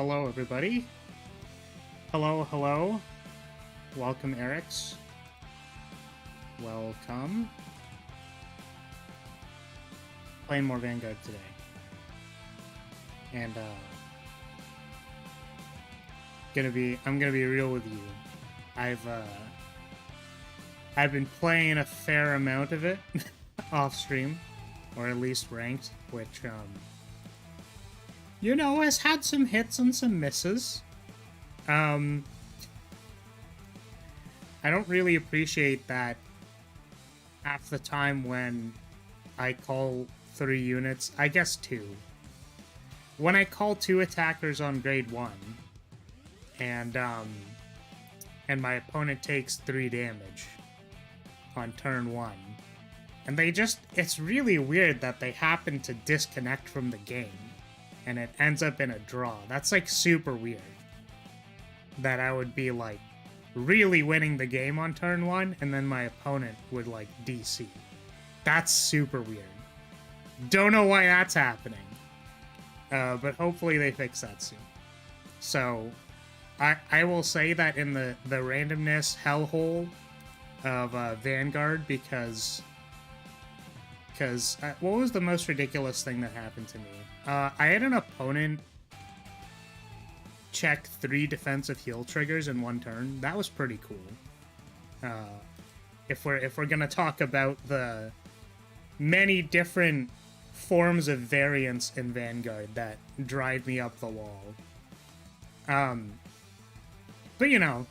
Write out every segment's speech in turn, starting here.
Hello, everybody. Hello, hello. Welcome, Eric's. Welcome. Playing more Vanguard today. And, I'm gonna be real with you. I've been playing a fair amount of it off stream, or at least ranked, which, you know, has had some hits and some misses. I don't really appreciate that half the time when I call 3 units, I guess 2. When I call 2 attackers on grade 1, and my opponent takes 3 damage on turn 1, and they just, it's really weird that they happen to disconnect from the game, and it ends up in a draw. That's, like, super weird. That I would be, like, really winning the game on turn 1, and then my opponent would, like, DC. That's super weird. Don't know why that's happening. But hopefully they fix that soon. So, I will say that in the randomness hellhole of Vanguard, because what was the most ridiculous thing that happened to me? I had an opponent check 3 defensive heal triggers in 1 turn. That was pretty cool. If we're gonna talk about the many different forms of variance in Vanguard that drive me up the wall. But you know,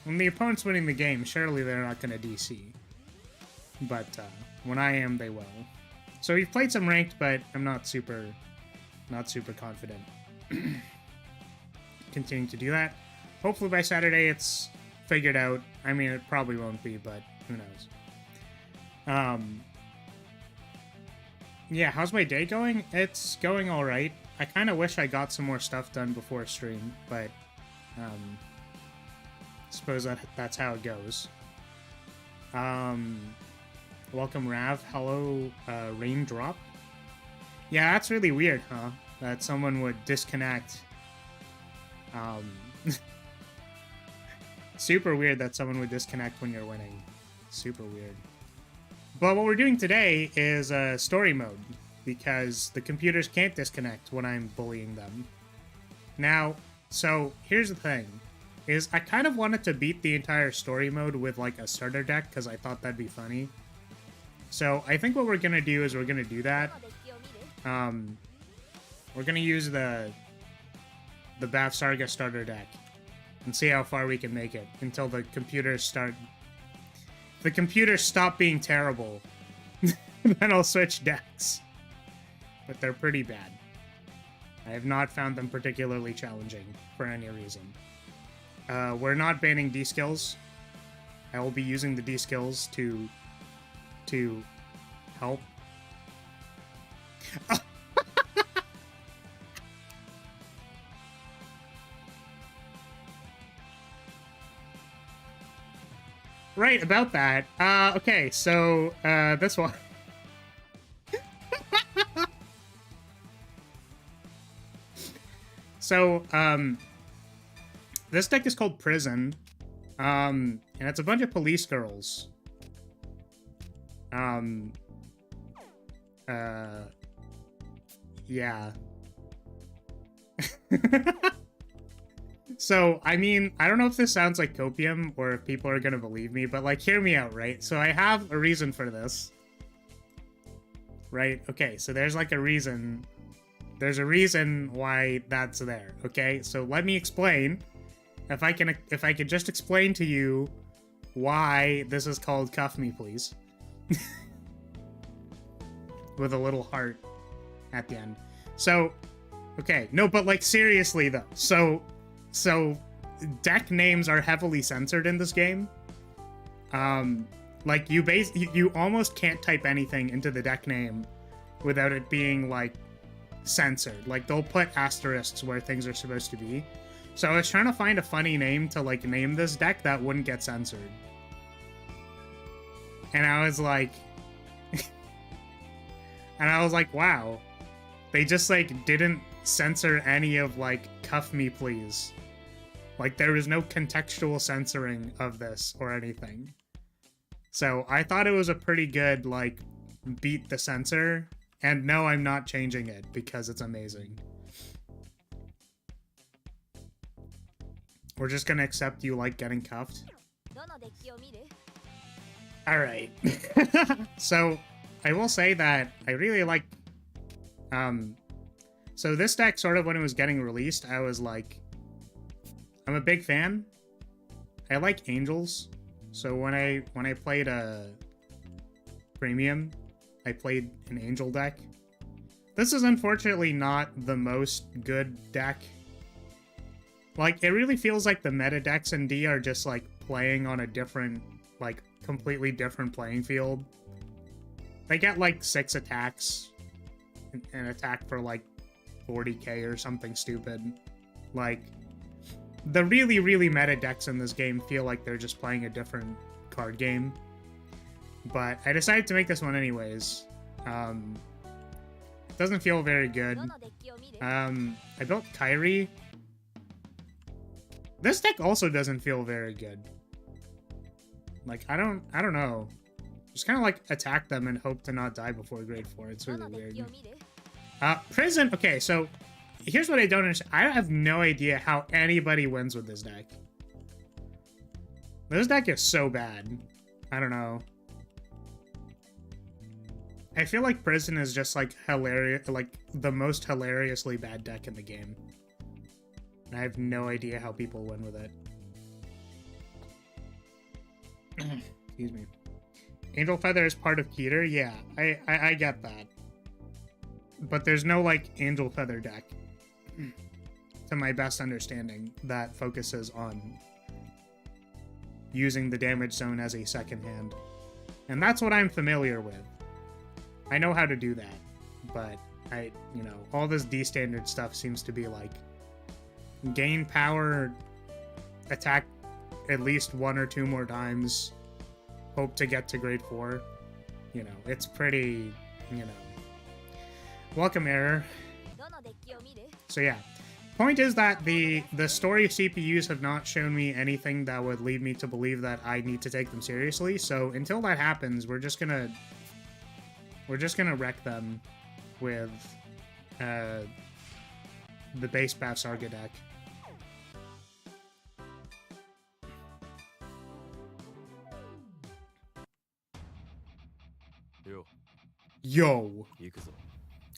when the opponent's winning the game, surely they're not gonna DC. But when I am, they will. So we've played some ranked, but I'm not super confident. Continuing to do that. Hopefully by Saturday it's figured out. I mean, it probably won't be, but who knows. Yeah, how's my day going? It's going alright. I kind of wish I got some more stuff done before stream, but suppose that's how it goes. Welcome, Rav. Hello, Raindrop. Yeah, that's really weird, huh? That someone would disconnect. Super weird that someone would disconnect when you're winning. Super weird. But what we're doing today is story mode, because the computers can't disconnect when I'm bullying them. Now, so here's the thing, is I kind of wanted to beat the entire story mode with like a starter deck, because I thought that'd be funny. So I think what we're gonna do is we're gonna do that. We're gonna use the Bavsargra starter deck and see how far we can make it until the computers start. The computers stop being terrible. Then I'll switch decks. But they're pretty bad. I have not found them particularly challenging for any reason. We're not banning D-skills. I will be using the D-skills to help. Right, about that. Okay, so, this one. So, this deck is called Prison. And it's a bunch of police girls. Yeah. So, I mean, I don't know if this sounds like copium or if people are gonna believe me, but, like, hear me out, right? So I have a reason for this. Right? Okay, so there's, like, a reason. There's a reason why that's there, okay? So let me explain. If I could just explain to you why this is called Cuff Me, Please. With a little heart at the end. So, okay. No, but, like, seriously, though. So, deck names are heavily censored in this game. Like, you almost can't type anything into the deck name without it being, like, censored. Like, they'll put asterisks where things are supposed to be. So I was trying to find a funny name to, like, name this deck that wouldn't get censored. And I was like... wow. They just, like, didn't censor any of, like, cuff me please. Like, there is no contextual censoring of this or anything. So I thought it was a pretty good, like, beat the censor. And no, I'm not changing it because it's amazing. We're just gonna accept you like getting cuffed. Alright. So, I will say that I really like... So this deck, sort of when it was getting released, I was like... I'm a big fan. I like angels. So when I played a premium, I played an angel deck. This is unfortunately not the most good deck. Like, it really feels like the meta decks in D are just, like, playing on a different, like, completely different playing field. They get, like, 6 attacks. An attack for, like, 40k or something stupid. Like, the really, really meta decks in this game feel like they're just playing a different card game. But I decided to make this one anyways. It doesn't feel very good. I built Kyrie. This deck also doesn't feel very good. Like, I don't know. Just kind of like attack them and hope to not die before grade 4. It's really weird. Prison. Okay, so here's what I don't understand. I have no idea how anybody wins with this deck. This deck is so bad. I don't know. I feel like Prison is just like hilarious, like the most hilariously bad deck in the game. And I have no idea how people win with it. Excuse me. Angel Feather is part of Keter? Yeah, I get that. But there's no, like, Angel Feather deck, to my best understanding, that focuses on using the damage zone as a second hand. And that's what I'm familiar with. I know how to do that. But, you know, all this D-standard stuff seems to be, like, gain power, attack at least 1 or 2 more times, hope to get to grade 4. You know, it's pretty, you know. Welcome, error. So yeah, point is that the story CPUs have not shown me anything that would lead me to believe that I need to take them seriously. So until that happens, we're just gonna wreck them with the base Bavsargra deck. Yo.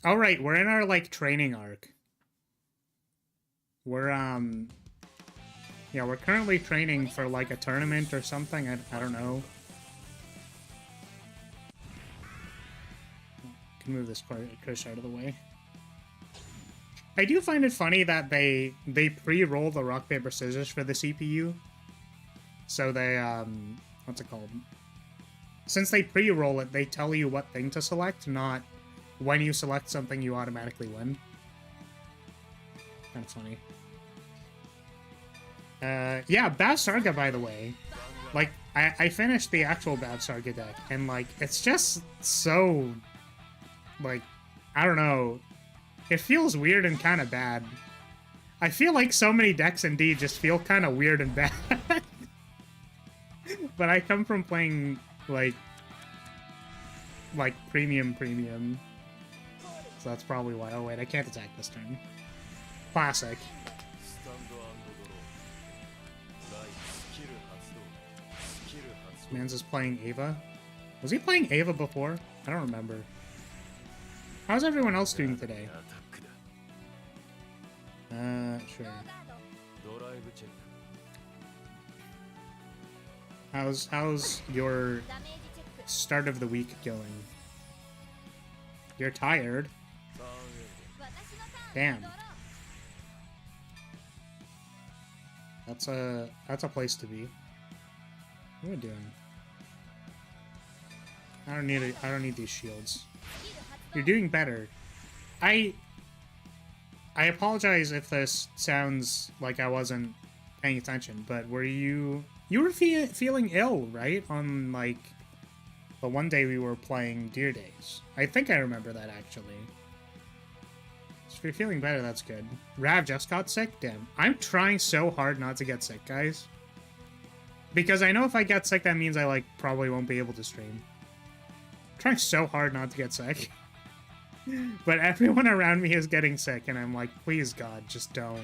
Alright, we're in our, like, training arc. We're, yeah, we're currently training for, like, a tournament or something. I don't know. Can move this Kush out of the way. I do find it funny that they pre-roll the rock, paper, scissors for the CPU. So they, what's it called? Since they pre-roll it, they tell you what thing to select, not when you select something you automatically win. Kind of funny. Yeah, Bavsargra, by the way. Like, I finished the actual Bavsargra deck, and, like, it's just so, like, I don't know. It feels weird and kind of bad. I feel like so many decks in D just feel kind of weird and bad. But I come from playing, like premium. So that's probably why. Oh wait, I can't attack this turn. Classic. Mans is playing Ava. Was he playing Ava before? I don't remember. How's everyone else doing today? Sure. How's your start of the week going? You're tired? Damn. That's a place to be. What am I doing? I don't need these shields. You're doing better. I apologize if this sounds like I wasn't paying attention, but were you were feeling ill, right? On, like, the one day we were playing Dear Days. I think I remember that, actually. So if you're feeling better, that's good. Rav just got sick? Damn. I'm trying so hard not to get sick, guys. Because I know if I get sick, that means I, like, probably won't be able to stream. I'm trying so hard not to get sick. But everyone around me is getting sick, and I'm like, please, God, just don't.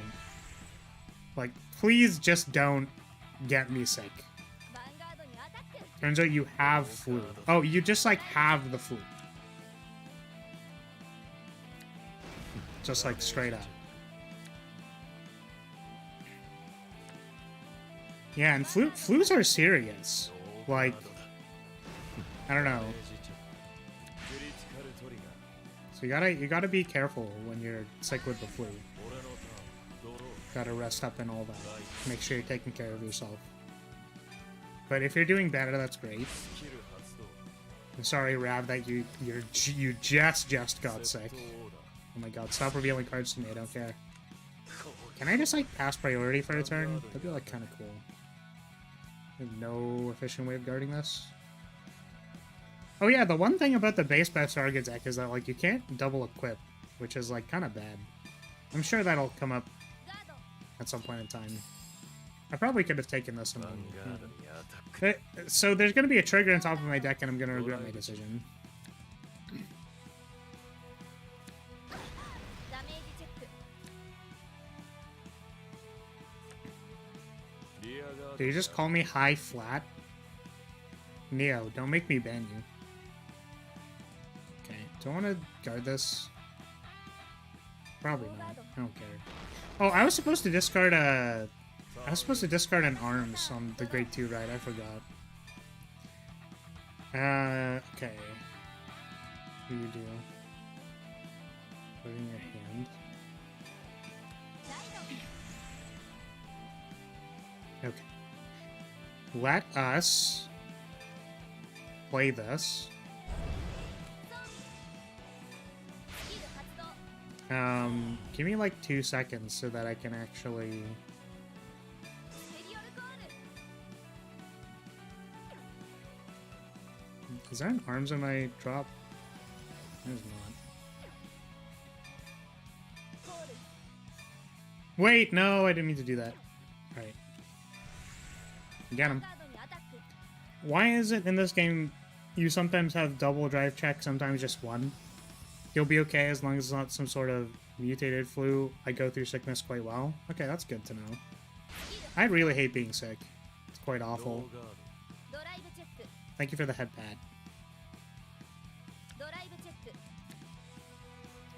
Like, please just don't get me sick. Turns out you have flu. Oh, you just, like, have the flu. Just, like, straight up. Yeah, and flus are serious. Like, I don't know. So you gotta be careful when you're sick with the flu. Gotta rest up and all that. Make sure you're taking care of yourself. But if you're doing better, that's great. I'm sorry, Rav, that you just got sick. Oh my god, stop revealing cards to me, I don't care. Can I just, like, pass priority for a turn? That'd be, like, kind of cool. I have no efficient way of guarding this. Oh yeah, the one thing about the base Bavsargra deck is that, like, you can't double equip, which is, like, kind of bad. I'm sure that'll come up at some point in time. I probably could have taken this one. So there's going to be a trigger on top of my deck, and I'm going to regret my decision. Did you just call me high flat? Neo, don't make me ban you. Okay, do I want to guard this? Probably not. I don't care. Oh, I was supposed to discard a... I was supposed to discard an arms on the grade 2 ride. I forgot. Okay. What do you do? Put it in your hand. Okay. Let us play this. Give me like 2 seconds so that I can actually... Is there an arms in my drop? There's not. Wait, no, I didn't mean to do that. Alright. Get him. Why is it in this game you sometimes have double drive check, sometimes just one? You'll be okay as long as it's not some sort of mutated flu. I go through sickness quite well. Okay, that's good to know. I really hate being sick. It's quite awful. Thank you for the head pad.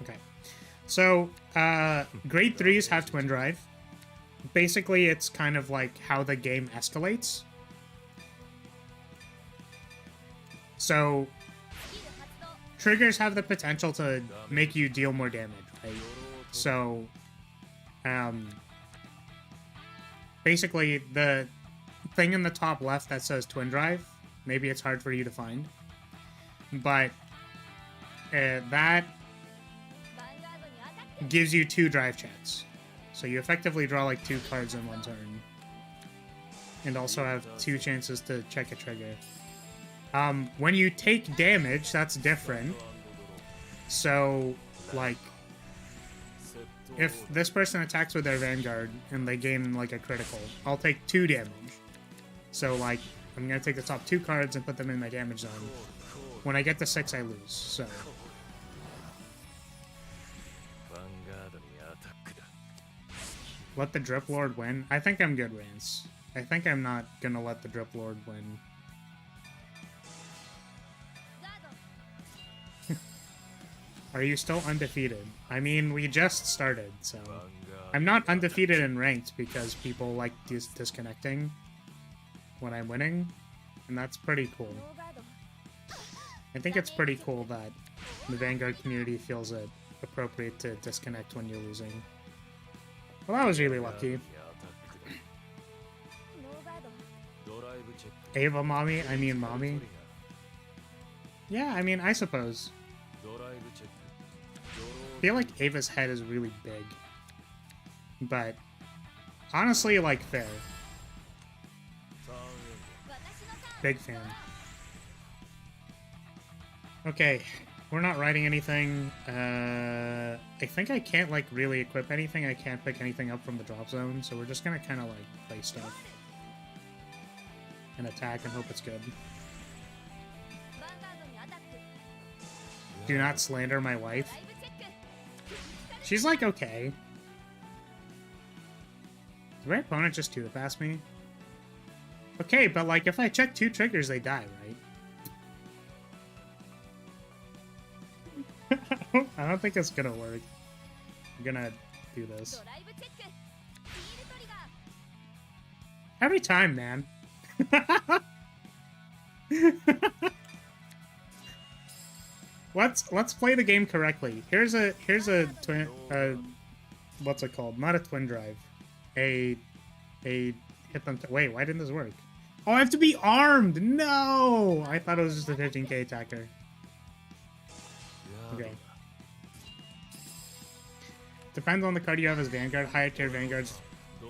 Okay. So, grade 3s have twin drive. Basically, it's kind of like how the game escalates. So, triggers have the potential to make you deal more damage, right? So, basically, the thing in the top left that says twin drive, maybe it's hard for you to find, but that gives you 2 drive checks. So you effectively draw like 2 cards in one turn. And also have 2 chances to check a trigger. When you take damage, that's different. So, like, if this person attacks with their Vanguard and they gain like a critical, I'll take 2 damage. So, like, I'm gonna take the top 2 cards and put them in my damage zone. When I get to 6, I lose, so... Let the Drip Lord win? I think I'm good, Rance. I think I'm not gonna let the Drip Lord win. Are you still undefeated? I mean, we just started, so... I'm not undefeated in ranked because people like disconnecting when I'm winning, and that's pretty cool. I think it's pretty cool that the Vanguard community feels it appropriate to disconnect when you're losing. Well, that was really lucky. Ava mommy? I mean mommy? Yeah, I mean, I suppose. I feel like Ava's head is really big. But, honestly, like, fair. Big fan. Okay, We're not writing anything. I think I can't, like, really equip anything. I can't pick anything up from the drop zone, so we're just gonna kind of, like, play stuff. And attack and hope it's good. Do not slander my wife. She's, like, okay. Did my opponent just 2 past me? Okay, but, like, if I check 2 triggers, they die, right? I don't think it's gonna work. I'm gonna do this. Every time, man. Let's play the game correctly. Here's a twin what's it called? Not a twin drive. A hit them. Wait, why didn't this work? Oh, I have to be armed. No, I thought it was just a 15k attacker. Okay. Depends on the card you have as Vanguard. Higher tier Vanguards,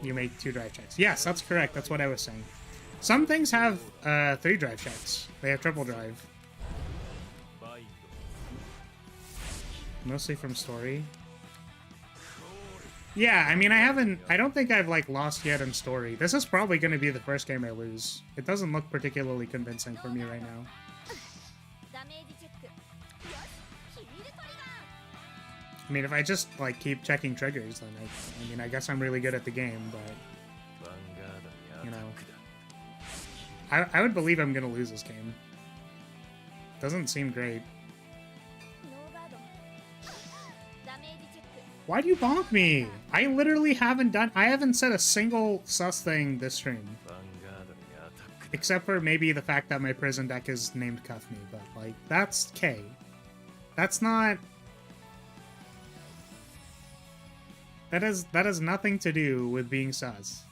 you make 2 drive checks. Yes, that's correct. That's what I was saying. Some things have 3 drive checks. They have triple drive. Mostly from story. Yeah, I mean, I don't think I've, like, lost yet in story. This is probably going to be the first game I lose. It doesn't look particularly convincing for me right now. I mean, if I just, like, keep checking triggers, then I mean, I guess I'm really good at the game, but, you know, I would believe I'm gonna lose this game. Doesn't seem great. Why do you bonk me? I literally haven't said a single sus thing this stream. Except for maybe the fact that my prison deck is named Cuff Me, but, like, that's K. That's not... That has nothing to do with being sus.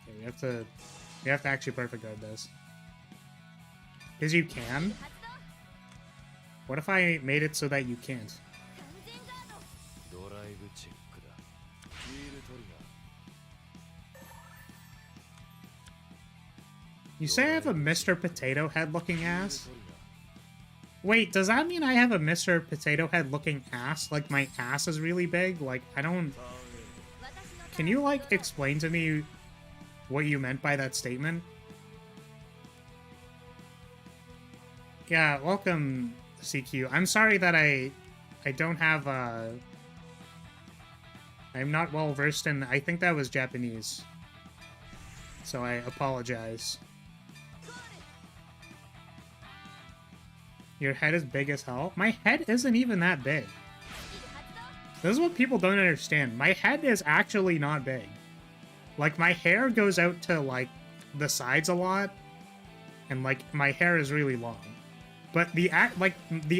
Okay, you have to actually perfect guard this. Because you can. What if I made it so that you can't? You say I have a Mr. Potato Head looking ass? Wait, does that mean I have a Mr. Potato Head looking ass? Like, my ass is really big? Like, I don't... Can you, like, explain to me what you meant by that statement? Yeah, welcome, CQ. I'm sorry that I don't have, I'm not well versed in... I think that was Japanese. So I apologize. Your head is big as hell? My head isn't even that big. This is what people don't understand. My head is actually not big. Like, my hair goes out to, like, the sides a lot. And, like, my hair is really long. But the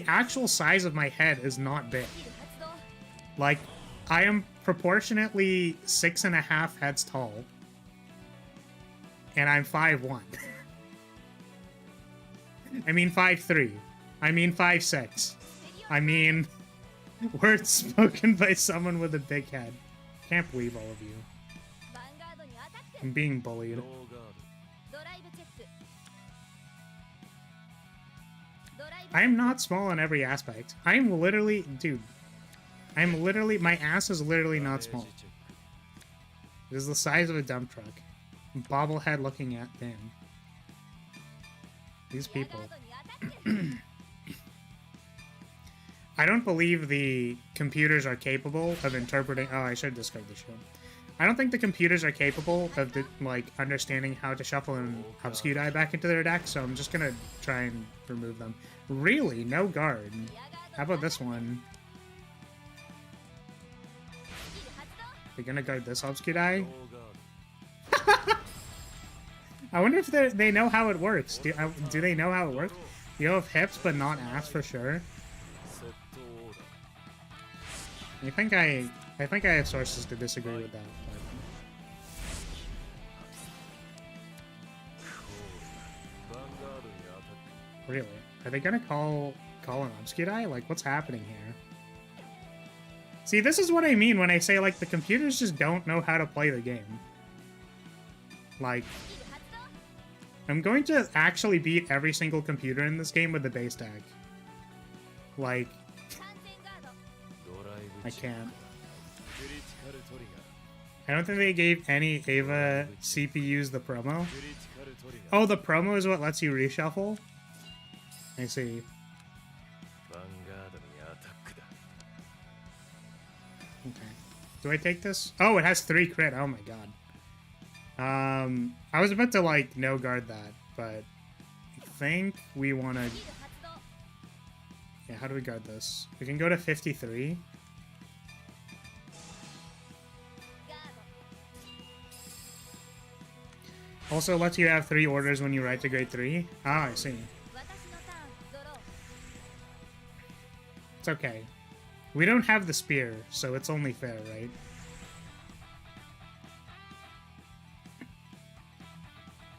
actual size of my head is not big. Like, I am proportionately 6.5 heads tall. And I'm 5'1". I mean 5'3". I mean 5'6". I mean, words spoken by someone with a big head. Can't believe all of you. I'm being bullied. I am not small in every aspect. I am literally... Dude. I'm literally... My ass is literally not small. It is the size of a dump truck. Bobblehead looking at... Damn. These people. I don't believe the computers are capable of interpreting... Oh, I should discard this show. I don't think the computers are capable of, like, understanding how to shuffle an Obscudi back into their deck, so I'm just gonna try and remove them. Really? No guard. How about this one? They're gonna guard this Obscudi? I wonder if they know how it works. Do they know how it works? You have hips, but not ass for sure. I think I have sources to disagree with that. But... Really? Are they gonna call an Obscudi? Like, what's happening here? See, this is what I mean when I say, like, the computers just don't know how to play the game. Like... I'm going to actually beat every single computer in this game with the base deck. Like, I can't. I don't think they gave any Ava CPUs the promo. Oh, the promo is what lets you reshuffle? I see. Okay. Do I take this? Oh, it has 3 crit. Oh my god. I was about to, like, no guard that, but I think we want to... Yeah, how do we guard this? We can go to 53. Also lets you have 3 orders when you ride to grade 3. Ah, I see. It's okay. We don't have the spear, so it's only fair, right?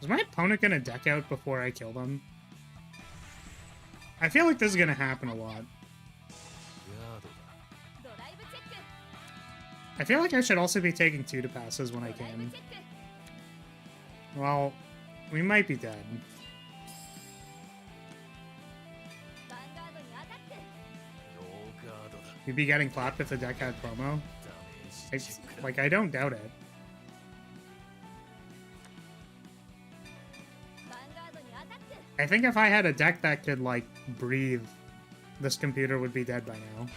Is my opponent gonna deck out before I kill them? I feel like this is gonna happen a lot. I feel like I should also be taking 2 to passes when I can. Well, we might be dead. You'd be getting clapped if the deck had promo? Like, I don't doubt it. I think if I had a deck that could, like, breathe, this computer would be dead by now.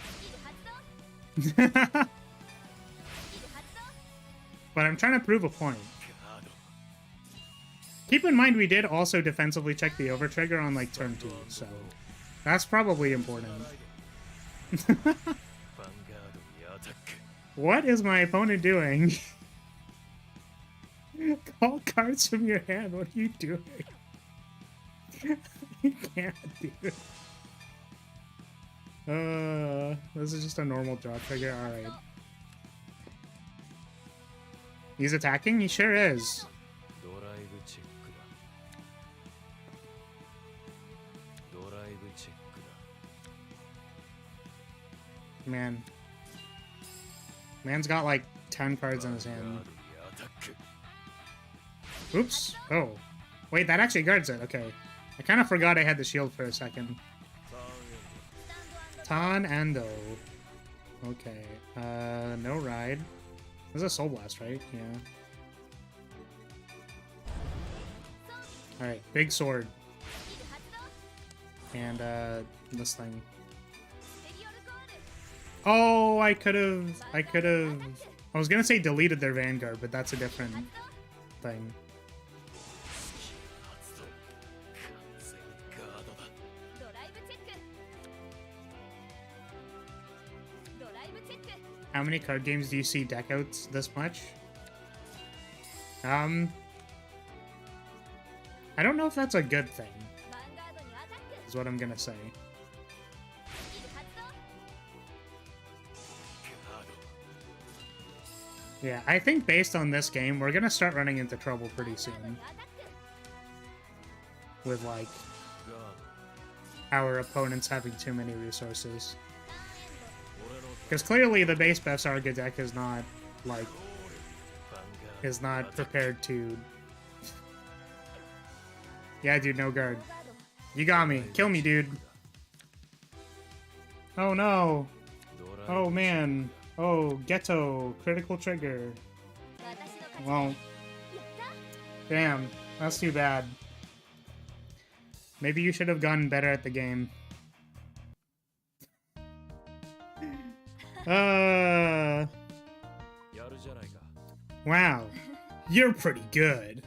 But I'm trying to prove a point. Keep in mind we did also defensively check the overtrigger on, like, turn 2, so that's probably important. What is my opponent doing? Call cards from your hand. What are you doing? You can't, dude. This is just a normal draw trigger. Alright. He's attacking? He sure is. Man. Man's got like 10 cards in his hand. Oops. Oh. Wait, that actually guards it. Okay. I kind of forgot I had the shield for a second. Tan Ando. Okay. No ride. This is a Soul Blast, right? Yeah. Alright, big sword. And, this thing. Oh, I was gonna say deleted their Vanguard, but that's a different thing. How many card games do you see deck outs this much? I don't know if that's a good thing, is what I'm gonna say. Yeah, I think based on this game, we're gonna start running into trouble pretty soon. With, like, our opponents having too many resources. Because clearly the base Bavsargra deck is not, like, prepared to... Yeah, dude, no guard. You got me. Kill me, dude. Oh, no. Oh, man. Oh, ghetto. Critical trigger. Well. Damn. That's too bad. Maybe you should have gotten better at the game. Wow. You're pretty good.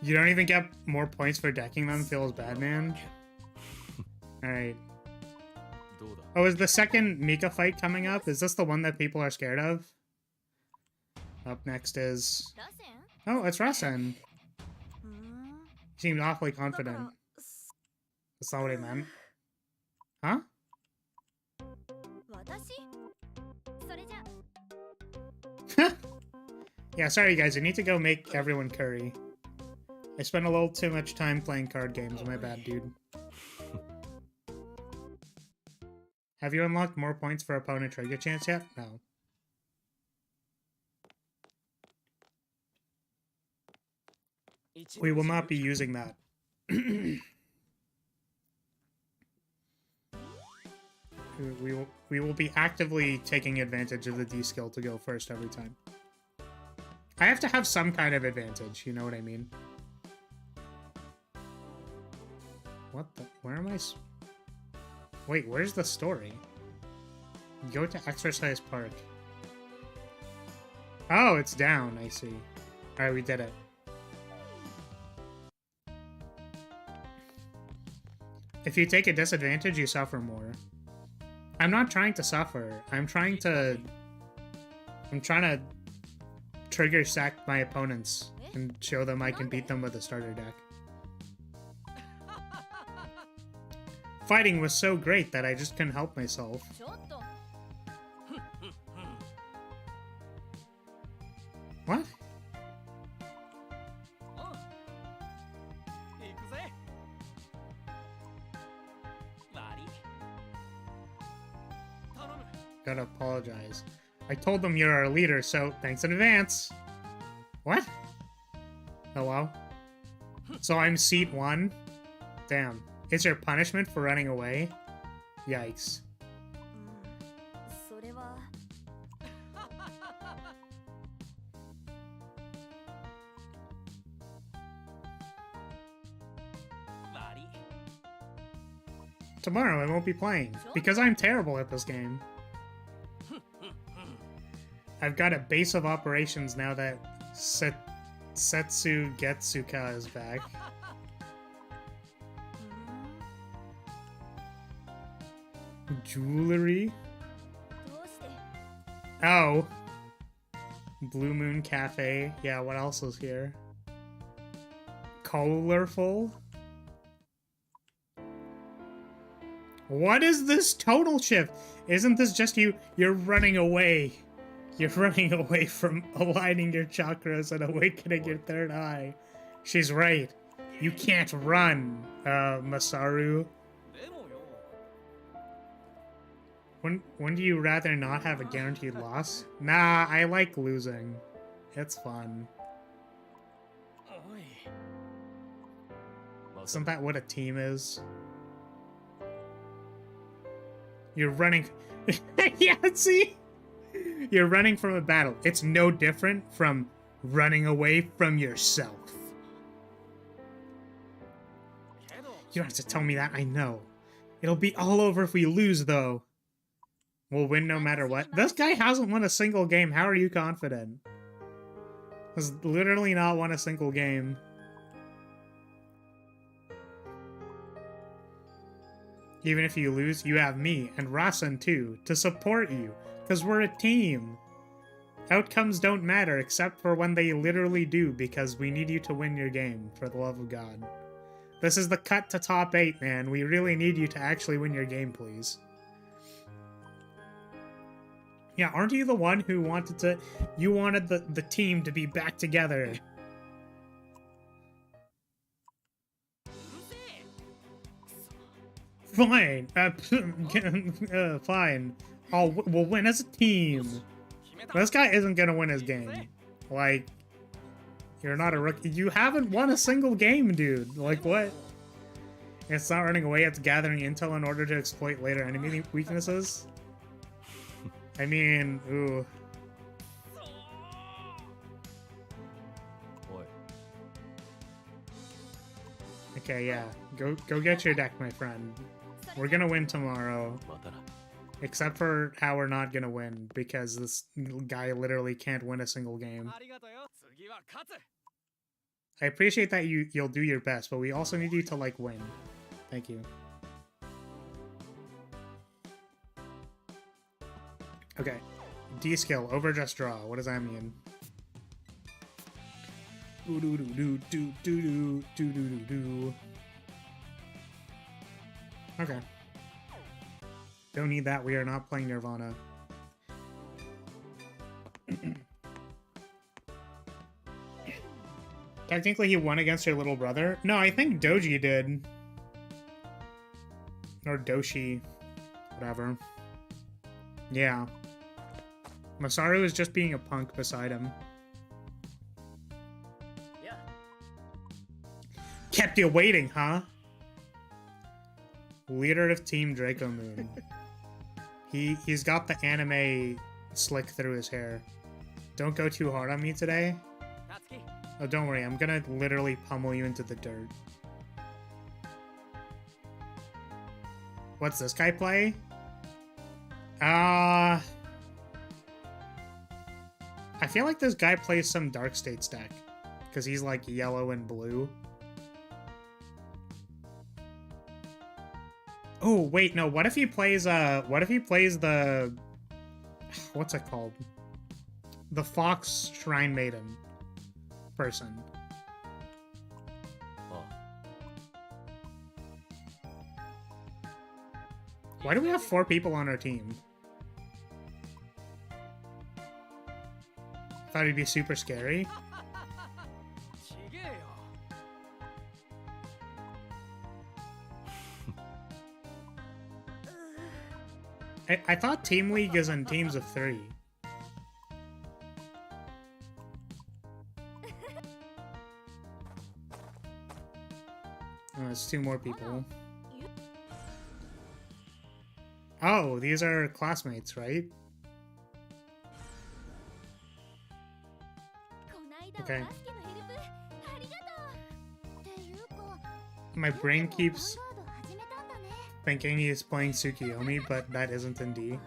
You don't even get more points for decking them? Feels bad, man. Alright. Oh, is the second Mika fight coming up? Is this the one that people are scared of? Up next is... Oh, it's Rasen. He seemed awfully confident. That's not what I meant. Huh? Yeah, sorry guys, I need to go make everyone curry. I spent a little too much time playing card games, my bad, dude. Have you unlocked more points for opponent trigger chance yet? No. We will not be using that. We will be actively taking advantage of the D skill to go first every time. I have to have some kind of advantage, you know what I mean? What the? Where am I? Wait, where's the story? Go to exercise park. Oh, it's down, I see. Alright, we did it. If you take a disadvantage, you suffer more. I'm not trying to suffer. I'm trying to trigger sack my opponents and show them I can beat them with a starter deck. Fighting was so great that I just couldn't help myself. What? Gotta apologize. I told them you're our leader, so thanks in advance. What? Hello? So I'm seat 1? Damn. Is there punishment for running away? Yikes. Tomorrow I won't be playing, because I'm terrible at this game. I've got a base of operations now that Setsu Getsuka is back. Jewelry? Oh. Blue Moon Cafe. Yeah, what else is here? Colorful? What is this tonal shift? Isn't this just you? You're running away. You're running away from aligning your chakras and awakening your third eye. She's right. You can't run, Masaru. When do you rather not have a guaranteed loss? Nah, I like losing. It's fun. Isn't that what a team is? You're running... Yeah, see? You're running from a battle. It's no different from running away from yourself. You don't have to tell me that, I know. It'll be all over if we lose, though. We'll win no matter what. This guy hasn't won a single game. How are you confident? Has literally not won a single game. Even if you lose, you have me, and Rasen too, to support you. Because we're a team. Outcomes don't matter, except for when they literally do, because we need you to win your game, for the love of God. This is the cut to top 8, man. We really need you to actually win your game, please. Yeah, aren't you the one who wanted to... You wanted the team to be back together. Fine. Fine. We'll win as a team. This guy isn't gonna win his game. Like, you're not a rookie. You haven't won a single game, dude. Like, what? It's not running away, it's gathering intel in order to exploit later enemy weaknesses? I mean, ooh. Okay, yeah. Go get your deck, my friend. We're gonna win tomorrow. Except for how we're not gonna win, because this guy literally can't win a single game. I appreciate that you'll do your best, but we also need you to, like, win. Thank you. Okay. D skill, overdress draw. What does that mean? Okay. Don't need that. We are not playing Nirvana. Technically, he won against your little brother. No, I think Doji did. Or Doshi. Whatever. Yeah. Masaru is just being a punk beside him. Yeah. Kept you waiting, huh? Leader of Team Draco Moon. He's got the anime slick through his hair. Don't go too hard on me today. Oh, don't worry. I'm gonna literally pummel you into the dirt. What's this guy play? I feel like this guy plays some Dark States deck. Because he's like yellow and blue. Oh, wait, no. What if he plays the... What's it called? The Fox Shrine Maiden person. Oh. Why do we have 4 people on our team? Thought it'd be super scary. I thought Team League is in teams of 3. Oh, it's 2 more people. Oh, these are classmates, right? Okay. My brain keeps thinking he's playing Tsukiyomi, but that isn't in D.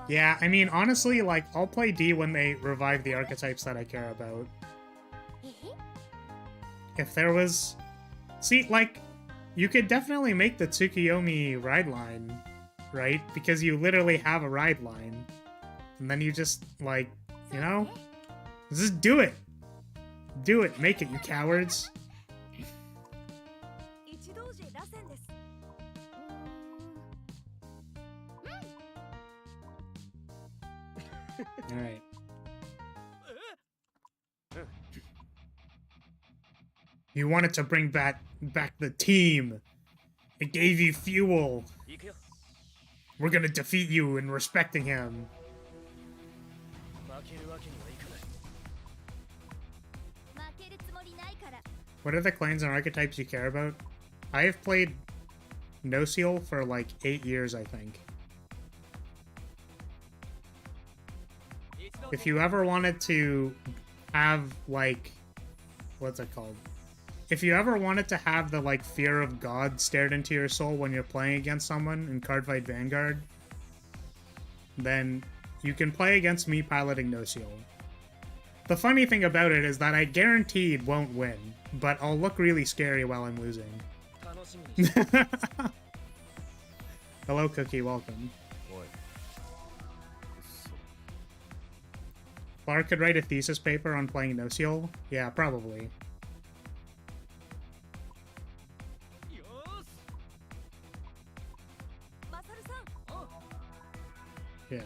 Yeah, I mean, honestly, like, I'll play D when they revive the archetypes that I care about. If there was... See, like, you could definitely make the Tsukiyomi ride line, right? Because you literally have a ride line. And then you just, like, you know? Just do it! Do it! Make it, you cowards! Alright. You wanted to bring back the team. It gave you fuel. We're gonna defeat you in respecting him. What are the clans and archetypes you care about? I have played No Seal for like 8 years, I think. If you ever wanted to have, like, what's it called? If you ever wanted to have the, like, fear of God stared into your soul when you're playing against someone in Cardfight Vanguard, then you can play against me piloting No Seal. The funny thing about it is that I guaranteed won't win, but I'll look really scary while I'm losing. Hello, Cookie, welcome. Clark could write a thesis paper on playing No Seal? Yeah, probably. Yeah.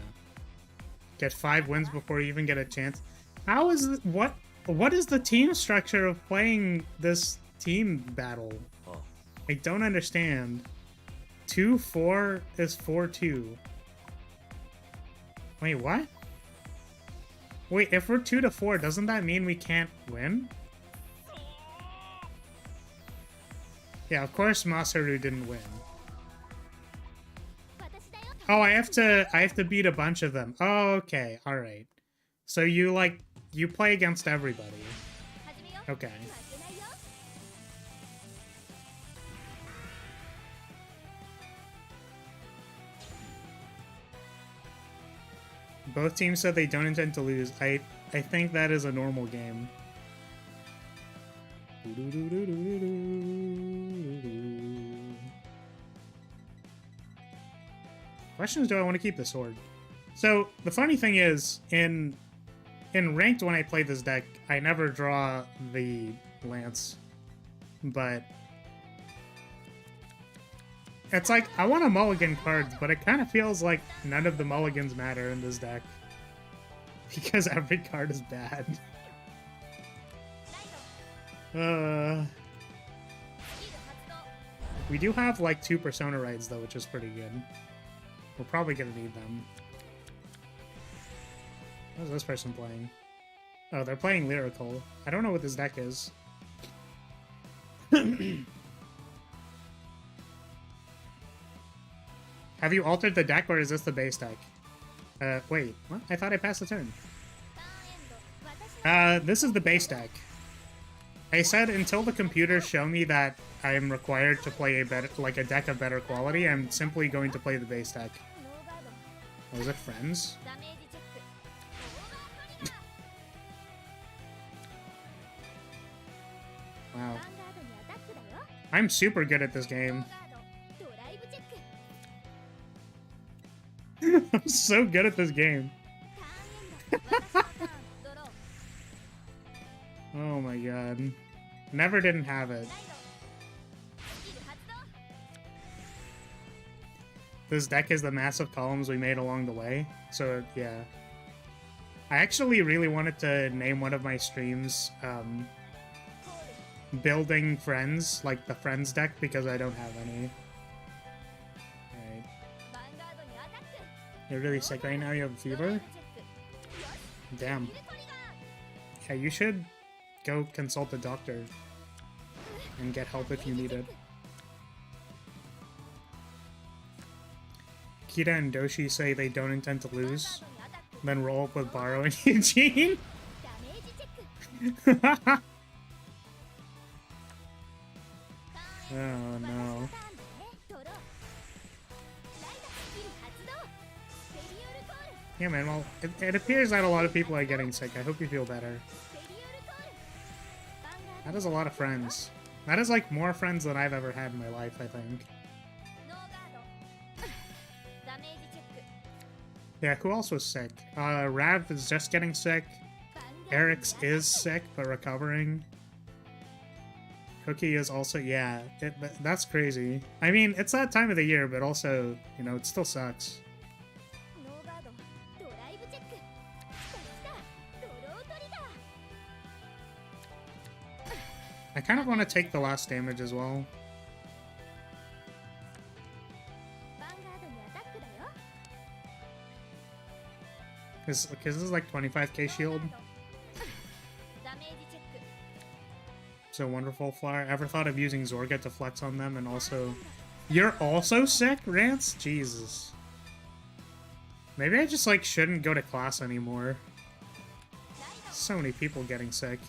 Get 5 wins before you even get a chance. How is it, what is the team structure of playing this team battle? Oh. I don't understand. 2-4 is 4-2. Wait, what? Wait, if we're 2-4, doesn't that mean we can't win? Yeah, of course Masaru didn't win. Oh, I have to beat a bunch of them. Oh, okay, alright. So you, like, you play against everybody. Okay. Both teams said they don't intend to lose. I think that is a normal game. Question is, do I want to keep the sword? So the funny thing is, in ranked when I play this deck, I never draw the lance, but it's like I want to mulligan cards, but it kind of feels like none of the mulligans matter in this deck because every card is bad. We do have like 2 Persona rides though, which is pretty good. We're probably gonna need them. What is this person playing? Oh, they're playing Lyrical. I don't know what this deck is. Have you altered the deck, or is this the base deck? Wait, what? I thought I passed the turn. This is the base deck. I said until the computers show me that I am required to play a better, like a deck of better quality, I'm simply going to play the base deck. Oh, is it friends? Wow. I'm super good at this game. I'm so good at this game. Oh my god. Never didn't have it. This deck is the massive columns we made along the way. So, yeah. I actually really wanted to name one of my streams, Building Friends, like the Friends deck, because I don't have any. Alright. You're really sick right now? You have a fever? Damn. Yeah, you should go consult a doctor and get help if you need it. Kita and Doshi say they don't intend to lose, then roll up with Baro and Eugene. Oh no. Yeah, man, well, it appears that a lot of people are getting sick. I hope you feel better. That is a lot of friends. That is like more friends than I've ever had in my life, I think. Yeah, who else was sick? Rav is just getting sick. Eric's is sick, but recovering. Cookie is also, yeah, that's crazy. I mean, it's that time of the year, but also, you know, it still sucks. I kind of want to take the last damage as well. Because this is like 25k shield. So wonderful flower. Ever thought of using Zorga to flex on them and also... You're also sick, Rance? Jesus. Maybe I just like shouldn't go to class anymore. So many people getting sick.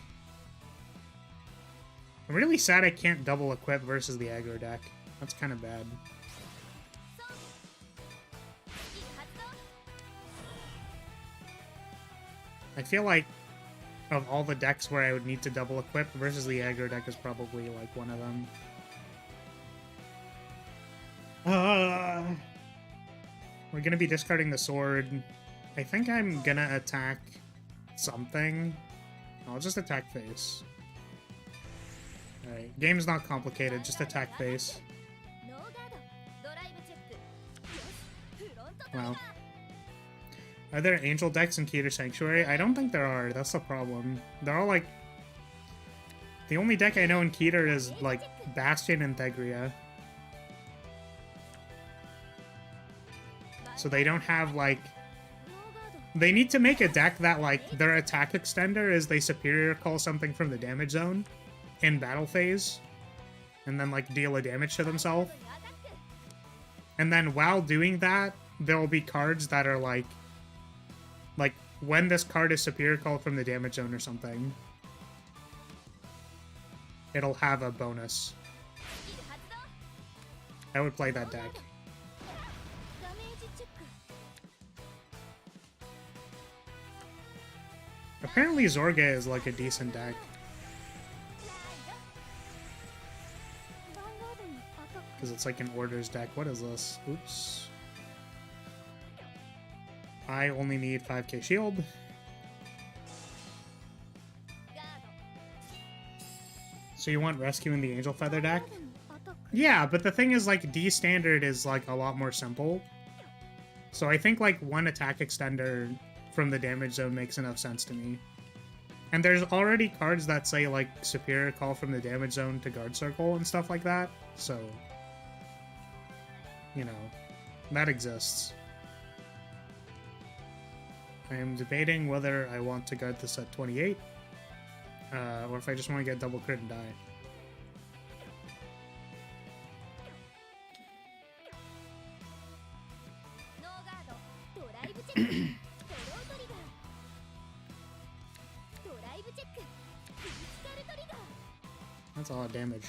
I'm really sad I can't double equip versus the aggro deck. That's kind of bad. I feel like of all the decks where I would need to double equip versus the aggro deck is probably like one of them. We're gonna be discarding the sword. I think I'm gonna attack something. I'll just attack face. Alright, game's not complicated, just attack face. Wow. Are there angel decks in Keter Sanctuary? I don't think there are, that's the problem. They're all like... The only deck I know in Keter is like Bastion and Thegria. So they don't have like... They need to make a deck that like their attack extender is they superior call something from the damage zone in battle phase, and then like deal a damage to themselves. And then while doing that, there will be cards that are like when this card is superior called from the damage zone or something, it'll have a bonus. I would play that deck. Apparently Zorga is like a decent deck. Because it's like an orders deck. What is this? Oops. I only need 5k shield. So you want rescue in the Angel Feather deck? Yeah, but the thing is like D standard is like a lot more simple. So I think like one attack extender from the damage zone makes enough sense to me. And there's already cards that say like superior call from the damage zone to guard circle and stuff like that. So, you know, that exists. I am debating whether I want to guard this at 28, or if I just want to get double crit and die. That's a lot of damage.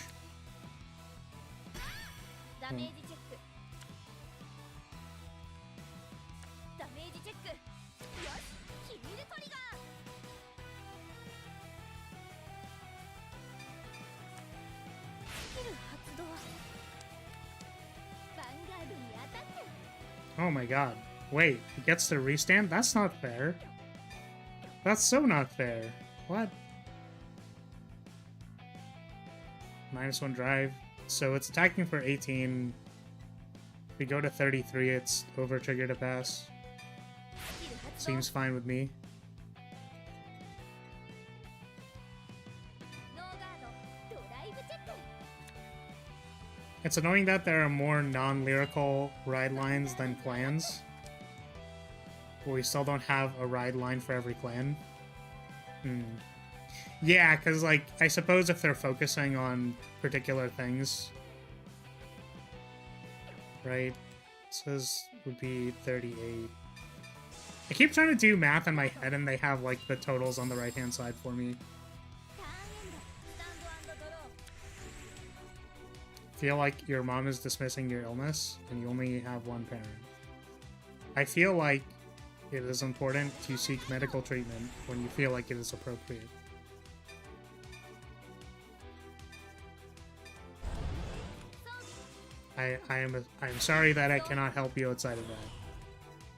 Oh my god. Wait, it gets to restand? That's not fair. That's so not fair. What? -1 drive. So it's attacking for 18. If we go to 33, it's over trigger to pass. Seems fine with me. It's annoying that there are more non-lyrical ride lines than clans. But we still don't have a ride line for every clan. Yeah, because, like, I suppose if they're focusing on particular things... Right? So this would be 38. I keep trying to do math in my head and they have, like, the totals on the right-hand side for me. Feel like your mom is dismissing your illness and you only have one parent. I feel like it is important to seek medical treatment when you feel like it is appropriate. I'm sorry that I cannot help you outside of that,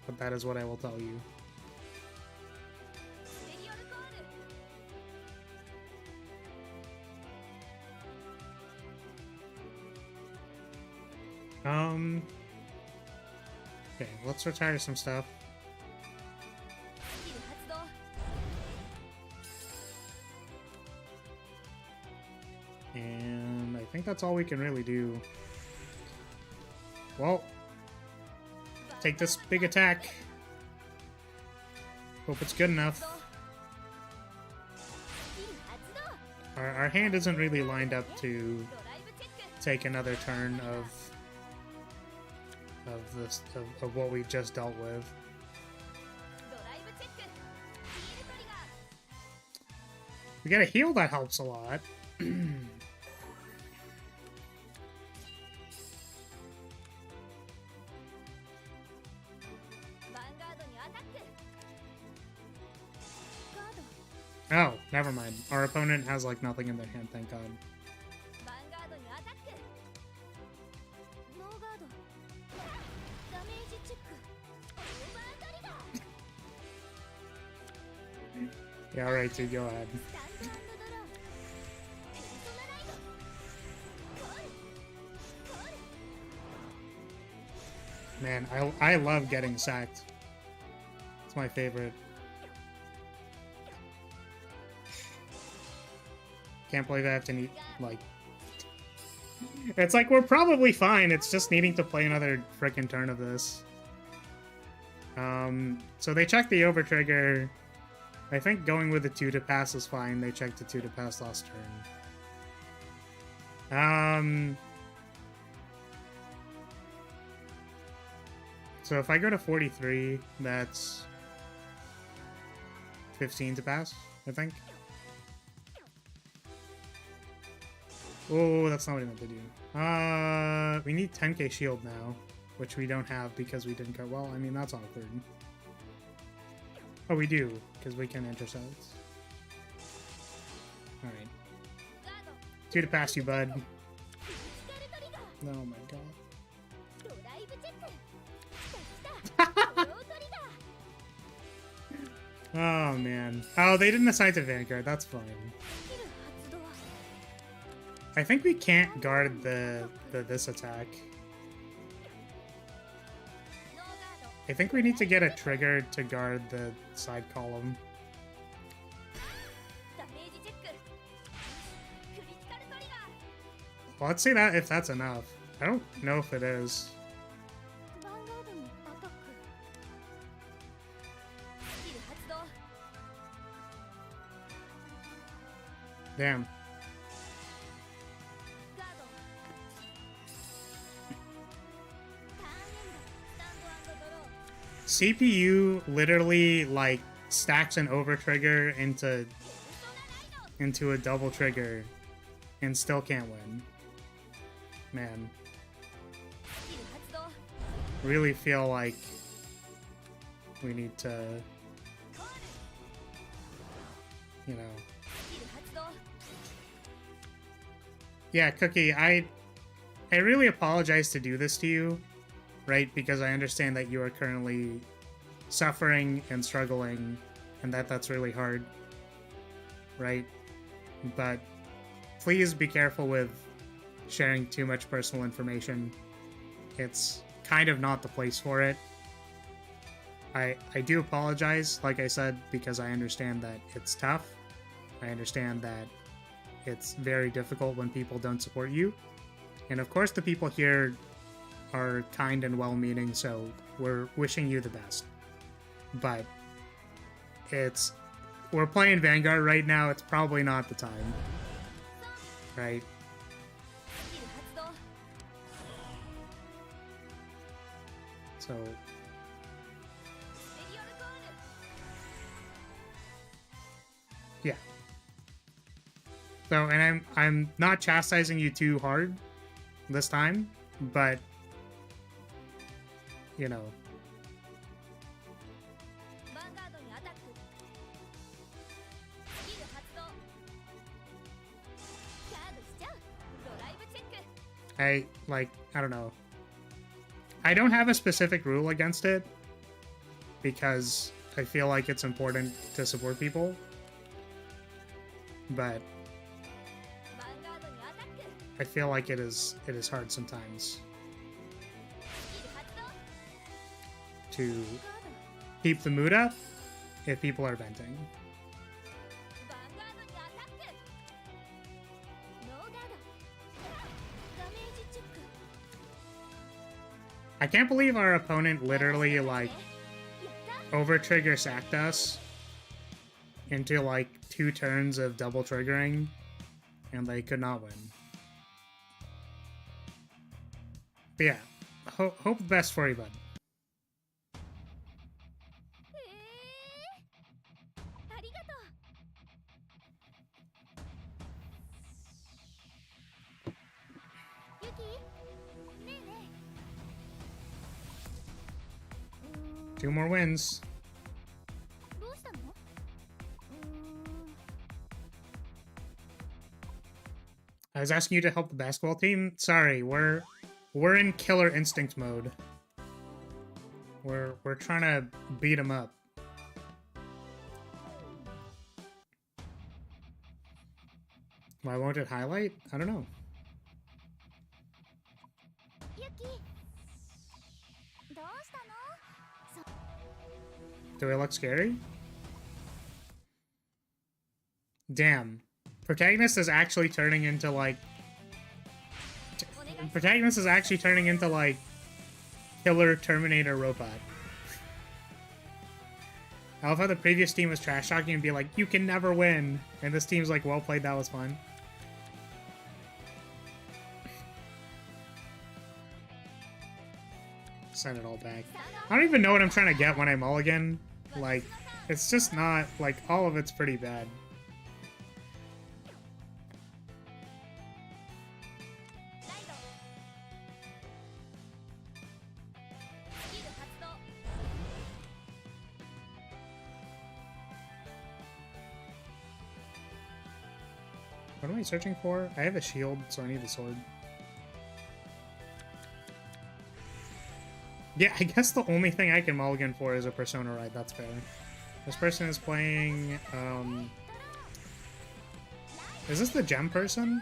but that is what I will tell you. Okay, let's retire some stuff. And I think that's all we can really do. Well, take this big attack. Hope it's good enough. Our hand isn't really lined up to take another turn of what we just dealt with. We get a heal that helps a lot. Oh, never mind. Our opponent has like nothing in their hand, thank god. Yeah, alright, dude, go ahead. Man, I love getting sacked. It's my favorite. Can't believe I have to need, like... It's like, we're probably fine, it's just needing to play another frickin' turn of this. So they checked the overtrigger. I think going with the 2 to pass is fine. They checked the 2 to pass last turn. So if I go to 43, that's 15 to pass, I think. Oh, that's not what I meant to do. We need 10k shield now, which we don't have because we didn't go well. I mean, that's awkward. Oh, we do, because we can intercept. Alright. 2 to pass you, bud. Oh my god. Oh man. Oh, they didn't assign to Vanguard. That's fine. I think we can't guard this attack. I think we need to get a trigger to guard the side column. Well, let's see that if that's enough. I don't know if it is. Damn. CPU literally like stacks an over trigger into a double trigger and still can't win. Man. Really feel like we need to, you know. Yeah, Cookie, I really apologize to do this to you, right? Because I understand that you are currently suffering and struggling and that's really hard, right? But please be careful with sharing too much personal information. It's kind of not the place for it. I do apologize, like I said, because I understand that it's tough. I understand that it's very difficult when people don't support you. And of course the people here are kind and well-meaning, so we're wishing you the best. But we're playing Vanguard right now, it's probably not the time. Right? So yeah. So, and I'm not chastising you too hard this time, but you know. I don't know. I don't have a specific rule against it because I feel like it's important to support people. But I feel like it is hard sometimes to keep the mood up if people are venting. I can't believe our opponent literally, like, over-trigger sacked us into, like, 2 turns of double triggering, and they could not win. But yeah, hope the best for you, bud. Two more wins. I was asking you to help the basketball team. Sorry, we're in killer instinct mode. We're trying to beat them up. Why won't it highlight? I don't know. Do I look scary? Damn. Protagonist is actually turning into, like... Protagonist is actually turning into, like, killer Terminator robot. I love how the previous team was trash talking and be like, you can never win. And this team's like, well played, that was fun. Send it all back. I don't even know what I'm trying to get when I mulligan. Like, it's just not, like, all of it's pretty bad. What am I searching for? I have a shield, so I need the sword. Yeah, I guess the only thing I can mulligan for is a Persona ride, that's fair. This person is playing, is this the gem person?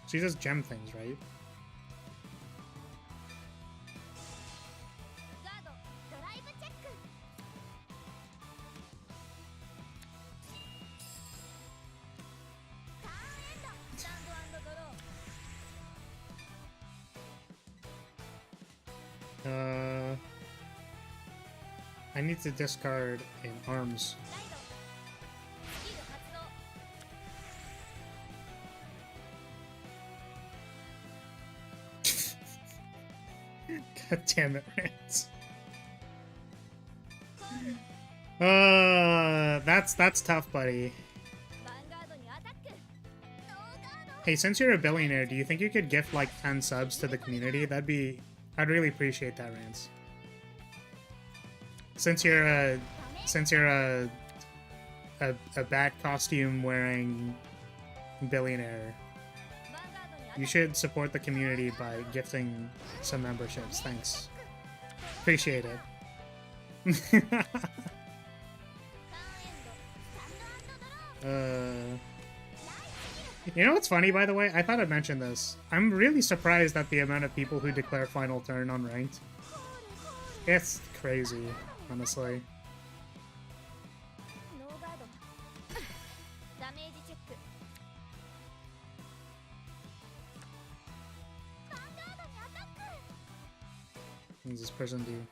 She does gem things, right? I need to discard in arms. God damn it, Rance. That's tough, buddy. Hey, since you're a billionaire, do you think you could gift like 10 subs to the community? I'd really appreciate that, Rance. Since you're a bat costume wearing billionaire, you should support the community by gifting some memberships. Thanks. Appreciate it. You know what's funny, by the way? I thought I'd mention this. I'm really surprised at the amount of people who declare final turn on ranked. It's crazy, honestly. What does this person do?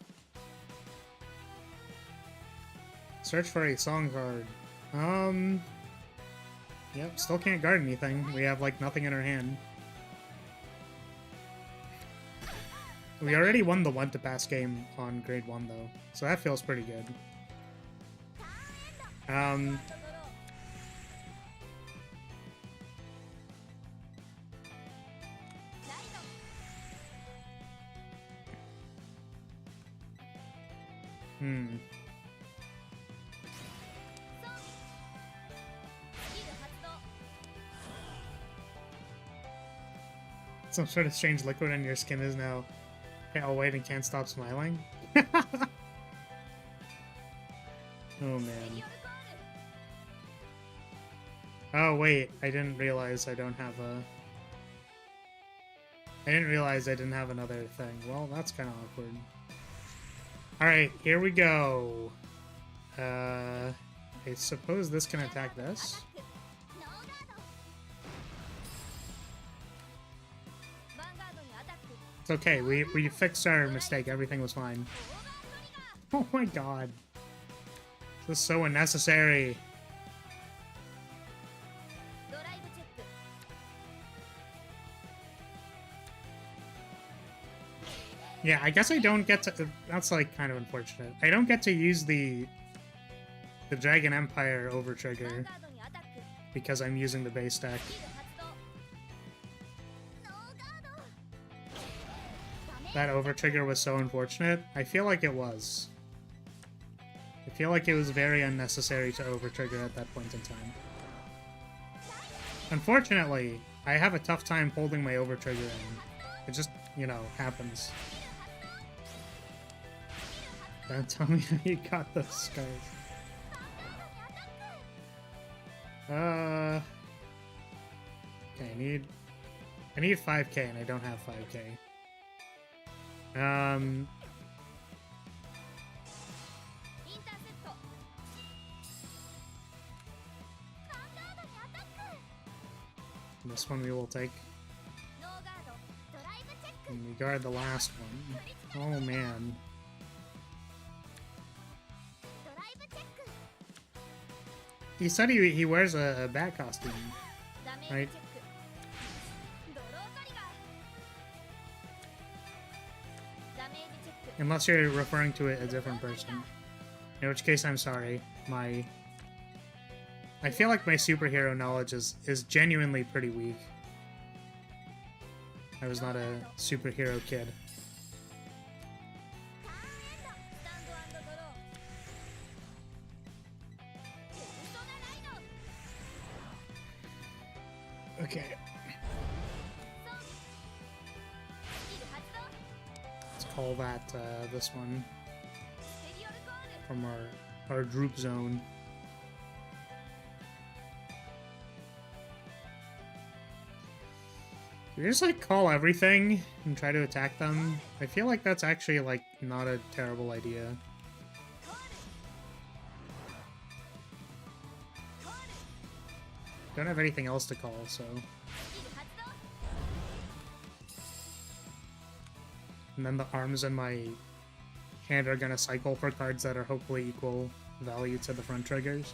Search for a song card. Yep, still can't guard anything. We have, like, nothing in our hand. We already won the 1-to-pass game on grade 1, though, so that feels pretty good. Some sort of strange liquid in your skin is now pale white and can't stop smiling. Oh man. Oh wait, I didn't realize I don't have a... I didn't realize I didn't have another thing. Well, that's kind of awkward. Alright, here we go. I suppose this can attack this. It's okay, we fixed our mistake, everything was fine. Oh my god. This is so unnecessary. Yeah, I guess I don't get to... That's, like, kind of unfortunate. I don't get to use the Dragon Empire overtrigger because I'm using the base deck. That overtrigger was so unfortunate. I feel like it was. I feel like it was very unnecessary to overtrigger at that point in time. Unfortunately, I have a tough time holding my overtrigger in. It just, you know, happens. Don't tell me how you got those scars. Okay, I need 5k and I don't have 5k. This one we will take. And we guard the last one. Oh man. He said he wears a bat costume, right? Unless you're referring to a different person. In which case, I'm sorry. I feel like my superhero knowledge is genuinely pretty weak. I was not a superhero kid. Okay. Let's call that this one from our group zone. You just like call everything and try to attack them. I feel like that's actually like not a terrible idea. Don't have anything else to call, so. And then the arms in my hand are gonna cycle for cards that are hopefully equal value to the front triggers.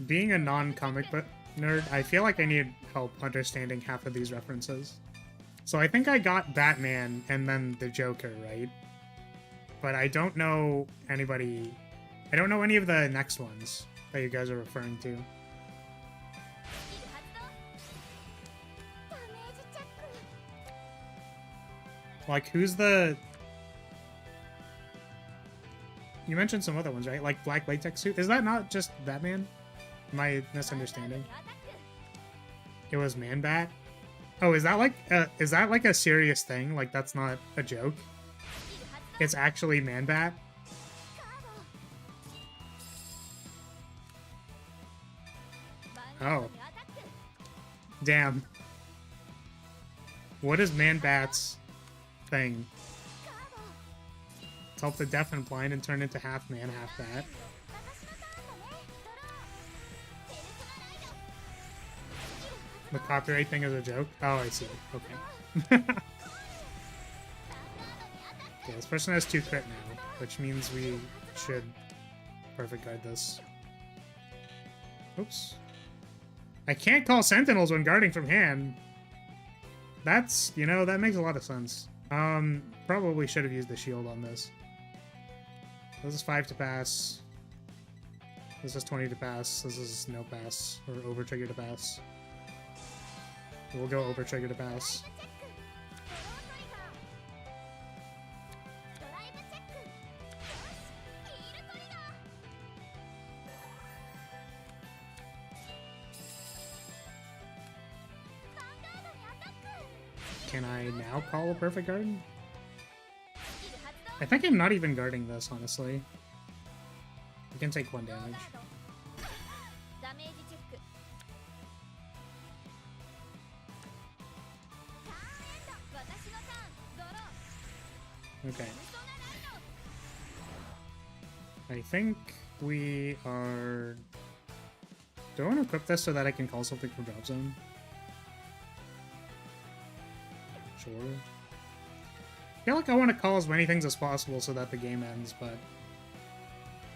Being a non-comic book nerd, I feel like I need help understanding half of these references. So I think I got Batman and then the Joker, right? But I don't know anybody... I don't know any of the next ones that you guys are referring to. Like, who's the... You mentioned some other ones, right? Like black latex suit? Is that not just Batman? Am I misunderstanding? It was Man-Bat? Oh, is that like a serious thing? Like, that's not a joke? It's actually Man-Bat? Oh. Damn. What is Man-Bat's thing? It's help the deaf and blind and turn into half man, half bat. The copyright thing is a joke? Oh, I see. Okay. Okay, this person has 2 crit now, which means we should perfect guard this. Oops. I can't call sentinels when guarding from hand. That's, you know, that makes a lot of sense. Probably should have used the shield on this. This is 5 to pass. This is 20 to pass. This is no pass, or over trigger to pass. We'll go over trigger to pass. Can I now call a perfect guard? I think I'm not even guarding this, honestly. I can take 1 damage. Okay. I think we are... Do I want to equip this so that I can call something from drop zone? Sure. I feel like I want to call as many things as possible so that the game ends, but...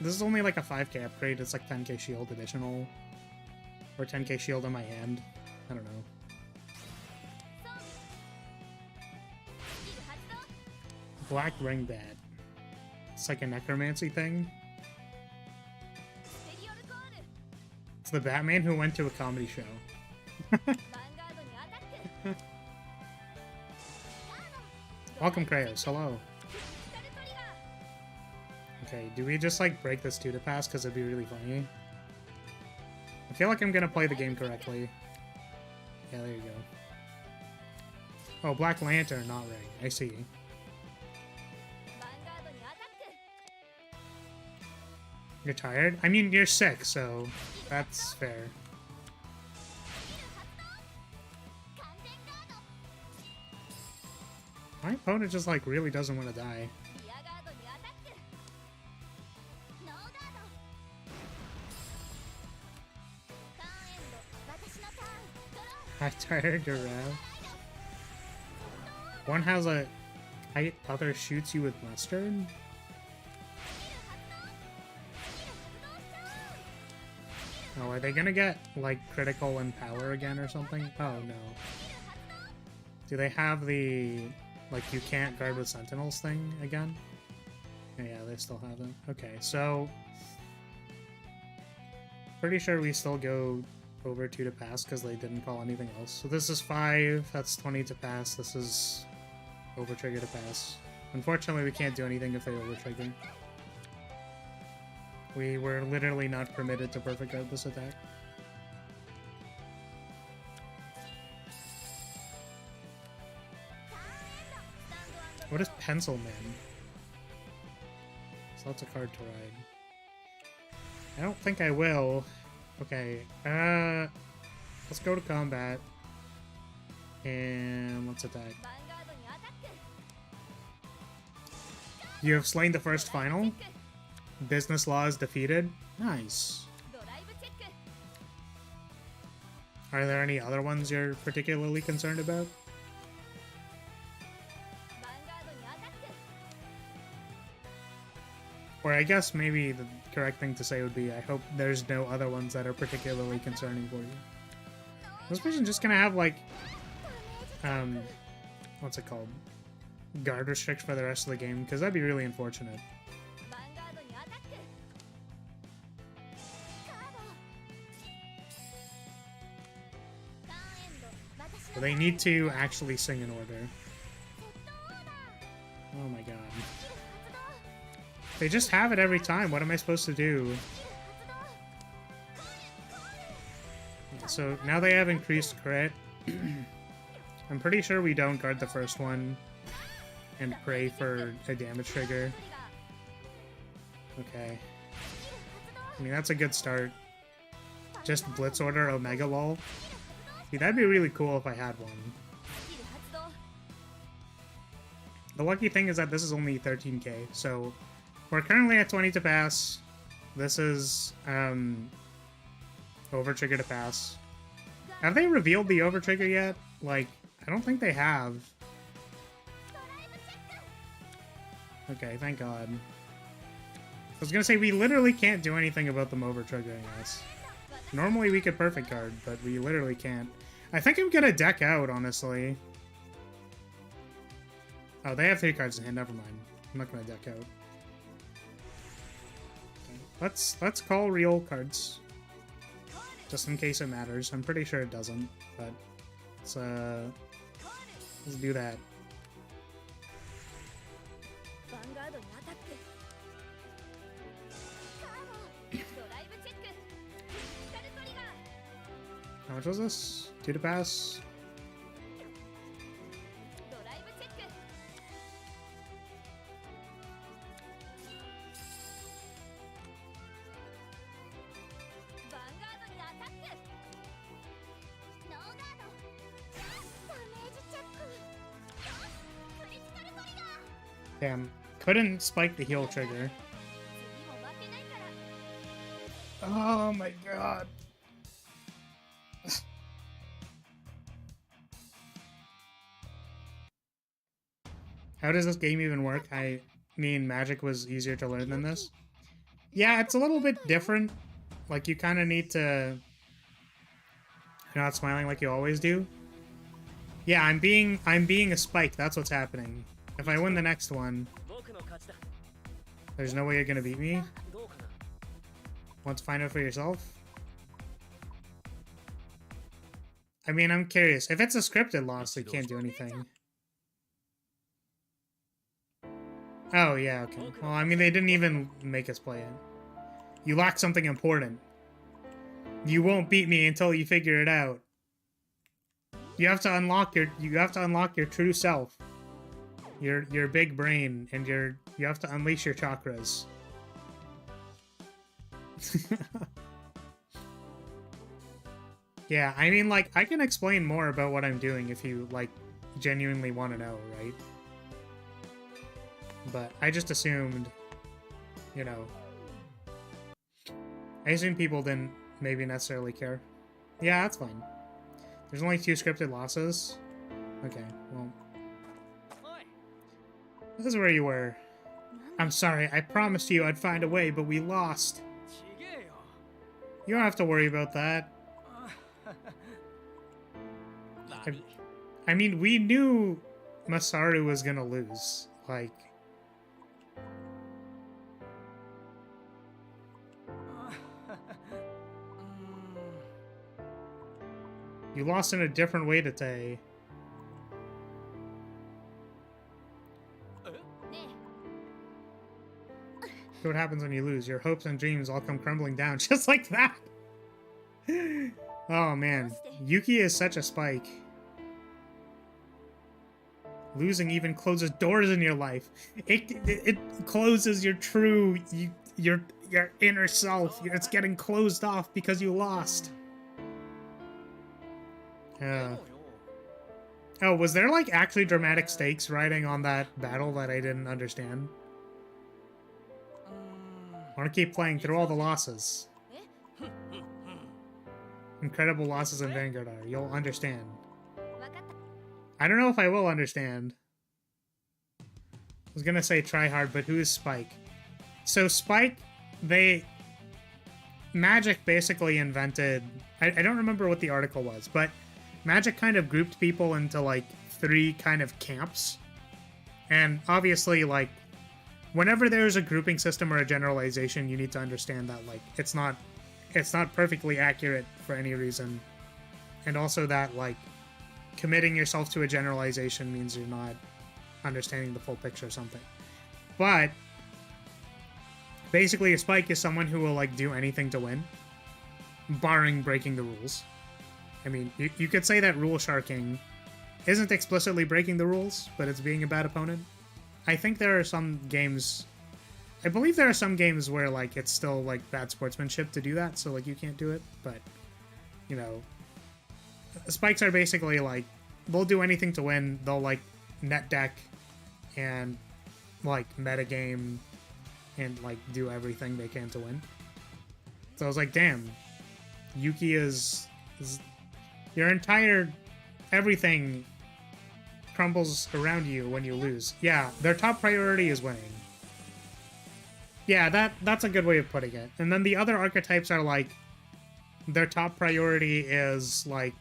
This is only like a 5k upgrade, it's like 10k shield additional. Or 10k shield in my hand. I don't know. Black Ring Bat. It's like a necromancy thing. It's the Batman who went to a comedy show. Welcome, Kratos. Hello. Okay, do we just like break this 2 to pass because it'd be really funny? I feel like I'm gonna play the game correctly. Yeah, there you go. Oh, Black Lantern, not Ring. I see. You're tired? I mean, you're sick, so that's fair. My opponent just, like, really doesn't want to die. I tired your round. One has a kite, other shoots you with mustard? Oh, are they gonna get, like, critical and power again or something? Oh, no. Do they have the, like, you can't guard with sentinels thing again? Yeah, they still have it. Okay, so... Pretty sure we still go over 2 to pass because they didn't call anything else. So this is 5, that's 20 to pass, this is over trigger to pass. Unfortunately, we can't do anything if they over trigger. We were literally not permitted to perfect guard this attack. What is Pencil Man? So that's a card to ride. I don't think I will. Okay, let's go to combat. And let's attack. You have slain the first final? Business law is defeated? Nice. Are there any other ones you're particularly concerned about? Or I guess maybe the correct thing to say would be, I hope there's no other ones that are particularly concerning for you. This person's just gonna have, like, what's it called? Guard restrict for the rest of the game, because that'd be really unfortunate. So they need to actually sing in order. Oh my god. They just have it every time. What am I supposed to do? So now they have increased crit. I'm pretty sure we don't guard the first one and pray for a damage trigger. Okay. I mean, that's a good start. Just Blitz Order Omega Lol. See, that'd be really cool if I had one. The lucky thing is that this is only 13k, so we're currently at 20 to pass. This is overtrigger to pass. Have they revealed the overtrigger yet? Like, I don't think they have. Okay, thank God. I was gonna say, we literally can't do anything about them overtriggering us. Normally we could perfect guard, but we literally can't. I think I'm gonna deck out, honestly. Oh, they have 3 cards in hand, never mind. I'm not gonna deck out. Okay. Let's call real cards. Just in case it matters. I'm pretty sure it doesn't, but let's do that. How much was this? 2 to pass? Damn. Couldn't spike the heal trigger. Oh my god. How does this game even work? I mean, Magic was easier to learn than this. Yeah, it's a little bit different. Like, you kind of need to... You're not smiling like you always do. Yeah, I'm being a spike. That's what's happening. If I win the next one, there's no way you're gonna beat me. Want to find out for yourself? I mean, I'm curious. If it's a scripted loss, they can't do anything. Oh, yeah, okay. Well, I mean, they didn't even make us play it. You lack something important. You won't beat me until you figure it out. You have to unlock your true self. Your big brain, and you have to unleash your chakras. Yeah, I mean, like, I can explain more about what I'm doing if you, like, genuinely want to know, right? But I just assumed, you know... I assumed people didn't maybe necessarily care. Yeah, that's fine. There's only 2 scripted losses? Okay, well... This is where you were. I'm sorry, I promised you I'd find a way, but we lost. You don't have to worry about that. I mean, we knew Masaru was gonna lose. Like... You lost in a different way today. See what happens when you lose. Your hopes and dreams all come crumbling down just like that. Oh man, Yuki is such a spike. Losing even closes doors in your life. It closes your true, your inner self. It's getting closed off because you lost. Oh, was there like actually dramatic stakes riding on that battle that I didn't understand? I want to keep playing through all the losses. Incredible losses in Vanguard are. You'll understand. I don't know if I will understand. I was gonna say try hard, but who is Spike? So Spike, Magic basically invented... I don't remember what the article was, but Magic kind of grouped people into, like, 3 kind of camps. And obviously, like, whenever there's a grouping system or a generalization, you need to understand that, like, it's not perfectly accurate for any reason. And also that, like, committing yourself to a generalization means you're not understanding the full picture or something. But basically, a Spike is someone who will, like, do anything to win, barring breaking the rules. I mean, you could say that rule sharking isn't explicitly breaking the rules, but it's being a bad opponent. I think there are some games... I believe there are some games where, like, it's still, like, bad sportsmanship to do that, so, like, you can't do it, but, you know... Spikes are basically, like, they'll do anything to win. They'll, like, net deck and, like, metagame and, like, do everything they can to win. So I was like, damn, Yuki is your entire everything crumbles around you when you lose. Yeah, their top priority is winning. Yeah, that's a good way of putting it. And then the other archetypes are like, their top priority is like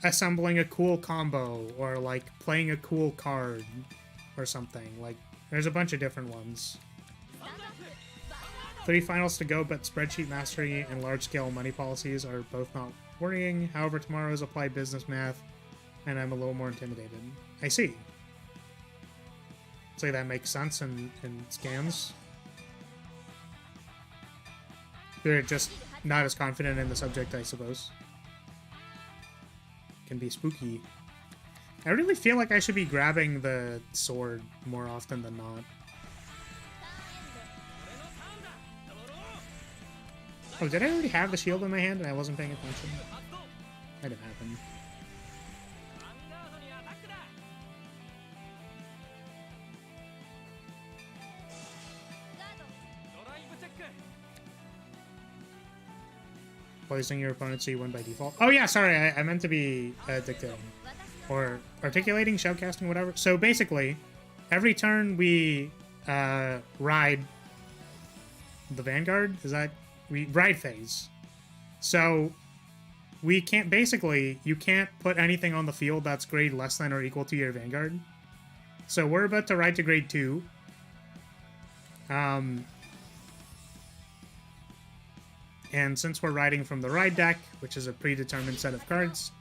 assembling a cool combo or like playing a cool card or something. Like, there's a bunch of different ones. 3 finals to go, but spreadsheet mastery and large-scale money policies are both not worrying. However, tomorrow is applied business math, and I'm a little more intimidated. I see. So that makes sense in scams. They're just not as confident in the subject, I suppose. Can be spooky. I really feel like I should be grabbing the sword more often than not. Oh, did I already have the shield in my hand and I wasn't paying attention? Might have happened. Poisoning your opponent so you win by default. Oh yeah, sorry, I meant to be dictating. Or articulating, shoutcasting, whatever. So basically, every turn we ride the Vanguard. Is that... We ride phase. So we can't... Basically, you can't put anything on the field that's grade less than or equal to your Vanguard. So we're about to ride to grade 2. And since we're riding from the ride deck, which is a predetermined set of cards,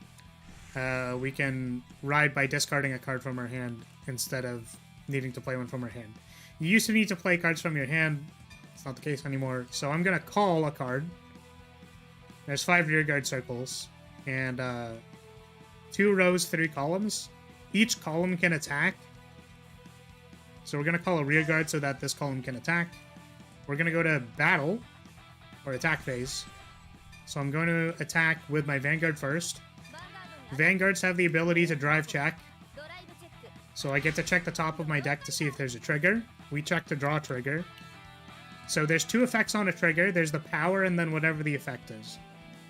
we can ride by discarding a card from our hand instead of needing to play one from our hand. You used to need to play cards from your hand. It's not the case anymore. So I'm going to call a card. There's 5 rearguard circles. And 2 rows, 3 columns. Each column can attack. So we're going to call a rearguard so that this column can attack. We're going to go to battle, or attack phase. So I'm going to attack with my Vanguard first. Vanguards have the ability to drive check. So I get to check the top of my deck to see if there's a trigger. We check the draw trigger. So there's 2 effects on a trigger. There's the power and then whatever the effect is.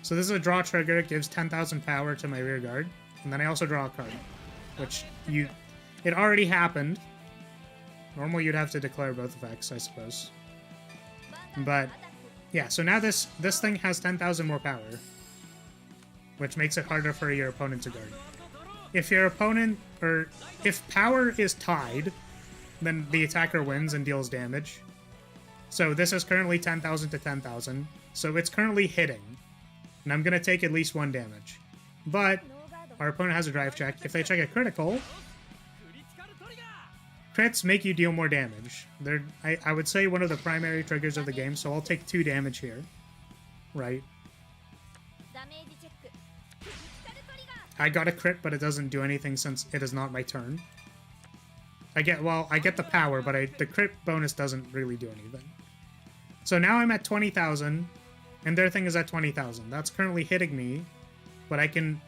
So this is a draw trigger. It gives 10,000 power to my rearguard. And then I also draw a card. Which it already happened. Normally you'd have to declare both effects, I suppose. But yeah, so now this thing has 10,000 more power. Which makes it harder for your opponent to guard. If your opponent, or if power is tied, then the attacker wins and deals damage. So this is currently 10,000 to 10,000. So it's currently hitting. And I'm going to take at least 1 damage. But our opponent has a drive check. If they check a critical, crits make you deal more damage. They're, I would say, one of the primary triggers of the game, so I'll take 2 damage here. Right. I got a crit, but it doesn't do anything since it is not my turn. I get the power, but the crit bonus doesn't really do anything. So now I'm at 20,000, and their thing is at 20,000. That's currently hitting me, but I can,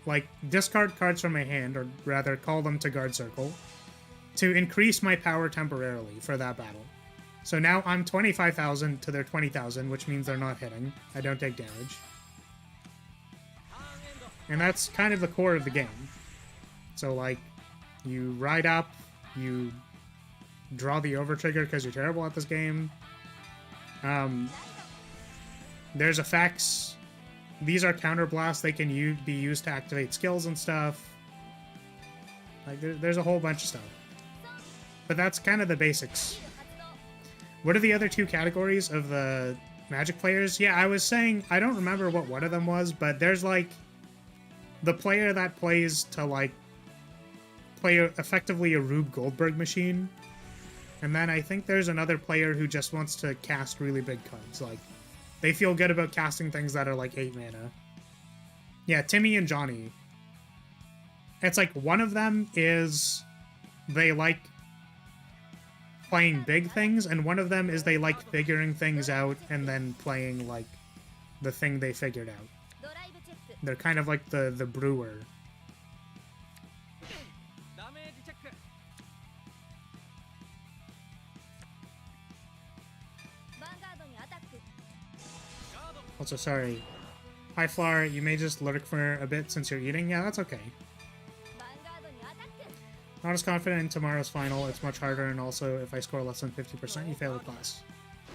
like, discard cards from my hand, or rather call them to guard circle, to increase my power temporarily for that battle. So now I'm 25,000 to their 20,000, which means they're not hitting. I don't take damage. And that's kind of the core of the game. So, like, you ride up, you draw the over trigger because you're terrible at this game. There's effects. These are counter blasts. They can be used to activate skills and stuff. Like there's a whole bunch of stuff. But that's kind of the basics. What are the other two categories of the Magic players? Yeah, I was saying, I don't remember what one of them was, but there's like the player that plays to like play effectively a Rube Goldberg machine. And then I think there's another player who just wants to cast really big cards. Like, they feel good about casting things that are like 8 mana. Yeah, Timmy and Johnny. It's like one of them is they like playing big things, and one of them is they like figuring things out and then playing like the thing they figured out. They're kind of like the brewer. Also, sorry. Hi, Flower. You may just lurk for a bit since you're eating. Yeah, that's okay. Not as confident in tomorrow's final. It's much harder, and also, if I score less than 50%, you fail the class.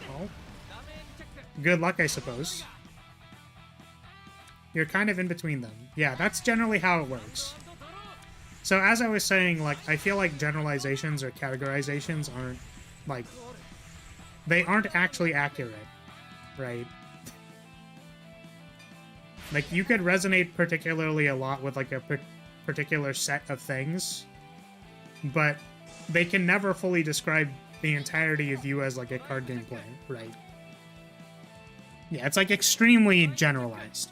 Well, good luck, I suppose. You're kind of in between them. Yeah, that's generally how it works. So, as I was saying, like, I feel like generalizations or categorizations aren't, like, they aren't actually accurate, right? Like, you could resonate particularly a lot with, like, a particular set of things, but they can never fully describe the entirety of you as, like, a card game player, right? Yeah, it's, like, extremely generalized.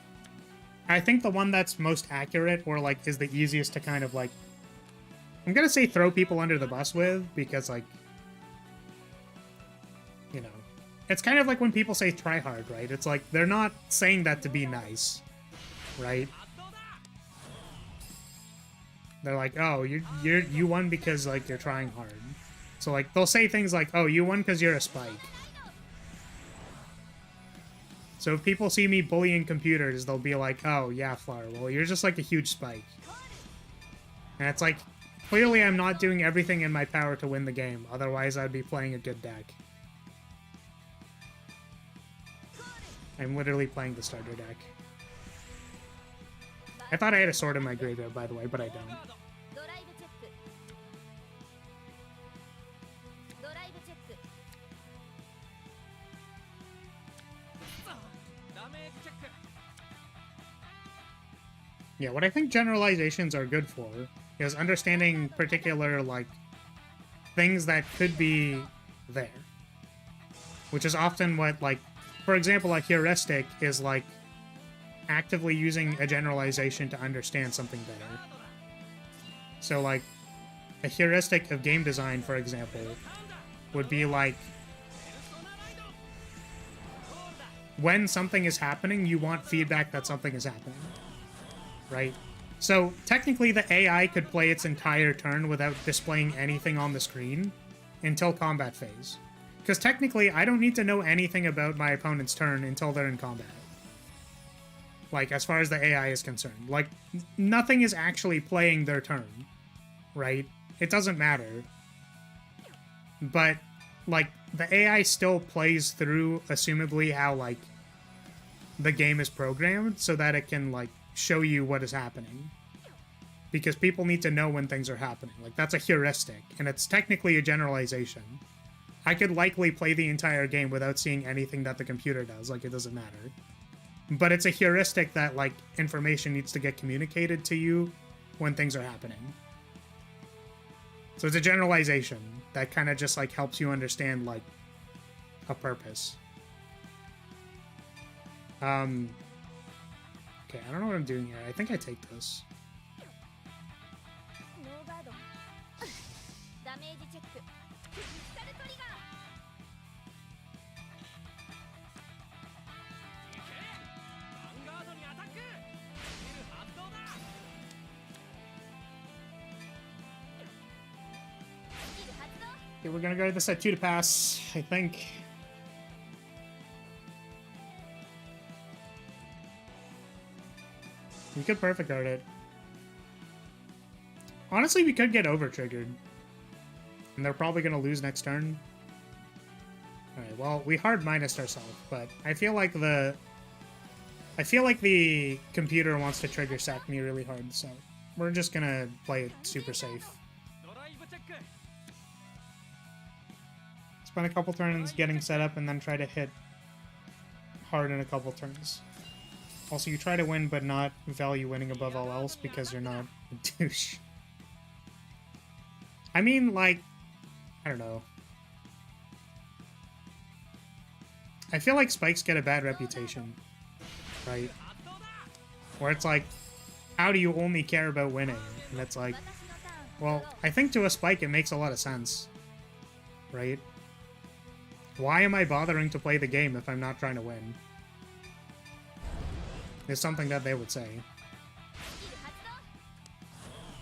I think the one that's most accurate, or, like, is the easiest to kind of, like, I'm gonna say throw people under the bus with, because, like, you know, it's kind of like when people say try hard, right? It's like, they're not saying that to be nice, right? They're like, oh, you won because, like, you're trying hard. So, like, they'll say things like, oh, you won because you're a spike. So if people see me bullying computers, they'll be like, oh, yeah, Flower, well, you're just, like, a huge spike. And it's like, clearly I'm not doing everything in my power to win the game, otherwise I'd be playing a good deck. I'm literally playing the starter deck. I thought I had a sword in my graveyard, by the way, but I don't. Yeah, what I think generalizations are good for is understanding particular, like, things that could be there. Which is often what, like, for example, a heuristic is, like, actively using a generalization to understand something better. So, like, a heuristic of game design, for example, would be like, when something is happening, you want feedback that something is happening, right? So, technically, the AI could play its entire turn without displaying anything on the screen until combat phase. Because technically, I don't need to know anything about my opponent's turn until they're in combat. Like, as far as the AI is concerned. Like, nothing is actually playing their turn, right? It doesn't matter. But, like, the AI still plays through, assumably, how, like, the game is programmed so that it can, like, show you what is happening. Because people need to know when things are happening. Like, that's a heuristic, and it's technically a generalization. I could likely play the entire game without seeing anything that the computer does. Like, it doesn't matter. But it's a heuristic that, like, information needs to get communicated to you when things are happening. So it's a generalization that kind of just, like, helps you understand, like, a purpose. Okay, I don't know what I'm doing here. I think I take this. Okay, we're gonna go to the set 2 to pass, I think. We could perfect art it. Honestly, we could get over-triggered. And they're probably going to lose next turn. Alright, well, we hard minused ourselves, but I feel like the computer wants to trigger sack me really hard, so we're just gonna play it super safe. Spend a couple turns getting set up and then try to hit hard in a couple turns. Also, you try to win but not value winning above all else because you're not a douche. I mean, like, I don't know. I feel like spikes get a bad reputation, right? Where it's like, how do you only care about winning? And it's like, well, I think to a spike it makes a lot of sense, right? Why am I bothering to play the game if I'm not trying to win? It's something that they would say.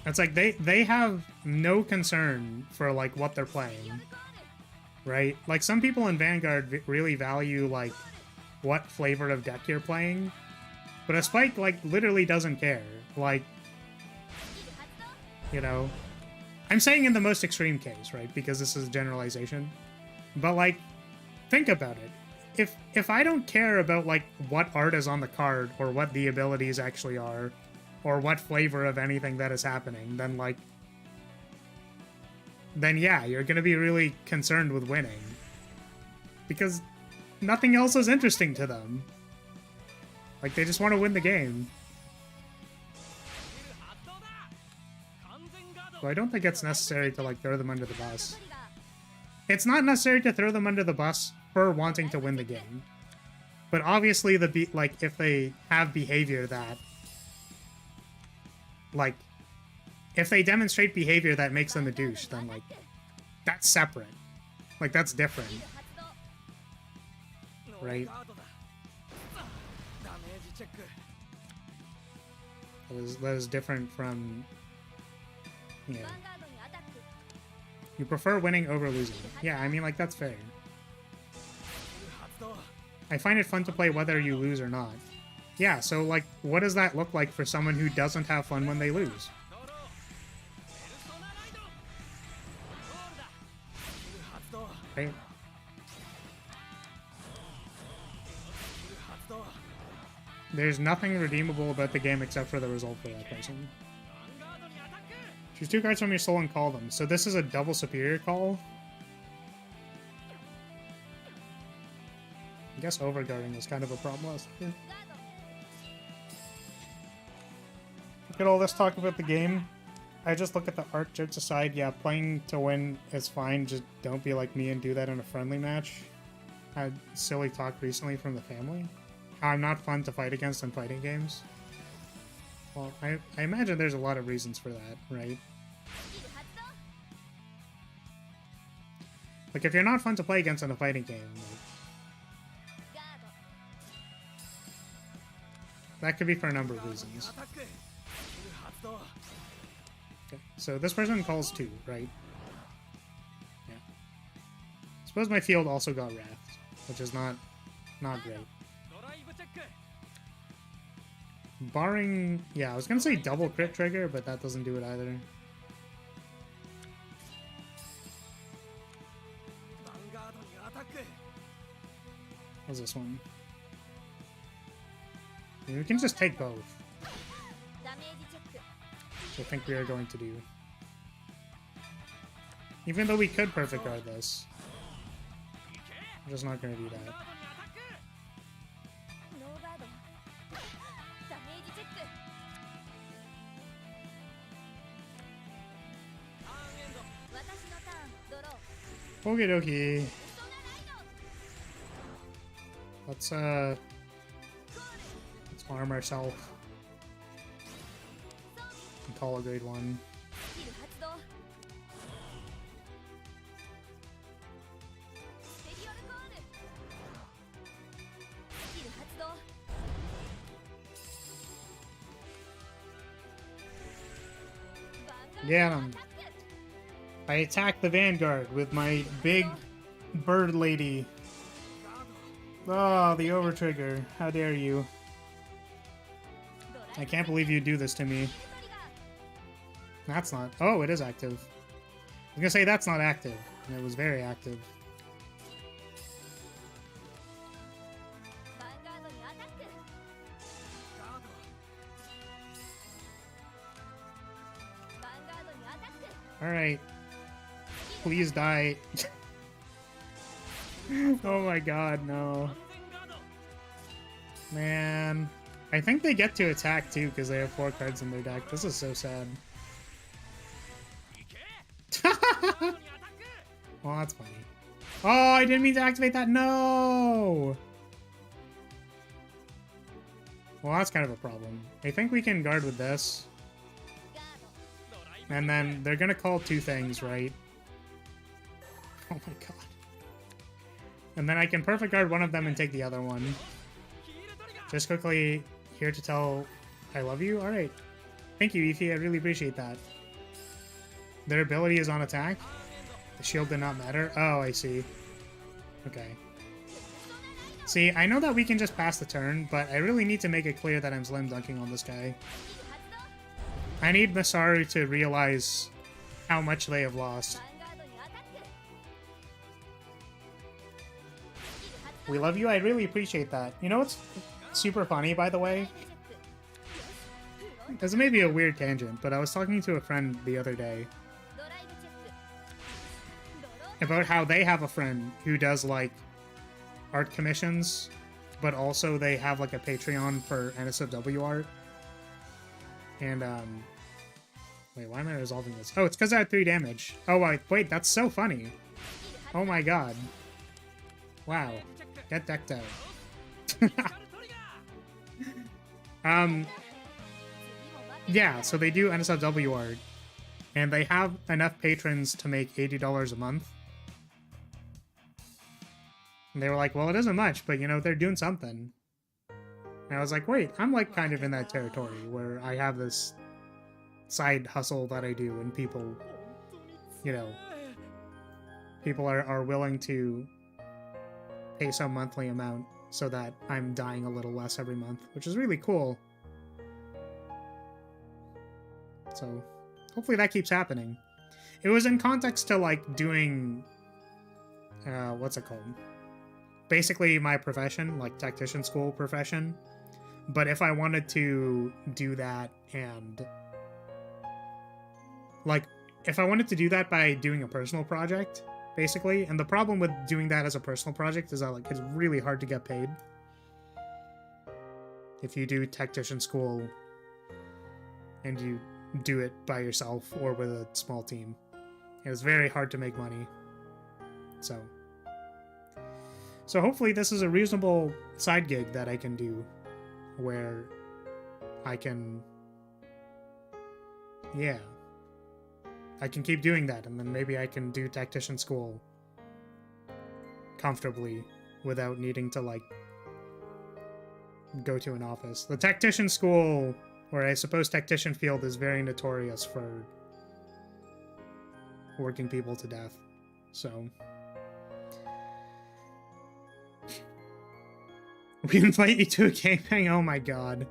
It's like they have no concern for like what they're playing, right? Like some people in Vanguard really value like what flavor of deck you're playing, but a spike like literally doesn't care. Like, you know, I'm saying in the most extreme case, right? Because this is a generalization, but like, think about it. If I don't care about like what art is on the card or what the abilities actually are, or what flavor of anything that is happening, then like, then yeah, you're gonna be really concerned with winning. Because nothing else is interesting to them. Like, they just want to win the game. So I don't think it's necessary to like throw them under the bus. It's not necessary to throw them under the bus for wanting to win the game. But obviously like if they have behavior that like if they demonstrate behavior that makes them a douche, then like that's separate. Like that's different. Right? That is different from, yeah. You prefer winning over losing. Yeah, I mean, like, that's fair. I find it fun to play whether you lose or not. Yeah, so, like, what does that look like for someone who doesn't have fun when they lose? Right? There's nothing redeemable about the game except for the result for that person. Choose 2 cards from your soul and call them. So this is a double superior call. I guess overguarding is kind of a problem last year. Look at all this talk about the game. I just look at the art, jokes aside. Yeah, playing to win is fine. Just don't be like me and do that in a friendly match. I had silly talk recently from the family. I'm not fun to fight against in fighting games. Well, I imagine there's a lot of reasons for that, right? Like, if you're not fun to play against in a fighting game, like, that could be for a number of reasons. Okay, so this person calls 2, right? Yeah. Suppose my field also got wrathed, which is not great. Barring... yeah, I was gonna say double crit trigger, but that doesn't do it either. What's this one? I mean, we can just take both. Which I think we are going to do. Even though we could perfect guard this. I'm just not gonna do that. Okie dokie. Let's arm ourselves and call a grade 1. Yeah, I attack the Vanguard with my big bird lady. Oh, the overtrigger. How dare you. I can't believe you do this to me. That's not... oh, it is active. was gonna say that's not active, and it was very active. Alright. Please die. Oh my god, no. Man. I think they get to attack too, because they have 4 cards in their deck. This is so sad. Well, that's funny. Oh, I didn't mean to activate that. No! Well, that's kind of a problem. I think we can guard with this. And then they're gonna call 2 things, right? Oh my god. And then I can perfect guard one of them and take the other one. Just quickly here to tell I love you? Alright. Thank you, Efi. I really appreciate that. Their ability is on attack? The shield did not matter? Oh, I see. Okay. See, I know that we can just pass the turn, but I really need to make it clear that I'm slam dunking on this guy. I need Masaru to realize how much they have lost. We love you. I really appreciate that. You know what's super funny, by the way? This may be a weird tangent, but I was talking to a friend the other day about how they have a friend who does, like, art commissions, but also they have, like, a Patreon for NSFW art. And, wait, why am I resolving this? Oh, it's because I had 3 damage. Oh, wait, that's so funny. Oh my god. Wow. Get decked out. Yeah, so they do NSFW art, and they have enough patrons to make $80 a month. And they were like, well, it isn't much, but, you know, they're doing something. And I was like, wait, I'm, like, kind of in that territory where I have this side hustle that I do, and people, you know, people are willing to pay some monthly amount so that I'm dying a little less every month, which is really cool. So hopefully that keeps happening. It was in context to, like, doing, what's it called? Basically my profession, like tactician school profession. But if I wanted to do that and, like, if I wanted to do that by doing a personal project, basically, and the problem with doing that as a personal project is that, like, it's really hard to get paid. If you do tactician school and you do it by yourself or with a small team, it's very hard to make money. So hopefully this is a reasonable side gig that I can do where I can, yeah, I can keep doing that, and then maybe I can do tactician school comfortably without needing to, like, go to an office. The tactician school, or I suppose tactician field, is very notorious for working people to death. So we invite you to a gangbang? Oh my god.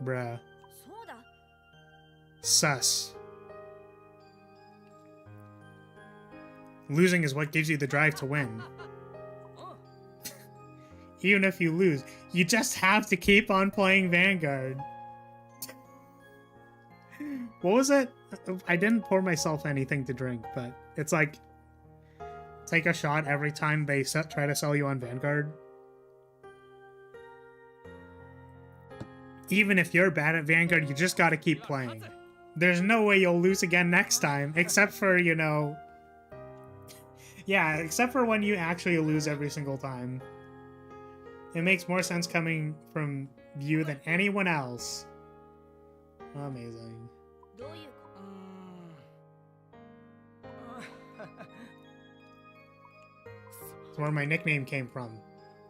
Bruh. Sus. Losing is what gives you the drive to win. Even if you lose, you just have to keep on playing Vanguard. What was it? I didn't pour myself anything to drink, but it's like, take a shot every time they try to sell you on Vanguard. Even if you're bad at Vanguard, you just gotta keep playing. There's no way you'll lose again next time, except for, you know... Yeah, except for when you actually lose every single time. It makes more sense coming from you than anyone else. Amazing. That's where my nickname came from.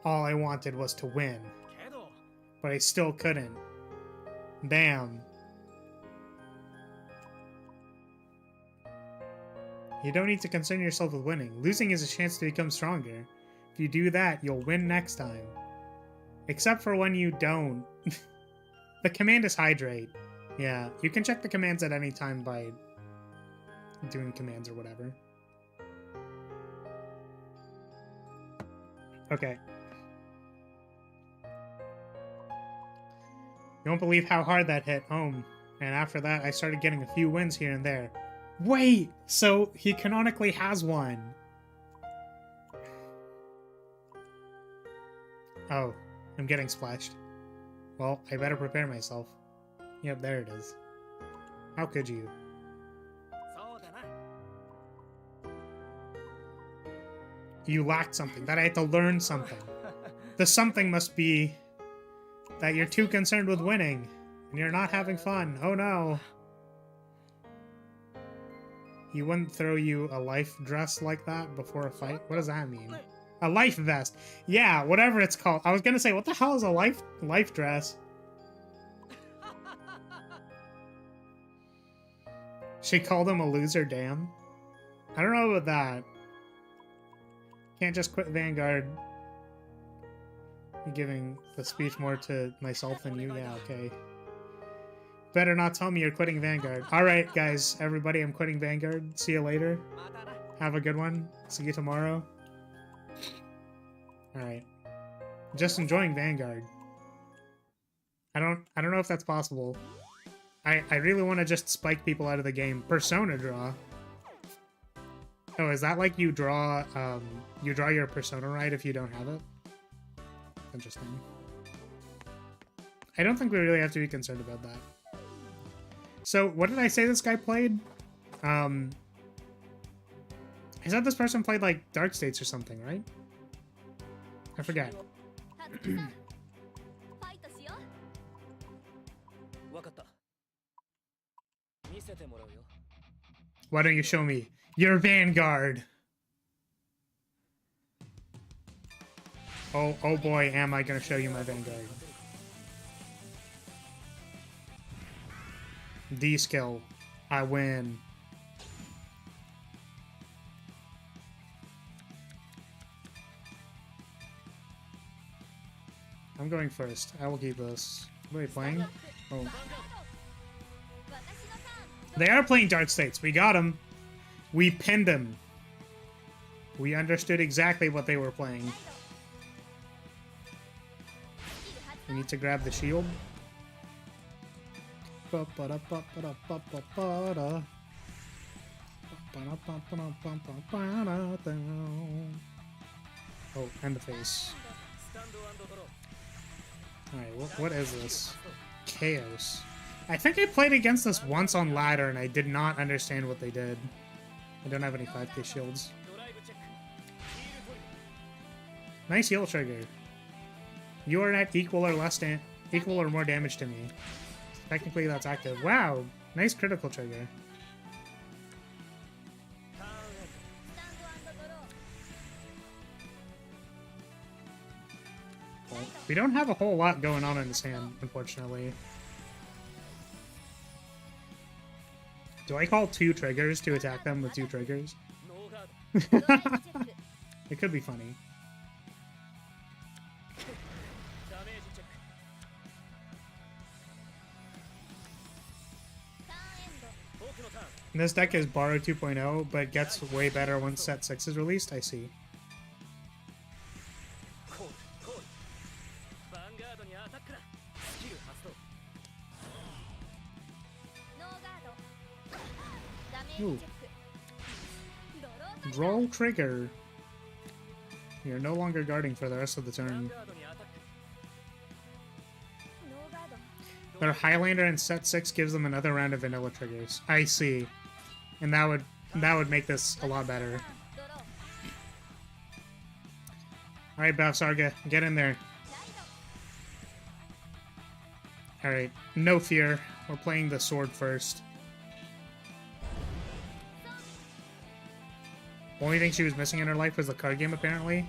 All I wanted was to win. But I still couldn't. Damn. You don't need to concern yourself with winning. Losing is a chance to become stronger. If you do that, you'll win next time. Except for when you don't. The command is hydrate. Yeah, you can check the commands at any time by doing commands or whatever. Okay. You won't believe how hard that hit home. And after that, I started getting a few wins here and there. Wait! So, he canonically has one. Oh, I'm getting splashed. Well, I better prepare myself. Yep, there it is. How could you? You lacked something. That I had to learn something. The something must be that you're too concerned with winning. And you're not having fun. Oh no. He wouldn't throw you a life dress like that before a fight? What does that mean? A life vest. Yeah, whatever it's called. I was gonna say, what the hell is a life dress? She called him a loser, damn. I don't know about that. Can't just quit Vanguard. You're giving the speech more to myself than you. Yeah, okay. Better not tell me you're quitting Vanguard. Alright, guys. Everybody, I'm quitting Vanguard. See you later. Have a good one. See you tomorrow. Alright. Just enjoying Vanguard. I don't know if that's possible. I really want to just spike people out of the game. Persona draw. Oh, is that like you draw your persona right if you don't have it? Interesting. I don't think we really have to be concerned about that. So, what did I say this guy played? I said this person played like Dark States or something, right? I forget. Why don't you show me your Vanguard? Oh boy, am I gonna show you my Vanguard. D skill. I win. I'm going first. I will keep this. What are they playing? Oh. They are playing Dark States. We got him. We pinned him. We understood exactly what they were playing. We need to grab the shield. Oh, and the face. Alright, what is this? Chaos. I think I played against this once on ladder and I did not understand what they did. I don't have any 5k shields. Nice heal trigger. You are at equal or more damage to me. Technically that's active. Wow! Nice critical trigger. Well, we don't have a whole lot going on in this hand, unfortunately. Do I call 2 triggers to attack them with 2 triggers? It could be funny. This deck is Borrow 2.0, but gets way better once Set 6 is released, I see. Ooh. Roll trigger. You're no longer guarding for the rest of the turn. Their Highlander and Set 6 gives them another round of vanilla triggers. I see. And that would make this a lot better. Alright, Bavsargra, get in there. Alright, no fear. We're playing the sword first. Only thing she was missing in her life was the card game, apparently.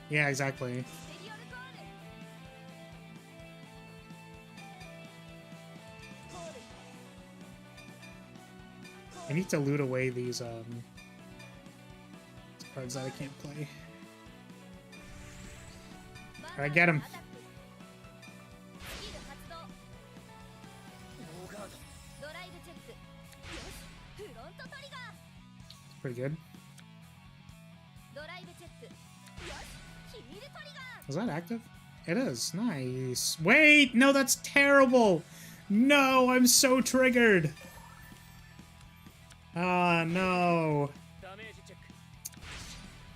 Yeah, exactly. I need to loot away these cards that I can't play. Alright, get him. Pretty good. Is that active? It is. Nice. Wait! No, that's terrible! No, I'm so triggered! Ah, no.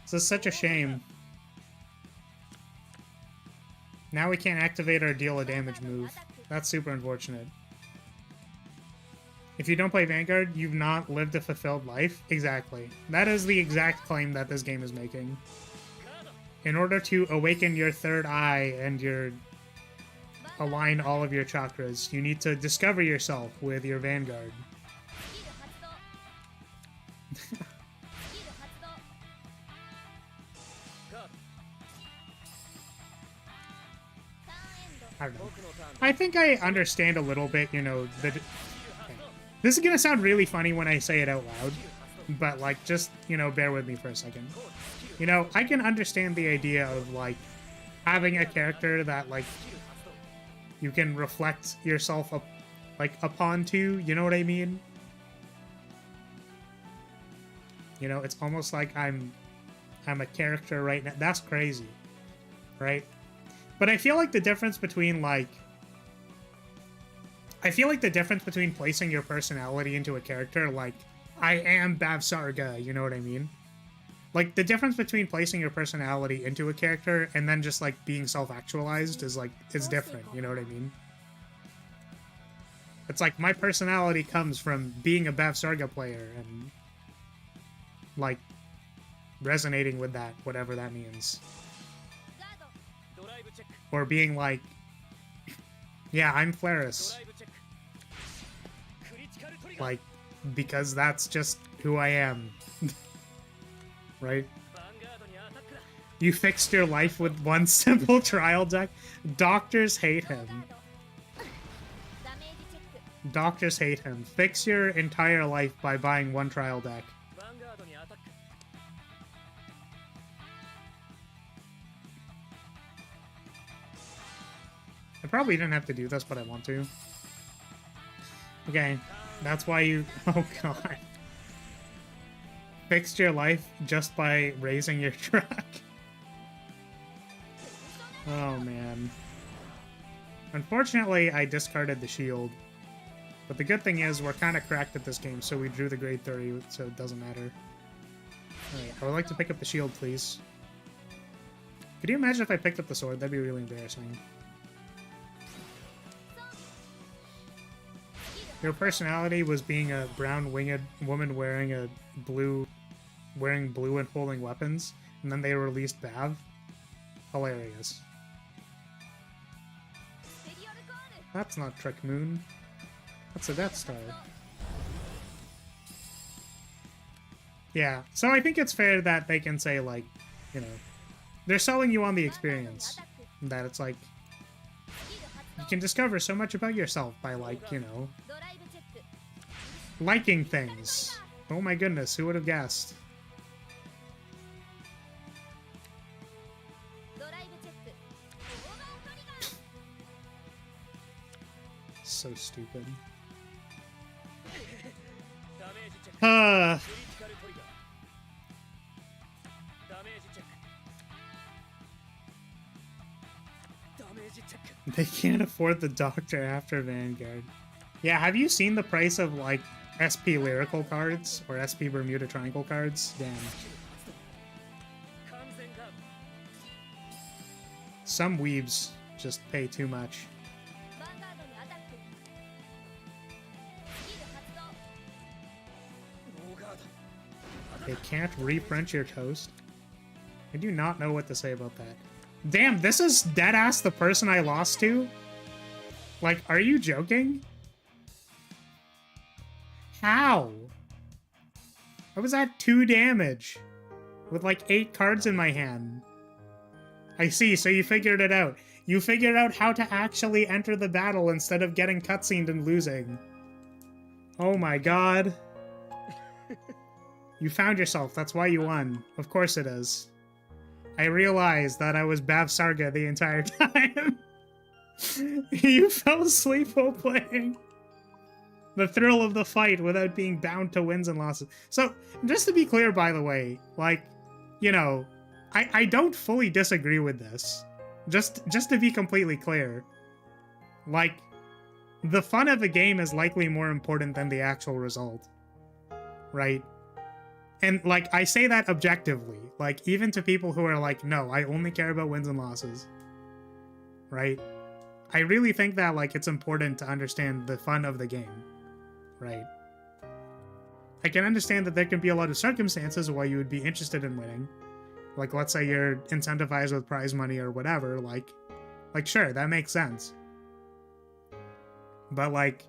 This is such a shame. Now we can't activate our deal a damage move. That's super unfortunate. If you don't play Vanguard, you've not lived a fulfilled life. Exactly. That is the exact claim that this game is making. In order to awaken your third eye and align all of your chakras, you need to discover yourself with your Vanguard. I don't know. I think I understand a little bit, you know, this is gonna sound really funny when I say it out loud, but, like, just, you know, bear with me for a second. You know, I can understand the idea of, like, having a character that, like, you can reflect yourself upon to, you know what I mean? You know, it's almost like I'm a character right now. That's crazy, right? But I feel like the difference between, like... I feel like the difference between placing your personality into a character, like, I am Bavsargra, you know what I mean? Like, the difference between placing your personality into a character and then just, like, being self-actualized is, like, is different, you know what I mean? It's like, my personality comes from being a Bavsargra player and, like, resonating with that, whatever that means. Or being like, yeah, I'm Flaris. Like, because that's just who I am. Right? You fixed your life with one simple trial deck? Doctors hate him. Doctors hate him. Fix your entire life by buying one trial deck. I probably didn't have to do this, but I want to. Okay, that's why you... Oh, God. Fixed your life just by raising your track. Oh, man. Unfortunately, I discarded the shield. But the good thing is, we're kind of cracked at this game, so we drew the grade 30, so it doesn't matter. Alright, I would like to pick up the shield, please. Could you imagine if I picked up the sword? That'd be really embarrassing. Your personality was being a brown-winged woman wearing blue and holding weapons, and then they released Bav. Hilarious. That's not Trick Moon. That's a Death Star. Yeah, so I think it's fair that they can say, like, you know, they're selling you on the experience. That it's like, you can discover so much about yourself by, like, you know, liking things. Oh my goodness, who would have guessed? So stupid. They can't afford the Doctor after Vanguard. Yeah, have you seen the price of, like, SP Lyrical cards? Or SP Bermuda Triangle cards? Damn. Some weebs just pay too much. They can't reprint your toast? I do not know what to say about that. Damn, this is deadass the person I lost to? Like, are you joking? How? I was at 2 damage. With like 8 cards in my hand. I see, so you figured it out. You figured out how to actually enter the battle instead of getting cutscened and losing. Oh my god. You found yourself, that's why you won. Of course it is. I realized that I was Bavsargra the entire time. You fell asleep while playing. the thrill of the fight without being bound to wins and losses. So, just to be clear, by the way, like, you know, I don't fully disagree with this. Just to be completely clear. Like, the fun of a game is likely more important than the actual result. Right? And, like, I say that objectively. Like, even to people who are like, no, I only care about wins and losses. Right? I really think that, like, it's important to understand the fun of the game. Right? I can understand that there can be a lot of circumstances why you would be interested in winning. Like, let's say you're incentivized with prize money or whatever, like sure, that makes sense. But, like,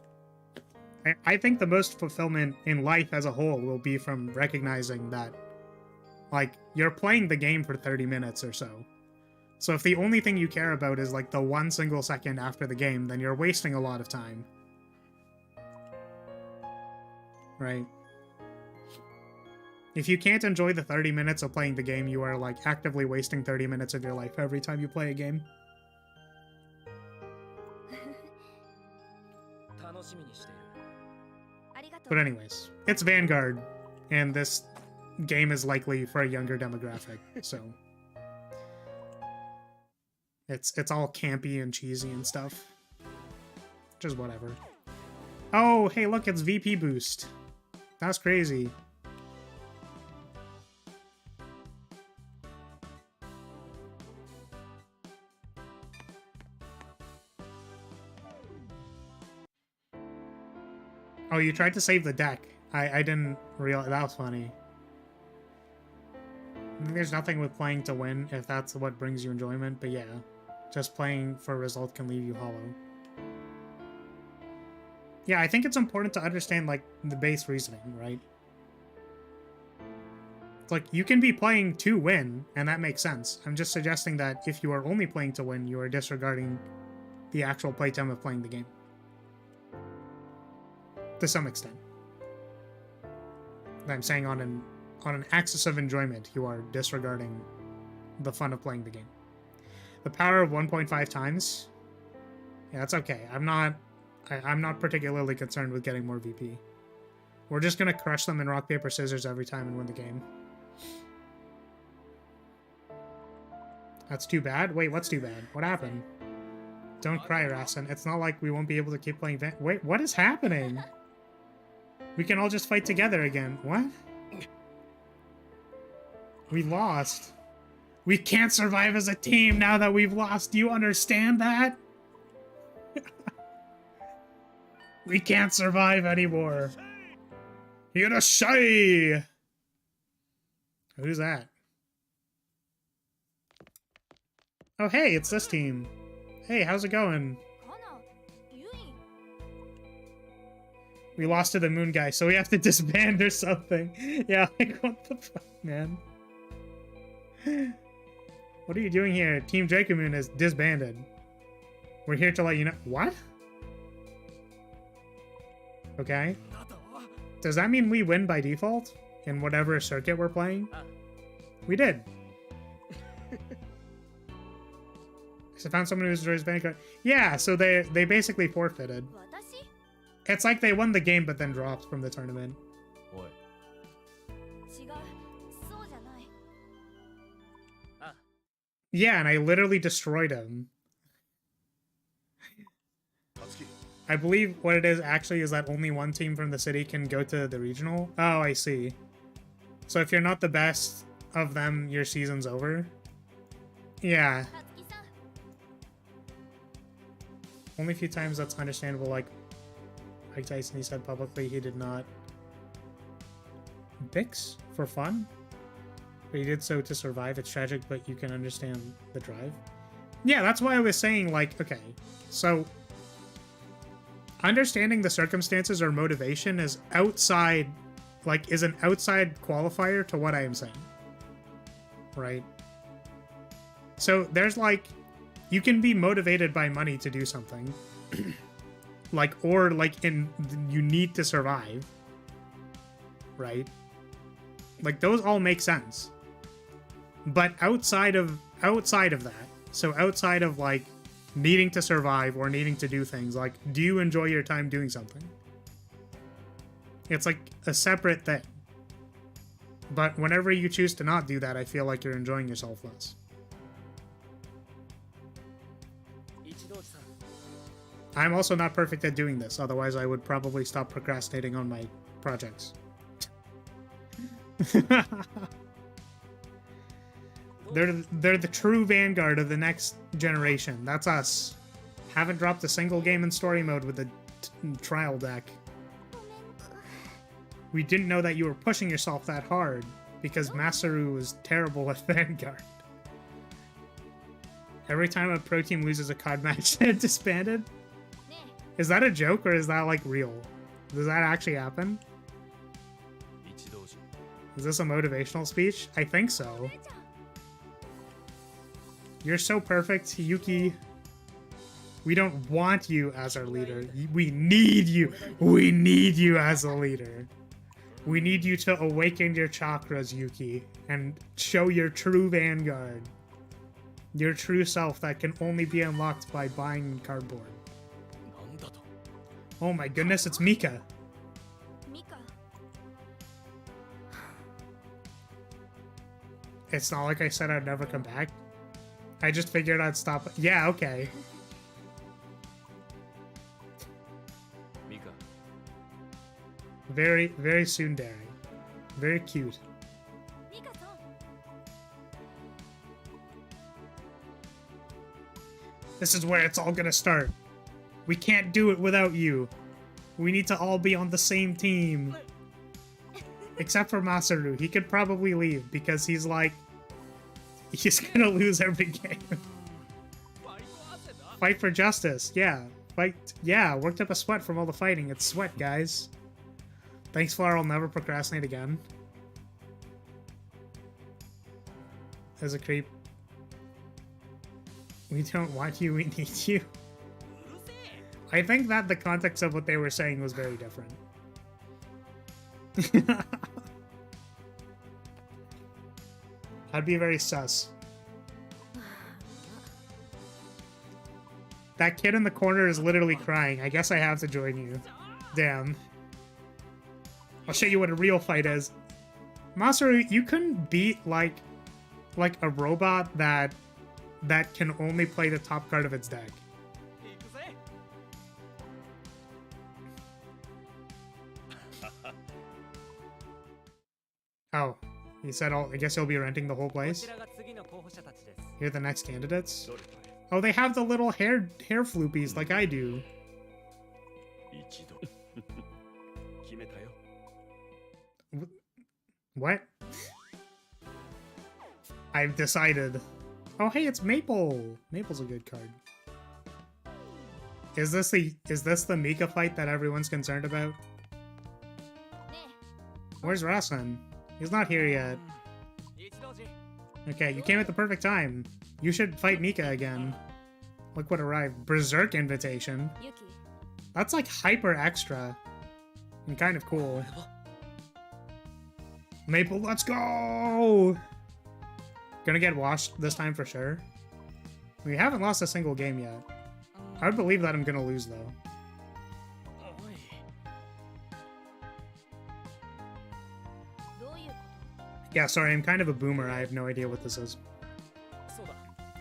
I think the most fulfillment in life as a whole will be from recognizing that, like, you're playing the game for 30 minutes or so. So if the only thing you care about is, like, the 1 single second after the game, then you're wasting a lot of time. Right? If you can't enjoy the 30 minutes of playing the game, you are, like, actively wasting 30 minutes of your life every time you play a game. But anyways, it's Vanguard, and this game is likely for a younger demographic, so... It's all campy and cheesy and stuff. Just whatever. Oh, hey, look, it's VP boost. That's crazy. Oh, you tried to save the deck. I didn't realize. That was funny. There's nothing with playing to win if that's what brings you enjoyment, but yeah. Just playing for a result can leave you hollow. Yeah, I think it's important to understand, like, the base reasoning, right? It's like, you can be playing to win, and that makes sense. I'm just suggesting that if you are only playing to win, you are disregarding the actual playtime of playing the game. To some extent. I'm saying on an axis of enjoyment, you are disregarding the fun of playing the game. The power of 1.5 times? Yeah, that's okay. I'm not particularly concerned with getting more VP. We're just gonna crush them in rock, paper, scissors every time and win the game. That's too bad? Wait, what's too bad? What happened? Don't cry, Rasen. It's not like we won't be able to keep playing Wait, what is happening? We can all just fight together again. What? We lost. We can't survive as a team now that we've lost. Do you understand that? We can't survive anymore. Hirashai! Who's that? Oh, hey, it's this team. Hey, how's it going? We lost to the moon guy, so we have to disband or something. Yeah, like, what the fuck, man? What are you doing here? Team Dracomoon is disbanded. We're here to let you know. What? Okay. Does that mean we win by default? In whatever circuit we're playing? We did. I found someone who destroys Vanguard. Yeah, so they basically forfeited. It's like they won the game but then dropped from the tournament. Yeah, and I literally destroyed him. I believe what it is actually is that only one team from the city can go to the regional. Oh, I see. So if you're not the best of them, your season's over? Yeah. Only a few times that's understandable, like Mike Tyson, he said publicly he did not Bix for fun, but he did so to survive. It's tragic, but you can understand the drive. Yeah, that's why I was saying, like, okay, so understanding the circumstances or motivation is outside, like, is an outside qualifier to what I am saying, right? So there's, like, you can be motivated by money to do something, like, or, like, you need to survive, right? Like, those all make sense. But outside of that, so outside of, like, needing to survive or needing to do things, like, do you enjoy your time doing something? It's like a separate thing. But whenever you choose to not do that, I feel like you're enjoying yourself less. I'm also not perfect at doing this, otherwise I would probably stop procrastinating on my projects. They're the true vanguard of the next generation. That's us. Haven't dropped a single game in story mode with the trial deck. We didn't know that you were pushing yourself that hard because Masaru was terrible at Vanguard. Every time a pro team loses a card match, they're disbanded? Is that a joke or is that like real? Does that actually happen? Is this a motivational speech? I think so. You're so perfect, Yuki. We don't want you as our leader. We need you. We need you as a leader. We need you to awaken your chakras, Yuki, and show your true vanguard. Your true self that can only be unlocked by buying cardboard. Oh my goodness, it's Mika. It's not like I said I'd never come back. I just figured I'd stop. Yeah, okay. Very, very tsundere. Very cute. This is where it's all gonna start. We can't do it without you. We need to all be on the same team. Except for Masaru. He could probably leave because he's like... He's gonna lose every game. Fight for justice. Yeah. Fight. Yeah, worked up a sweat from all the fighting. It's sweat, guys. Thanks, Flower. I'll never procrastinate again. As a creep. We don't want you, we need you. I think that the context of what they were saying was very different. I'd be very sus. That kid in the corner is literally crying. I guess I have to join you. Damn. I'll show you what a real fight is. Masaru, you couldn't beat like a robot that can only play the top card of its deck. Oh, he said, I guess he'll be renting the whole place. You're the next candidates? Oh, they have the little hair floopies like I do. What? I've decided. Oh, hey, it's Maple. Maple's a good card. Is this the Mika fight that everyone's concerned about? Where's Rasen? He's not here yet. Okay, you came at the perfect time. You should fight Mika again. Look what arrived. Berserk invitation. That's like hyper extra. And kind of cool. Maple, let's go! Gonna get washed this time for sure. We haven't lost a single game yet. I would believe that I'm gonna lose though. Yeah, sorry, I'm kind of a boomer. I have no idea what this is.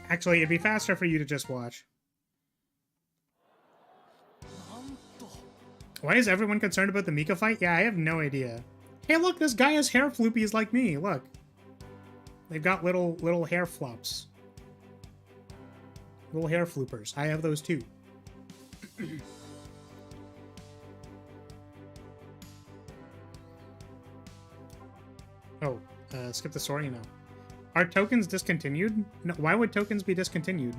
Actually, it'd be faster for you to just watch. Why is everyone concerned about the Mika fight? Yeah, I have no idea. Hey, look, this guy has hair floopies like me. Look. They've got little hair flops. Little hair floopers. I have those too. Oh, skip the story now. Are tokens discontinued? No, why would tokens be discontinued?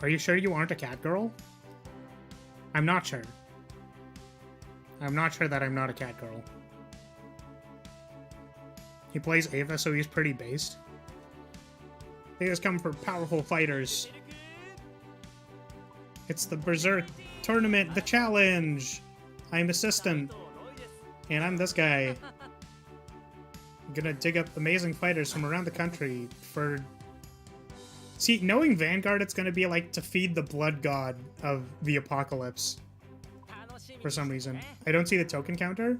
Are you sure you aren't a cat girl? I'm not sure. I'm not sure that I'm not a cat girl. He plays Ava, so he's pretty based. They just come for powerful fighters. It's the Berserk tournament, the challenge! I'm assistant. And I'm this guy. I'm gonna dig up amazing fighters from around the country for See, knowing Vanguard, it's gonna be like to feed the blood god of the apocalypse. For some reason. I don't see the token counter.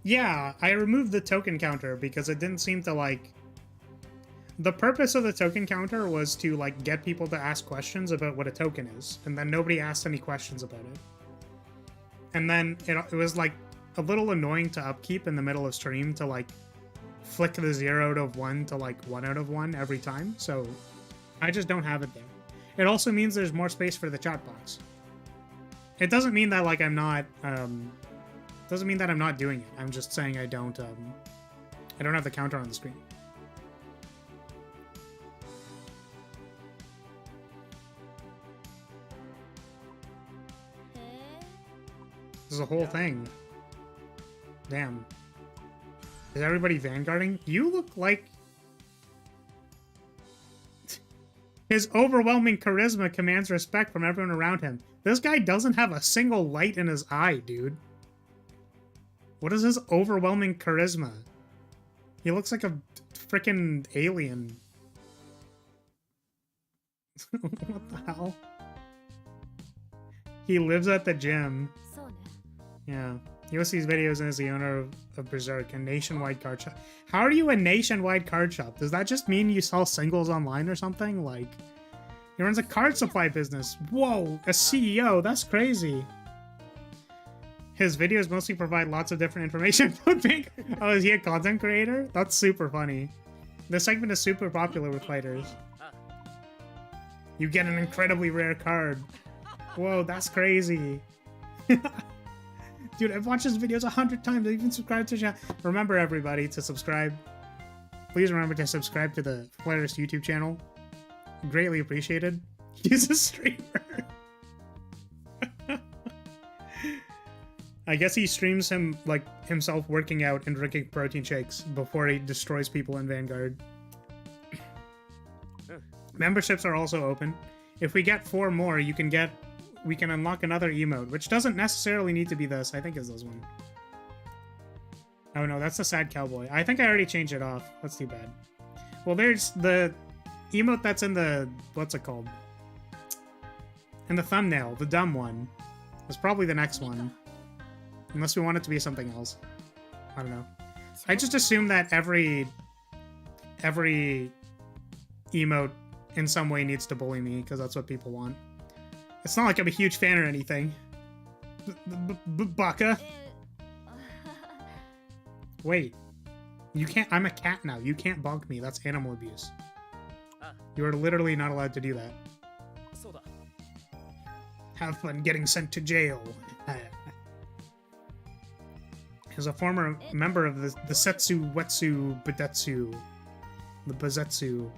Yeah, I removed the token counter because it didn't seem to like... The purpose of the token counter was to like get people to ask questions about what a token is, and then nobody asked any questions about it. And then it was like a little annoying to upkeep in the middle of stream to like flick the 0 out of 1 to like 1 out of 1 every time, so I just don't have it there. It also means there's more space for the chat box. It doesn't mean that like I'm not doesn't mean that I'm not doing it. I'm just saying I don't have the counter on the screen. This is a whole thing. Damn. Is everybody vanguarding? You look like... His overwhelming charisma commands respect from everyone around him. This guy doesn't have a single light in his eye, dude. What is his overwhelming charisma? He looks like a freaking alien. What the hell? He lives at the gym. Yeah. He hosts these videos and is the owner of Berserk, a nationwide card shop. How are you a nationwide card shop? Does that just mean you sell singles online or something? Like, he runs a card supply business. Whoa, a CEO. That's crazy. His videos mostly provide lots of different information. Oh, is he a content creator? That's super funny. This segment is super popular with fighters. You get an incredibly rare card. Whoa, that's crazy. Dude, I've watched his videos 100 times. I even subscribed to his channel. Remember, everybody, to subscribe. Please remember to subscribe to the Flairist YouTube channel. Greatly appreciated. He's a streamer. I guess he streams himself working out and drinking protein shakes before he destroys people in Vanguard. Memberships are also open. If we get 4 more, we can unlock another emote, which doesn't necessarily need to be this. I think it's this one. Oh no, that's the sad cowboy. I think I already changed it off. That's too bad. Well, there's the emote that's in the... What's it called? In the thumbnail, the dumb one. It's probably the next one. Unless we want it to be something else. I don't know. I just assume that every emote in some way needs to bully me, because that's what people want. It's not like I'm a huge fan or anything. Baka. Wait. You can't... I'm a cat now. You can't bonk me. That's animal abuse. You are literally not allowed to do that. Have fun getting sent to jail. As a former member of the Setsu Wetsu Budetsu. The Bazetsu.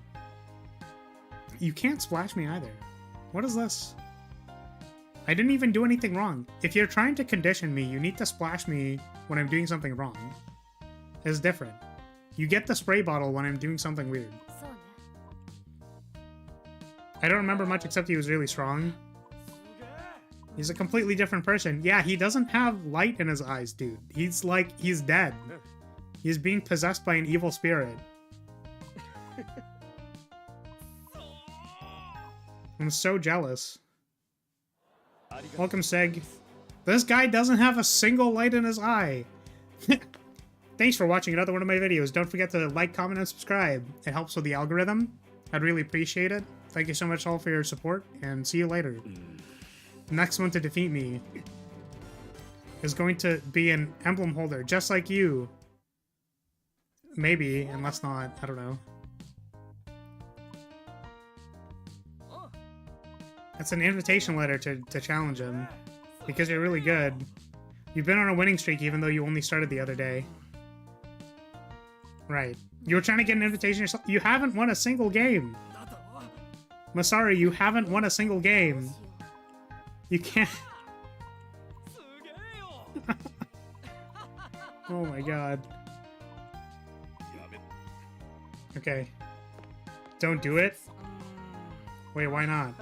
You can't splash me either. What is this? I didn't even do anything wrong. If you're trying to condition me, you need to splash me when I'm doing something wrong. It's different. You get the spray bottle when I'm doing something weird. I don't remember much except he was really strong. He's a completely different person. Yeah, he doesn't have light in his eyes, dude. He's like, he's dead. He's being possessed by an evil spirit. I'm so jealous. Welcome, Seg. This guy doesn't have a single light in his eye. Thanks for watching another one of my videos. Don't forget to like, comment, and subscribe. It helps with the algorithm. I'd really appreciate it. Thank you so much all for your support, and see you later. The next one to defeat me is going to be an emblem holder, just like you. Maybe, unless not. I don't know. That's an invitation letter to challenge him. Because you're really good. You've been on a winning streak even though you only started the other day. Right. You were trying to get an invitation yourself. You haven't won a single game. Masari, you haven't won a single game. You can't... Oh my god. Okay. Don't do it? Wait, why not?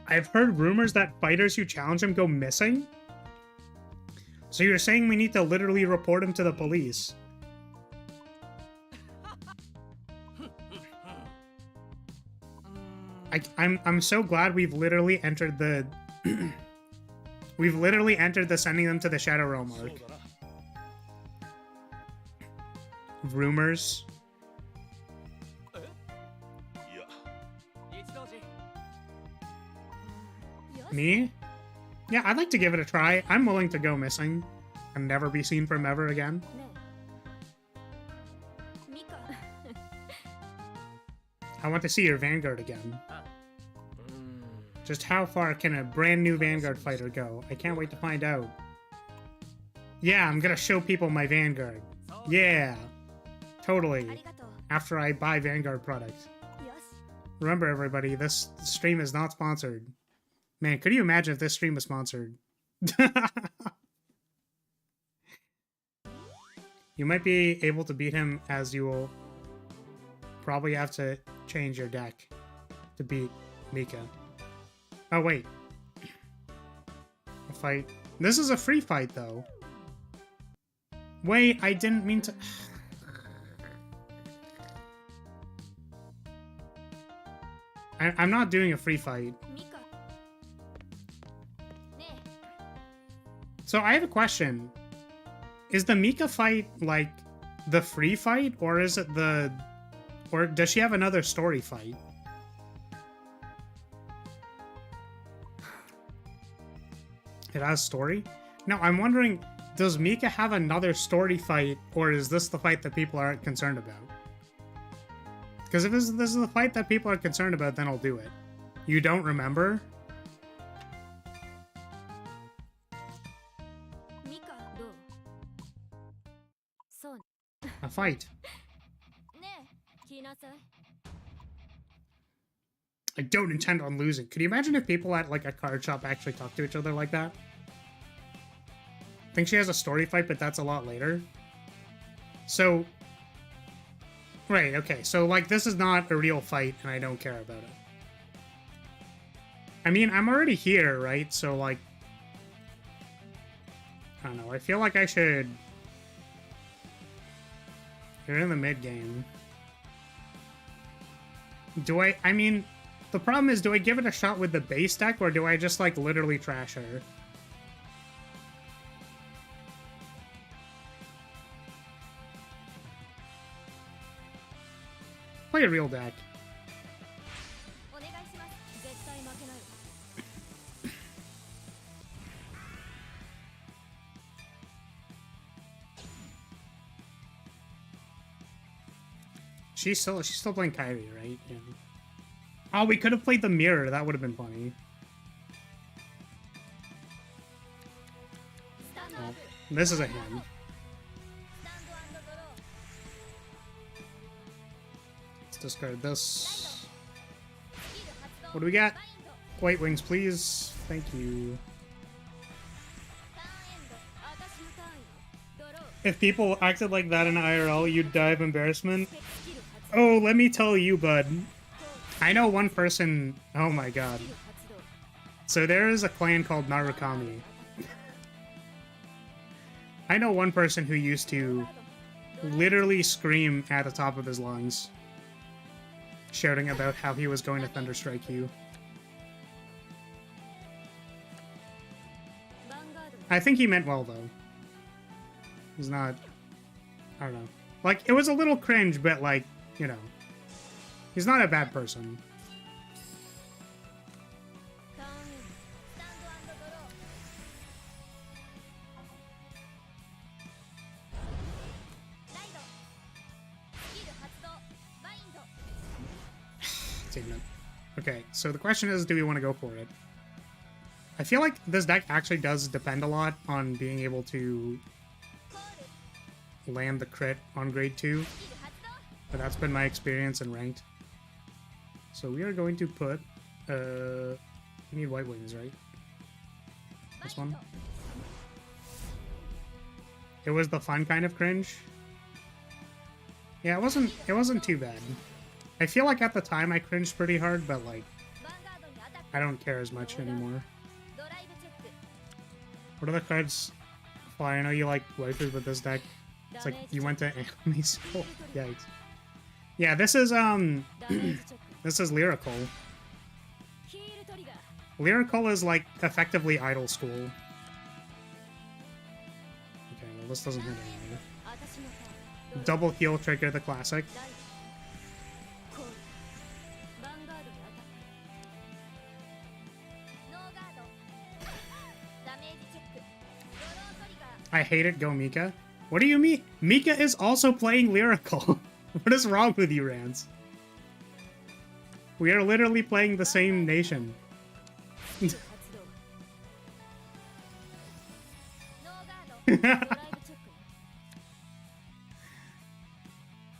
I've heard rumors that fighters who challenge him go missing. So you're saying we need to literally report him to the police? I'm so glad we've literally entered the we've literally entered the sending them to the Shadow Realm arc. Rumors. Me? Yeah, I'd like to give it a try. I'm willing to go missing and never be seen from ever again. I want to see your Vanguard again. Just how far can a brand new Vanguard fighter go? I can't wait to find out. Yeah, I'm gonna show people my Vanguard. Yeah, totally. After I buy Vanguard products. Remember everybody, this stream is not sponsored. Man, could you imagine if this stream was sponsored? You might be able to beat him, as you will probably have to change your deck to beat Mika. Oh, wait. A fight. This is a free fight, though. Wait, I didn't mean to... I'm not doing a free fight. So I have a question. Is the Mika fight, like, the free fight? Or is it the... Or does she have another story fight? It has story? No, I'm wondering, does Mika have another story fight, or is this the fight that people aren't concerned about? Because if this is the fight that people are concerned about, then I'll do it. You don't remember? A fight. I don't intend on losing. Could you imagine if people at like a card shop actually talk to each other like that? I think she has a story fight, but that's a lot later. So... Right, okay. So, like, this is not a real fight, and I don't care about it. I mean, I'm already here, right? So, like... I don't know. I feel like I should... You're in the mid-game. Do I... I mean... The problem is, do I give it a shot with the base deck, or do I just, like, literally trash her? Play a real deck. She's still playing Kyrie, right? Yeah. Oh, we could have played the mirror. That would have been funny. Oh, this is a hand. Let's discard this. What do we got? White wings, please. Thank you. If people acted like that in IRL, you'd die of embarrassment. Oh, let me tell you, bud. I know one person... Oh my god. So there is a clan called Narukami. I know one person who used to literally scream at the top of his lungs, shouting about how he was going to Thunderstrike you. I think he meant well, though. He's not... I don't know. Like, it was a little cringe, but, like, you know... He's not a bad person. Okay, so the question is, do we want to go for it? I feel like this deck actually does depend a lot on being able to land the crit on grade 2. But that's been my experience in ranked. So we are going to put, we need white wings, right? This one? It was the fun kind of cringe. Yeah, it wasn't too bad. I feel like at the time I cringed pretty hard, but like, I don't care as much anymore. What are the cards Well, I know you like waifus with this deck. It's like you went to anime school. Yikes. Yeah, this is this is Lyrical. Lyrical is like effectively idol school. Okay, well this doesn't hit anymore. Double heal trigger the classic. I hate it, go Mika. What do you mean? Mika is also playing Lyrical. What is wrong with you, Rans? We are literally playing the same nation.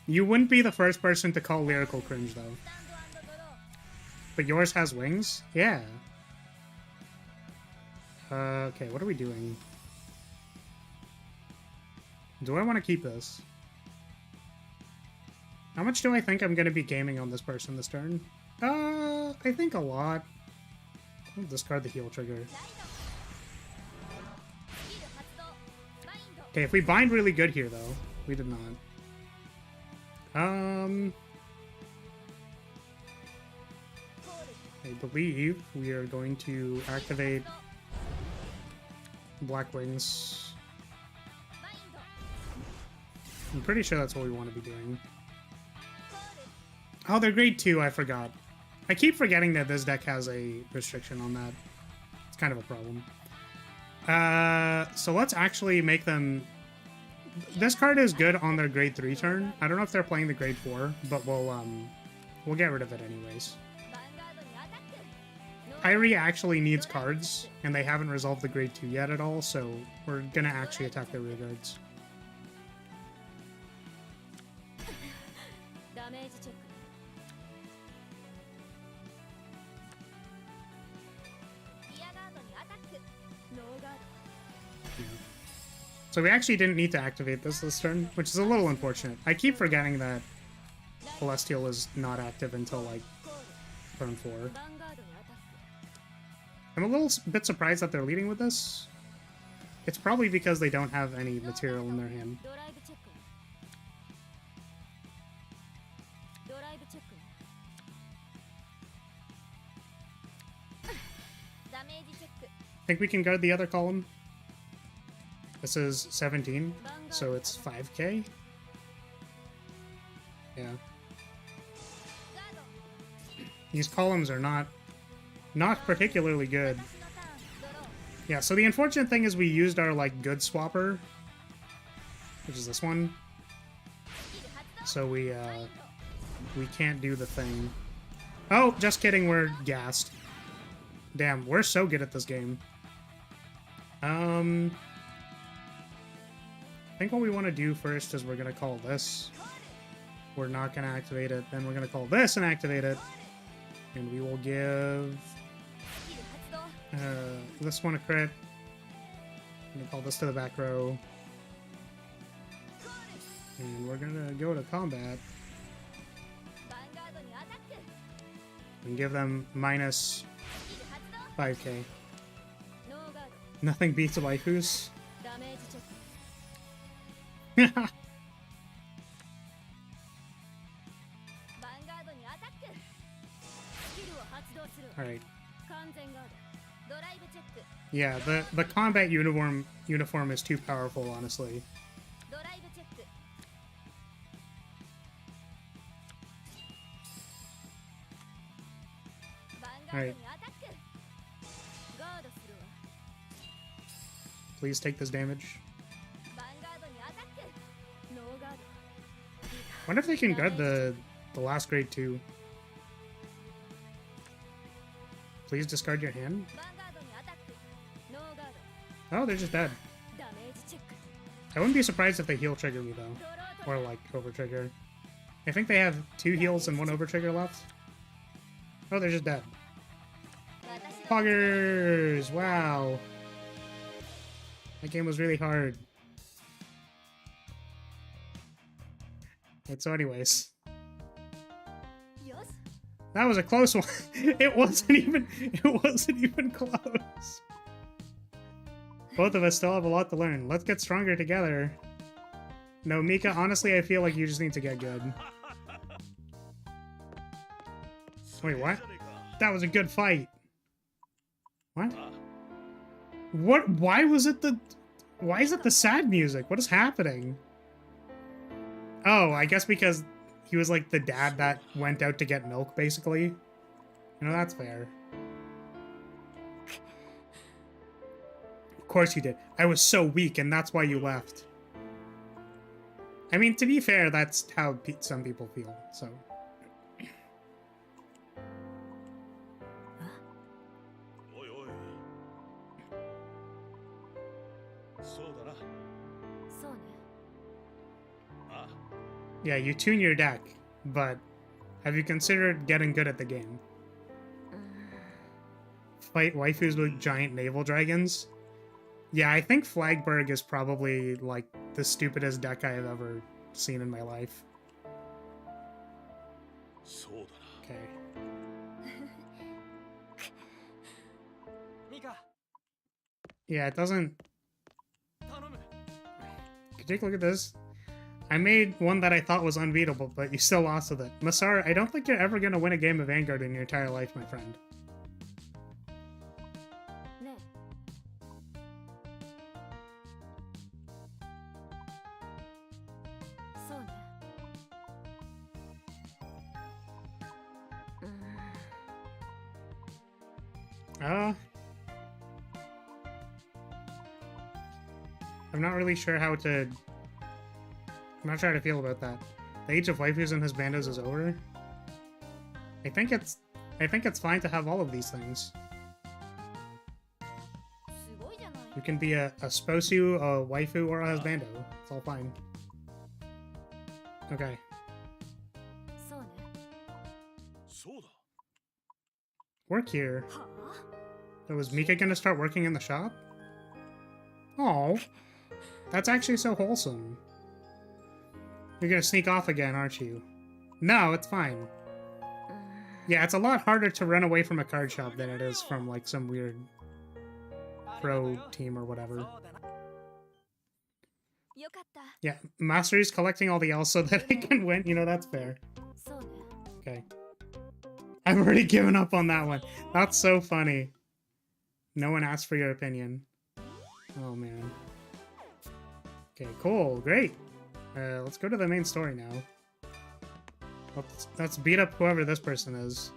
You wouldn't be the first person to call Lyrical cringe, though. But yours has wings? Yeah. Okay, what are we doing? Do I want to keep this? How much do I think I'm going to be gaming on this person this turn? I think a lot. I'll discard the heal trigger. Okay, if we bind really good here, though. We did not. I believe we are going to activate Black Wings. I'm pretty sure that's what we want to be doing. Oh, they're grade 2, I forgot. I keep forgetting that this deck has a restriction on that. It's kind of a problem. So let's actually make them... This card is good on their grade 3 turn. I don't know if they're playing the grade 4, but we'll get rid of it anyways. Kyrie actually needs cards, and they haven't resolved the grade 2 yet at all, so we're gonna actually attack their rear guards. So we actually didn't need to activate this turn, which is a little unfortunate. I keep forgetting that Celestial is not active until, like, turn 4. I'm a little bit surprised that they're leading with this. It's probably because they don't have any material in their hand. Think we can guard the other column? This is 17, so it's 5k? Yeah. These columns are not particularly good. Yeah, so the unfortunate thing is we used our, like, good swapper, which is this one. So we can't do the thing. Oh, just kidding, we're gassed. Damn, we're so good at this game. I think what we want to do first is we're going to call this. We're not going to activate it. Then we're going to call this and activate it. And we will give this one a crit. I'm going to call this to the back row. And we're going to go to combat. And give them minus 5k. Nothing beats waifus. Alright. Yeah, the combat uniform is too powerful, honestly. Alright. Please take this damage. Wonder if they can guard the last grade 2. Please discard your hand. Oh, they're just dead. I wouldn't be surprised if they heal trigger me though. Or like over trigger. I think they have 2 heals and 1 over trigger left. Oh, they're just dead. Poggers! Wow. That game was really hard. And so anyways. That was a close one. It wasn't even close. Both of us still have a lot to learn. Let's get stronger together. No, Mika, honestly, I feel like you just need to get good. Wait, what? That was a good fight. What? What? Why was it the... Why is it the sad music? What is happening? Oh, I guess because he was like the dad that went out to get milk, basically. You know, that's fair. Of course you did. I was so weak, and that's why you left. I mean, to be fair, that's how some people feel, so... Yeah, you tune your deck, but have you considered getting good at the game? Fight waifus with giant naval dragons? Yeah, I think Flagberg is probably, like, the stupidest deck I have ever seen in my life. Okay. Yeah, it doesn't... Can you take a look at this? I made one that I thought was unbeatable, but you still lost with it. Masar, I don't think you're ever going to win a game of Vanguard in your entire life, my friend. I'm not really sure how to... I'm not sure how to feel about that. The age of waifus and husbandos is over. I think it's fine to have all of these things. You can be a sposu, a waifu, or a husbando. It's all fine. Okay. Work here. So was Mika gonna start working in the shop? Oh, that's actually so wholesome. You're gonna sneak off again, aren't you? No, it's fine. Yeah, it's a lot harder to run away from a card shop than it is from, like, some weird pro team or whatever. Yeah, Mastery's collecting all the L's so that I can win. You know, that's fair. Okay. I've already given up on that one. That's so funny. No one asked for your opinion. Oh, man. Okay, cool. Great. Let's go to the main story now. Let's beat up whoever this person is.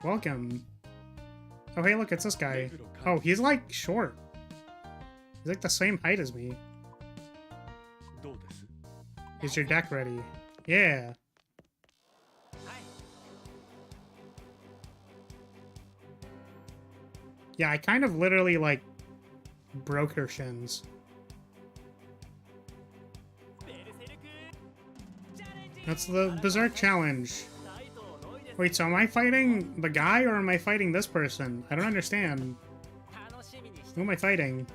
Welcome. Oh, hey, look, it's this guy. Oh, he's, like, short. He's, like, the same height as me. Is your deck ready? Yeah. Yeah, I kind of literally, like, broke her shins. That's the Berserk challenge. Wait, so am I fighting the guy or am I fighting this person? I don't understand. Who am I fighting?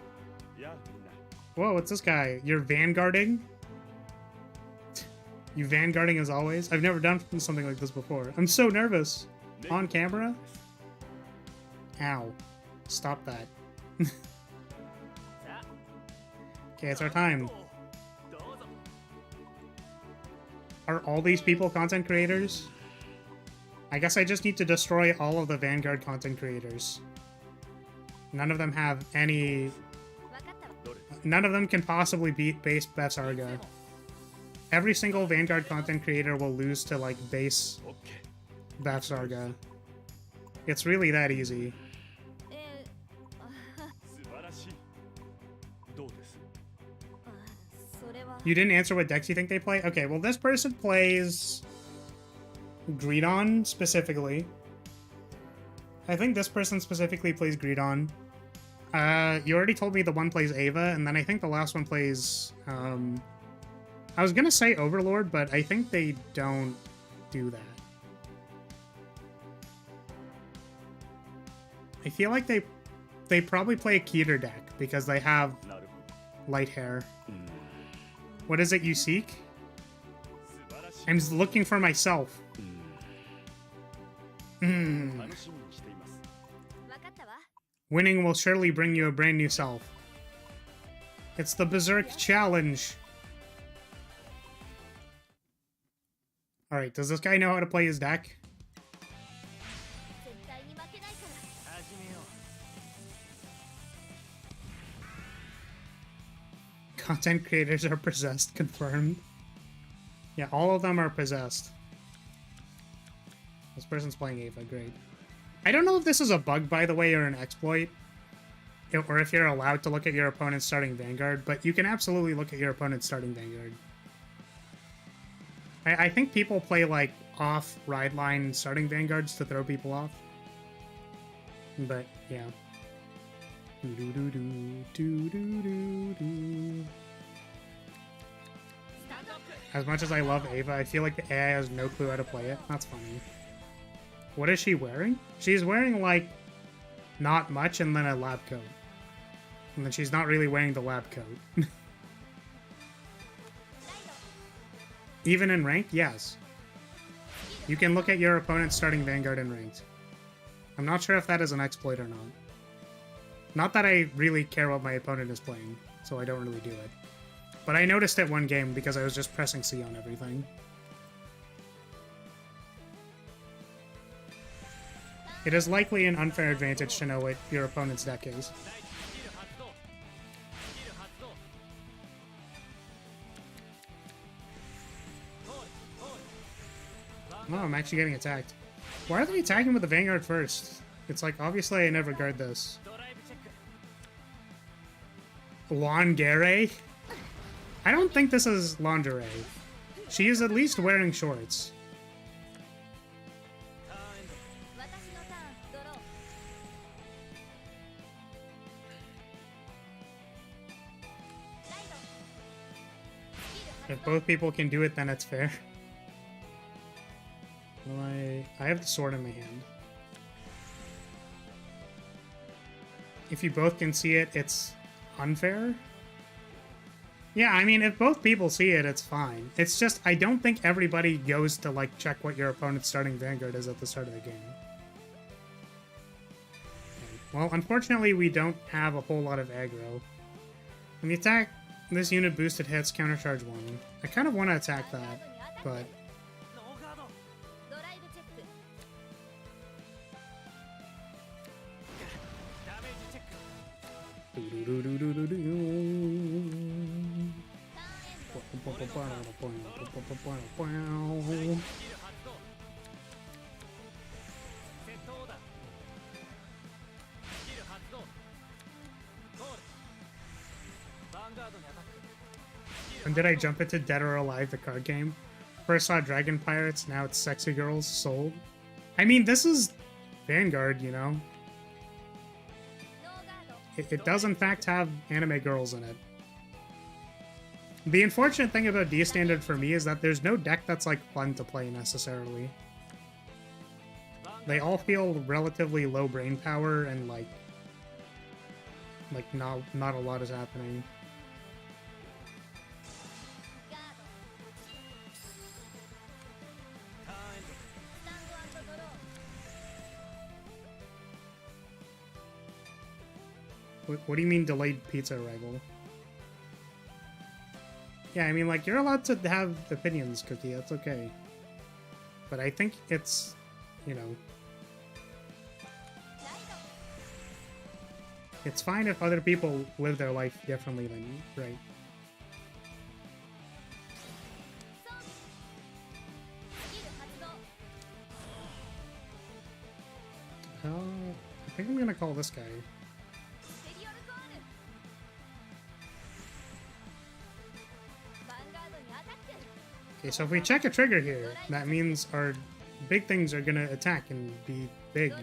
Whoa, what's this guy? You're vanguarding? You vanguarding as always? I've never done something like this before. I'm so nervous. On camera? Ow. Stop that. Okay, it's our time. Are all these people content creators? I guess I just need to destroy all of the Vanguard content creators. None of them have any... None of them can possibly beat base Bavsargra. Every single Vanguard content creator will lose to, like, base Bavsargra. It's really that easy. You didn't answer what decks you think they play? Okay, well, this person plays Greedon, specifically. I think this person specifically plays Greedon. You already told me the one plays Ava, and then I think the last one plays... I was gonna say Overlord, but I think they don't do that. I feel like they probably play a Keter deck, because they have light hair. What is it you seek? I'm looking for myself. Winning will surely bring you a brand new self. It's the Berserk Challenge. Alright, does this guy know how to play his deck? Content creators are possessed, confirmed. Yeah, all of them are possessed. This person's playing Ava, great. I don't know if this is a bug, by the way, or an exploit. Or if you're allowed to look at your opponent's starting Vanguard, but you can absolutely look at your opponent's starting Vanguard. I think people play, like, off ride line starting Vanguards to throw people off. But, yeah. As much as I love Ava, I feel like the AI has no clue how to play it. That's funny. What is she wearing? She's wearing, like, not much and then a lab coat. And then she's not really wearing the lab coat. Even in ranked? Yes. You can look at your opponent's starting Vanguard in ranked. I'm not sure if that is an exploit or not. Not that I really care what my opponent is playing, so I don't really do it. But I noticed it one game because I was just pressing C on everything. It is likely an unfair advantage to know what your opponent's deck is. Oh, I'm actually getting attacked. Why are they attacking with the Vanguard first? It's like, obviously I never guard this. Lingerie? I don't think this is lingerie. She is at least wearing shorts. If both people can do it, then it's fair. Well, I have the sword in my hand. If you both can see it, it's unfair? Yeah, I mean, if both people see it, it's fine. It's just, I don't think everybody goes to, like, check what your opponent's starting Vanguard is at the start of the game. Okay. Well, unfortunately, we don't have a whole lot of aggro. When you attack this unit boosted hits, countercharge 1. I kind of want to attack that, but... When did I jump into Dead or Alive, the card game? First saw Dragon Pirates, now it's Sexy Girls, sold. I mean, this is Vanguard, you know? It does, in fact, have anime girls in it. The unfortunate thing about D-Standard for me is that there's no deck that's, like, fun to play, necessarily. They all feel relatively low brain power and, like not a lot is happening. What do you mean delayed pizza arrival? Yeah, I mean, like, you're allowed to have opinions, Cookie, that's okay. But I think it's, you know... It's fine if other people live their life differently than you, right? I think I'm gonna call this guy. Okay, so if we check a trigger here, that means our big things are gonna attack and be big.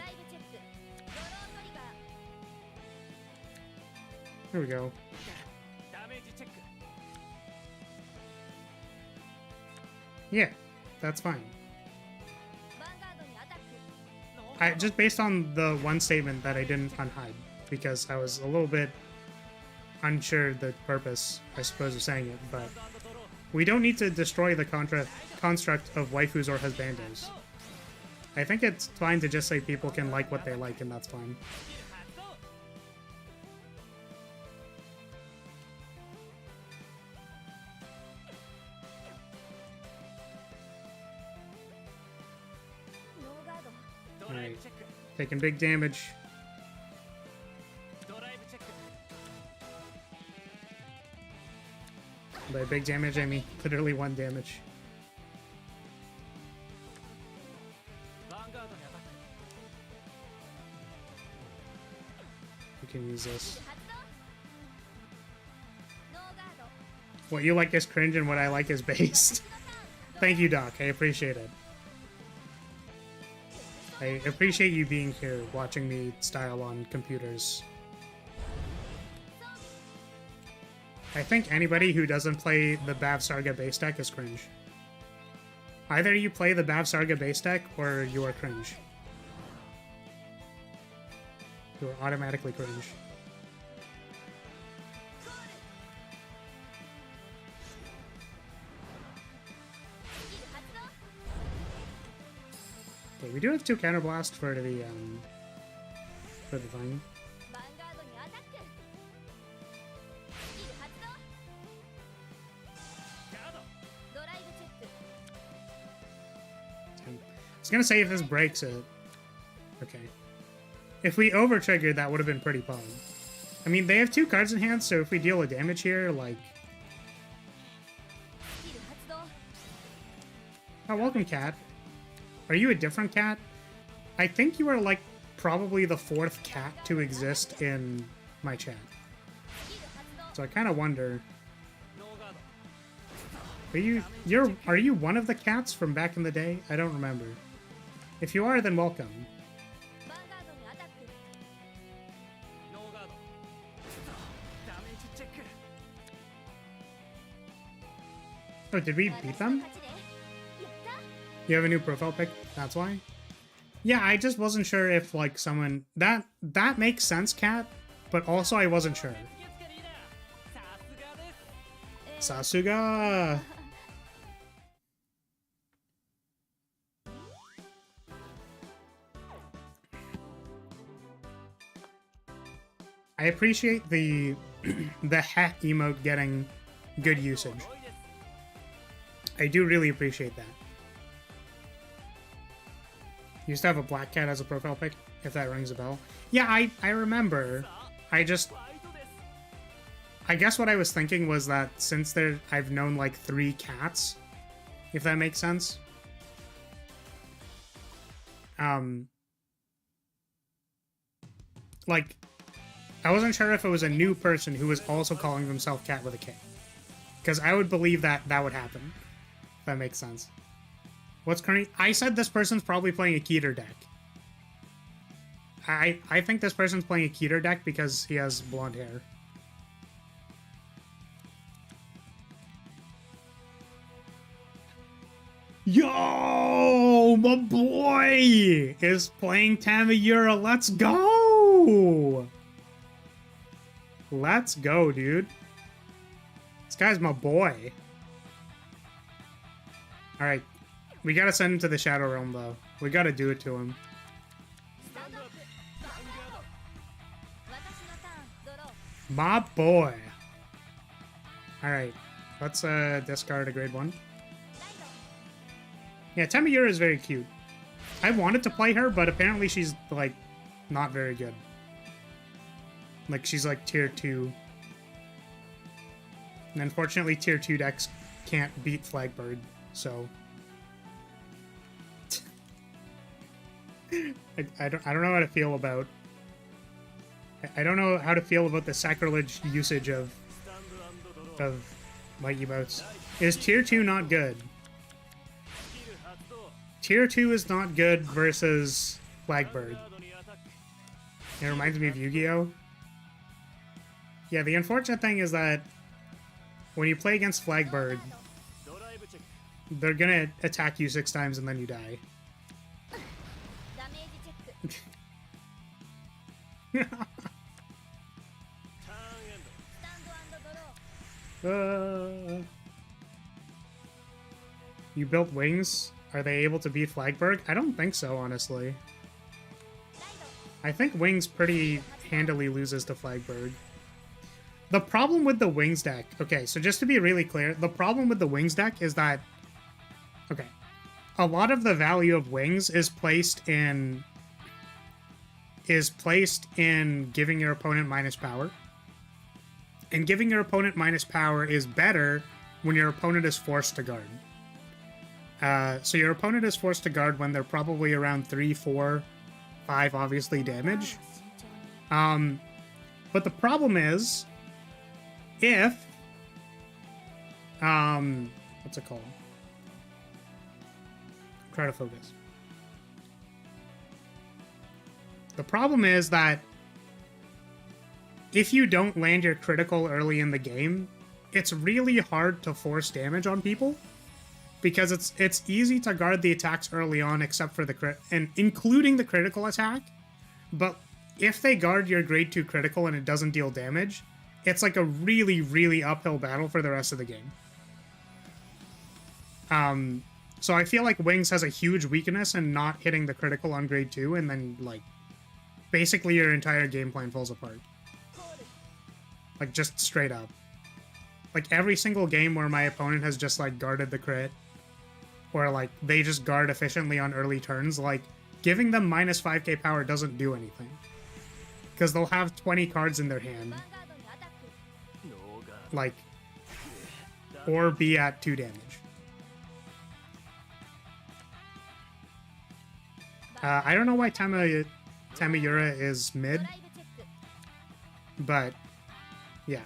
There we go. Yeah, that's fine. Just based on the one statement that I didn't unhide, because I was a little bit unsure the purpose, I suppose, of saying it, but we don't need to destroy the construct of waifus or husbandos. I think it's fine to just say people can like what they like, and that's fine. Alright. Taking big damage. By big damage, I mean literally 1 damage. We can use this. What you like is cringe and what I like is based. Thank you, Doc. I appreciate it. I appreciate you being here, watching me style on computers. I think anybody who doesn't play the Bavsargra base deck is cringe. Either you play the Bavsargra base deck, or you are cringe. You are automatically cringe. Okay, we do have 2 counterblast for the thing. I was gonna say if this breaks it. Okay. If we over-triggered, that would have been pretty fun. I mean, they have 2 cards in hand, so if we deal a damage here, like... Oh, welcome, cat. Are you a different cat? I think you are, like, probably the 4th cat to exist in my chat. So I kind of wonder... Are you one of the cats from back in the day? I don't remember. If you are, then welcome. Oh, did we beat them? You have a new profile pic? That's why? Yeah, I just wasn't sure if, like, someone... That makes sense, Cat, but also I wasn't sure. Sasuga! I appreciate the the hat emote getting good usage. I do really appreciate that. You used to have a black cat as a profile pic, if that rings a bell. Yeah, I remember. I guess what I was thinking was that since I've known like 3 cats, if that makes sense. Like, I wasn't sure if it was a new person who was also calling themselves Cat with a K. Because I would believe that would happen. If that makes sense. What's currently... I said this person's probably playing a Keter deck. I think this person's playing a Keter deck because he has blonde hair. Yo! My boy is playing Tamayura. Let's go! Let's go, dude. This guy's my boy. Alright. We gotta send him to the Shadow Realm, though. We gotta do it to him. My boy. Alright. Let's discard a grade 1. Yeah, Tamayura is very cute. I wanted to play her, but apparently she's, like, not very good. Like, she's like tier 2. And unfortunately, tier 2 decks can't beat Flagbird, so... I don't know how to feel about... I don't know how to feel about the sacrilege usage of my emotes. Is tier 2 not good? Tier 2 is not good versus Flagbird. It reminds me of Yu-Gi-Oh! Yeah, the unfortunate thing is that when you play against Flagbird, they're gonna attack you 6 times and then you die. You built wings? Are they able to beat Flagberg? I don't think so, honestly. I think Wings pretty handily loses to Flagberg. The problem with the Wings deck... Okay, so just to be really clear, the problem with the Wings deck is that... Okay. A lot of the value of Wings is placed in giving your opponent minus power. And giving your opponent minus power is better when your opponent is forced to guard. So your opponent is forced to guard when they're probably around 3, 4, 5, obviously, damage. But the problem is, if... what's it called? Try to focus. The problem is that if you don't land your critical early in the game, it's really hard to force damage on people, because it's easy to guard the attacks early on, except for the crit, and including the critical attack. But if they guard your grade 2 critical and it doesn't deal damage, it's like a really, really uphill battle for the rest of the game. So I feel like Wings has a huge weakness in not hitting the critical on grade 2, and then, like, basically your entire game plan falls apart. Like, just straight up. Like, every single game where my opponent has just, like, guarded the crit, or, like, they just guard efficiently on early turns, like, giving them minus 5k power doesn't do anything. Because they'll have 20 cards in their hand. Like, or be at 2 damage. I don't know why Tamayura is mid, but yeah.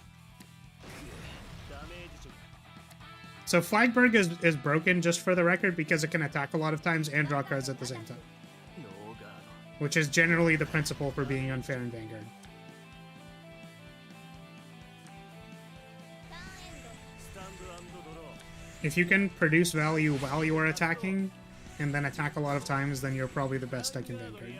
So Flagberg is broken, just for the record, because it can attack a lot of times and draw cards at the same time. Which is generally the principle for being unfair in Vanguard. If you can produce value while you are attacking, and then attack a lot of times, then you're probably the best deck in Vanguard.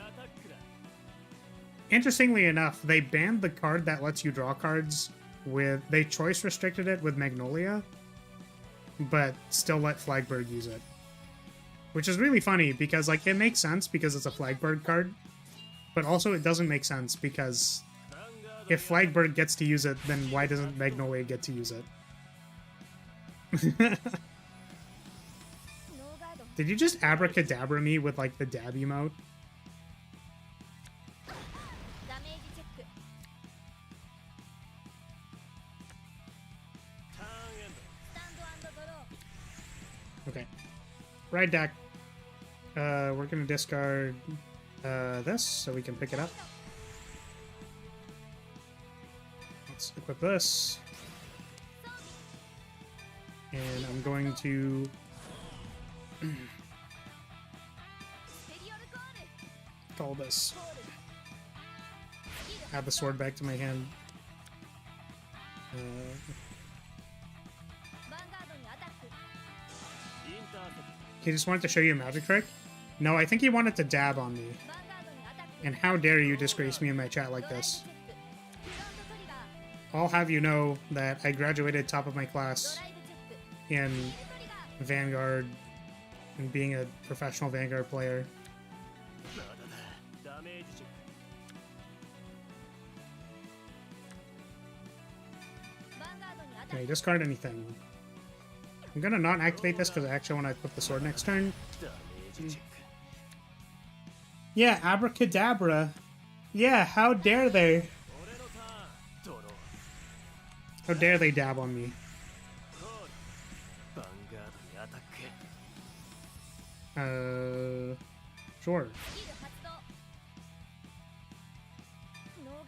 Interestingly enough, they banned the card that lets you draw cards with... They choice restricted it with Magnolia, but still let Flagberg use it. Which is really funny, because, like, it makes sense because it's a Flagberg card, but also it doesn't make sense because if Flagberg gets to use it, then why doesn't Magnolia get to use it? Did you just abracadabra me with, like, the dab emote? Okay. Ride deck. We're gonna discard this so we can pick it up. Let's equip this. And I'm going to... call this. Add the sword back to my hand. He just wanted to show you a magic trick? No, I think he wanted to dab on me. And how dare you disgrace me in my chat like this? I'll have you know that I graduated top of my class in Vanguard and being a professional Vanguard player. Okay, discard anything. I'm gonna not activate this because I actually want to equip the sword next turn. Yeah, abracadabra. Yeah, how dare they? How dare they dab on me? Sure.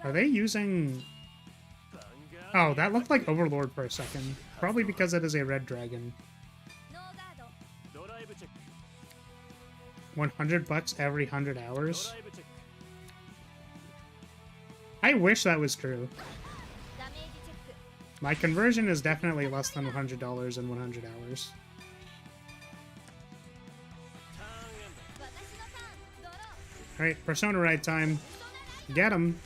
Are they using... Oh, that looked like Overlord for a second. Probably because it is a red dragon. $100 every 100 hours? I wish that was true. My conversion is definitely less than $100 in 100 hours. Alright, Persona ride time. Get him!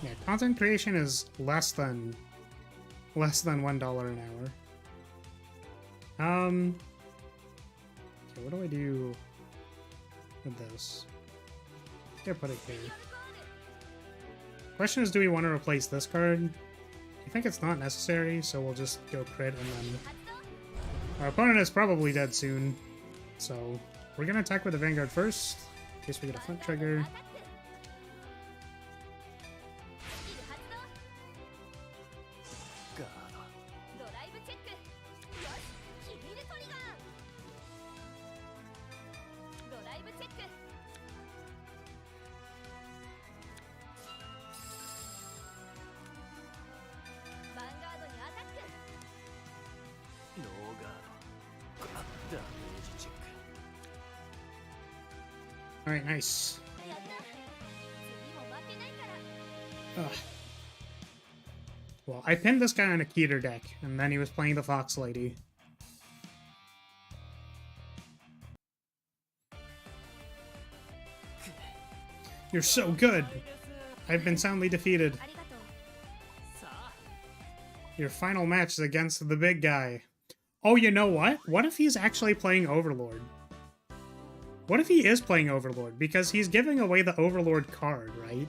Yeah, content creation is less than $1 an hour. Okay, what do I do with this? I think I put it here. Question is, do we want to replace this card? I think it's not necessary, so we'll just go crit and then... Our opponent is probably dead soon, so we're gonna attack with the Vanguard first, in case we get a front trigger. Alright, nice. Ugh. Well, I pinned this guy on a Keter deck, and then he was playing the Fox Lady. You're so good! I've been soundly defeated. Your final match is against the big guy. Oh, you know what? What if he's actually playing Overlord? What if he is playing Overlord? Because he's giving away the Overlord card, right?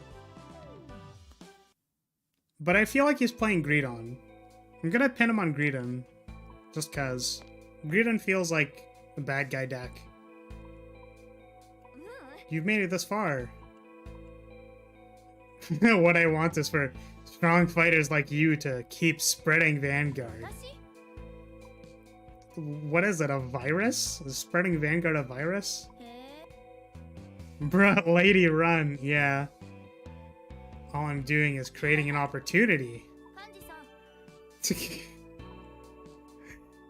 But I feel like he's playing Greedon. I'm gonna pin him on Greedon. Just cause. Greedon feels like a bad guy deck. You've made it this far. What I want is for strong fighters like you to keep spreading Vanguard. What is it, a virus? Is spreading Vanguard a virus? Bruh, lady run, yeah. All I'm doing is creating an opportunity.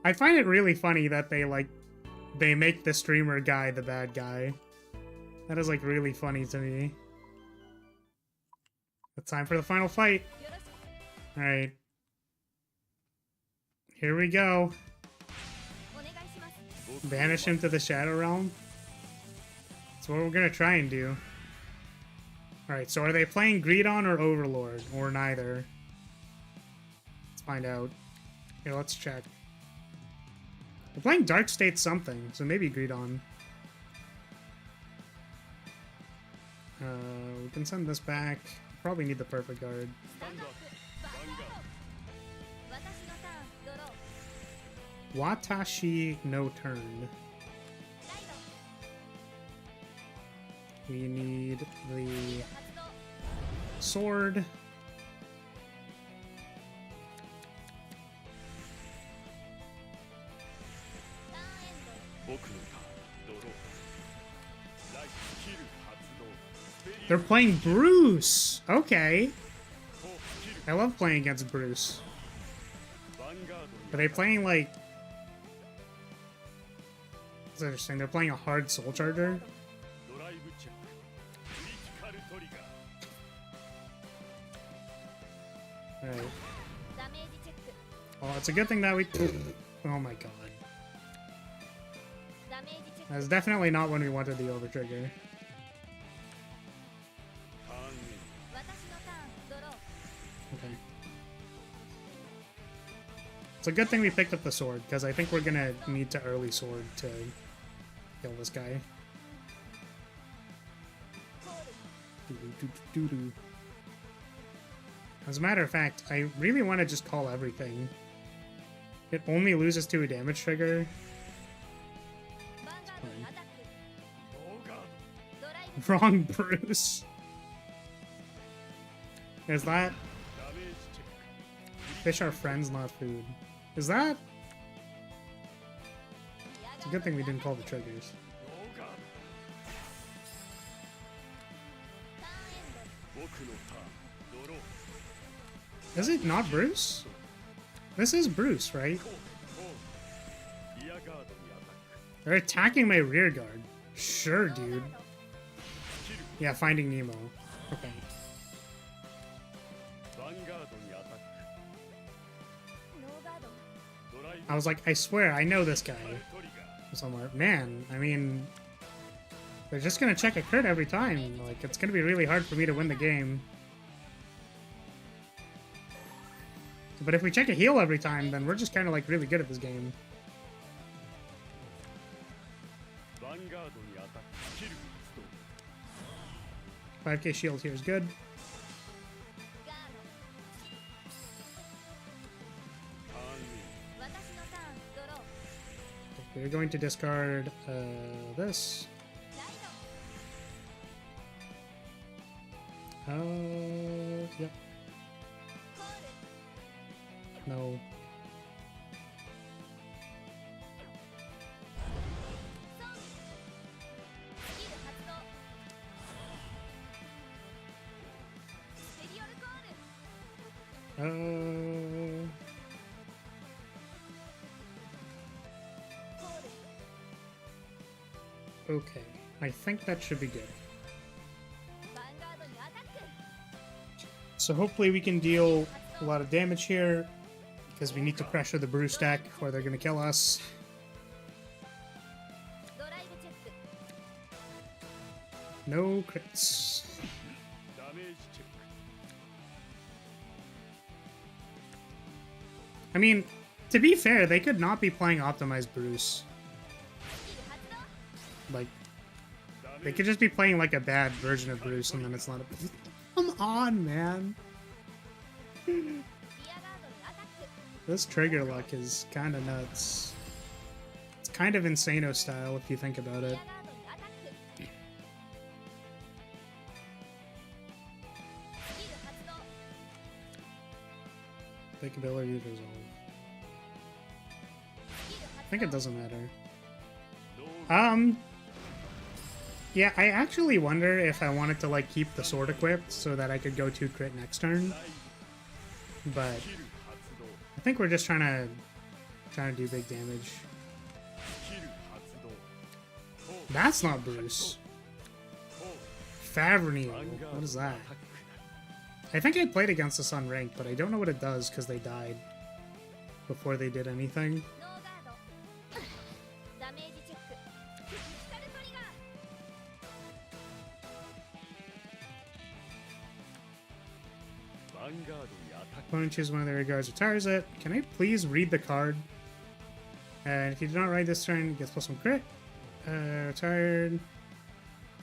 I find it really funny that they make the streamer guy the bad guy. That is like really funny to me. It's time for the final fight. Alright. Here we go. Banish him to the Shadow Realm. That's what we're gonna try and do. Alright, so are they playing Greedon or Overlord? Or neither? Let's find out. Here, let's check. They're playing Dark State something, so maybe Greedon. We can send this back. Probably need the Perfect Guard. Watashi no turn. We need the sword. They're playing Bruce! Okay. I love playing against Bruce. Are they playing like... That's interesting. They're playing a hard Soul Charger? Alright. Well, it's a good thing that we... Oh my god. That's definitely not when we wanted the Overtrigger. Okay. It's a good thing we picked up the sword, because I think we're gonna need to early sword to kill this guy. As a matter of fact, I really want to just call everything. It only loses to a damage trigger. Wrong Bruce. Is that... Fish are friends, not food. Is that... It's a good thing we didn't call the triggers. Is it not Bruce? This is Bruce, right? They're attacking my rear guard. Sure, dude. Yeah, Finding Nemo. Okay. I was like, I swear, I know this guy somewhere. Man, I mean, they're just gonna check a crit every time. Like, it's gonna be really hard for me to win the game. But if we check a heal every time, then we're just kind of like really good at this game. 5k shield here is good. We're going to discard this. Yep. No. Okay, I think that should be good. So hopefully we can deal a lot of damage here, because we need to pressure the brew stack or they're going to kill us. No crits. I mean, to be fair, they could not be playing optimized Bruce. Like, they could just be playing like a bad version of Bruce and then it's not a... Come on, man! This trigger luck is kind of nuts. It's kind of Insano style if you think about it. Take ability to resolve. I think it doesn't matter. Yeah, I actually wonder if I wanted to like keep the sword equipped so that I could go 2 crit next turn. But I think we're just trying to do big damage. That's not Bruce. Favrenio. What is that? I think I played against this on ranked, but I don't know what it does because they died before they did anything. Opponent chooses one of their regards, retires it. Can I please read the card? And if you do not write this turn, it gets +1 crit. Retired.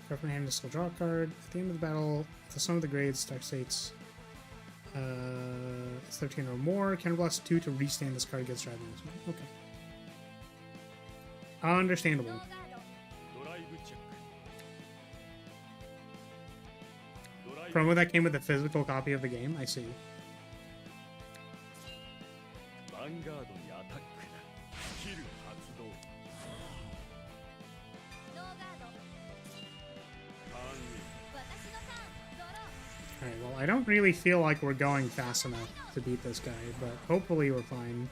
Card from the hand to still draw a card. At the end of the battle, if the sum of the grades, Dark States, it's 13 or more. Counterblast 2 to restand this card gets driving. Okay. Understandable. Promo that came with a physical copy of the game, I see. Alright, well, I don't really feel like we're going fast enough to beat this guy, but hopefully we're fine.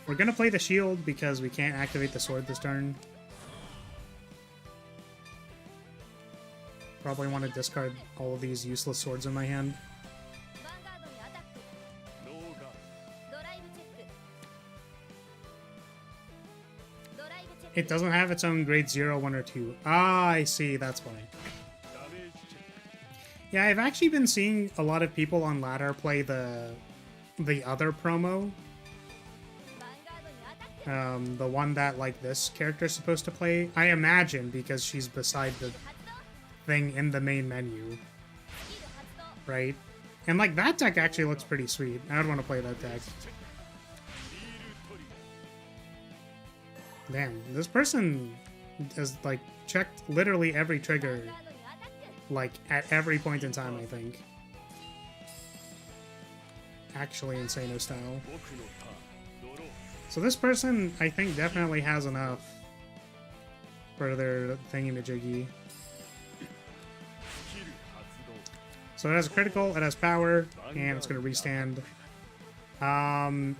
We're gonna play the shield because we can't activate the sword this turn. Probably want to discard all of these useless swords in my hand. It doesn't have its own grade 0, 1, or 2. Ah, I see, that's why. Yeah, I've actually been seeing a lot of people on ladder play the other promo. The one that, like, this character's supposed to play. I imagine, because she's beside the thing in the main menu. Right? And, like, that deck actually looks pretty sweet. I would want to play that deck. Damn, this person has, like, checked literally every trigger, like, at every point in time, I think. Actually Insano style. So this person, I think, definitely has enough for their thingy-majiggy. So it has a critical, it has power, and it's going to restand. I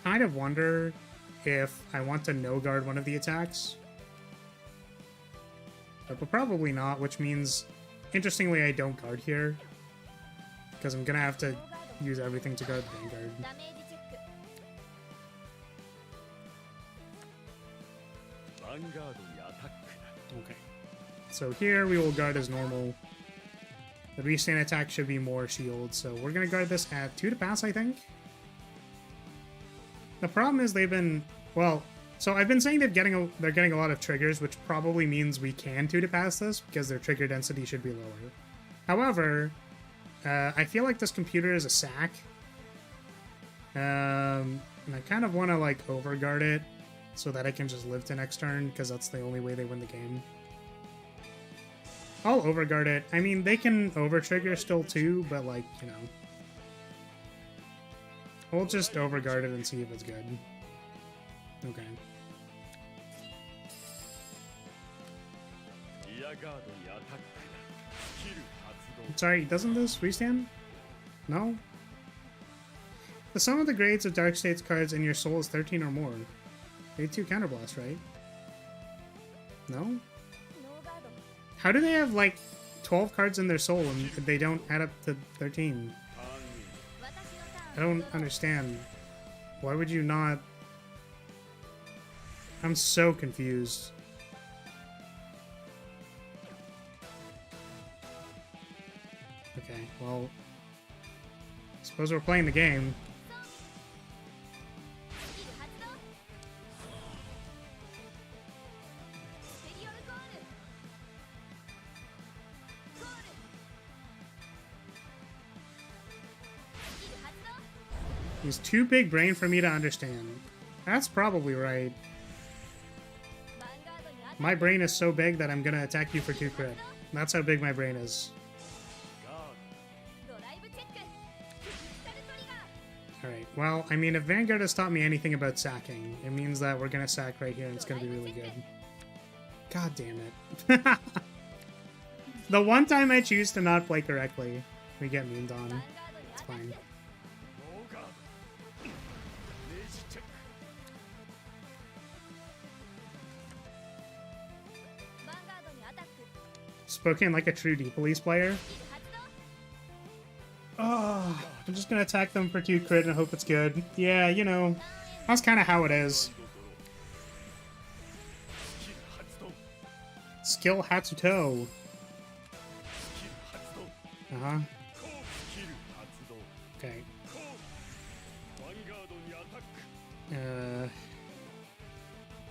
kind of wonder if I want to no-guard one of the attacks. But probably not, which means, interestingly, I don't guard here. Because I'm going to have to use everything to guard Vanguard. Okay. So here we will guard as normal. The restand attack should be more shield, so we're gonna guard this at 2 to pass, I think. The problem is they've been, well, so I've been saying they're getting a lot of triggers, which probably means we can 2 to pass this because their trigger density should be lower. However, I feel like this computer is a sack. And I kind of want to like overguard it so that I can just live to next turn because that's the only way they win the game. I'll overguard it. I mean, they can over-trigger still too, but like, you know. We'll just overguard it and see if it's good. Okay. Sorry, doesn't this restand? No? The sum of the grades of Dark States cards in your soul is 13 or more. Grade 2 counterblast, right? No? How do they have like 12 cards in their soul and they don't add up to 13? I don't understand. Why would you not? I'm so confused. Okay, well, I suppose we're playing the game. He's too big brain for me to understand. That's probably right. My brain is so big that I'm gonna attack you for 2 crit. That's how big my brain is. Alright, well, I mean, if Vanguard has taught me anything about sacking, it means that we're gonna sack right here and it's gonna be really good. God damn it. The one time I choose to not play correctly, we get memed on. It's fine. Spoken like a true D-Police player. Oh, I'm just gonna attack them for 2 crit and hope it's good. Yeah, you know, that's kind of how it is. Skill Hatsuto. Uh-huh. Okay.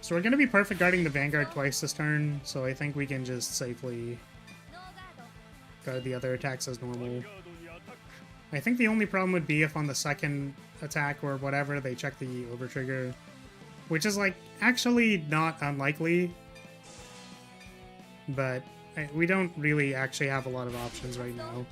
So we're gonna be perfect guarding the Vanguard twice this turn, so I think we can just safely guard the other attacks as normal. I think the only problem would be if on the second attack or whatever they check the overtrigger, which is like actually not unlikely, but we don't really actually have a lot of options right now.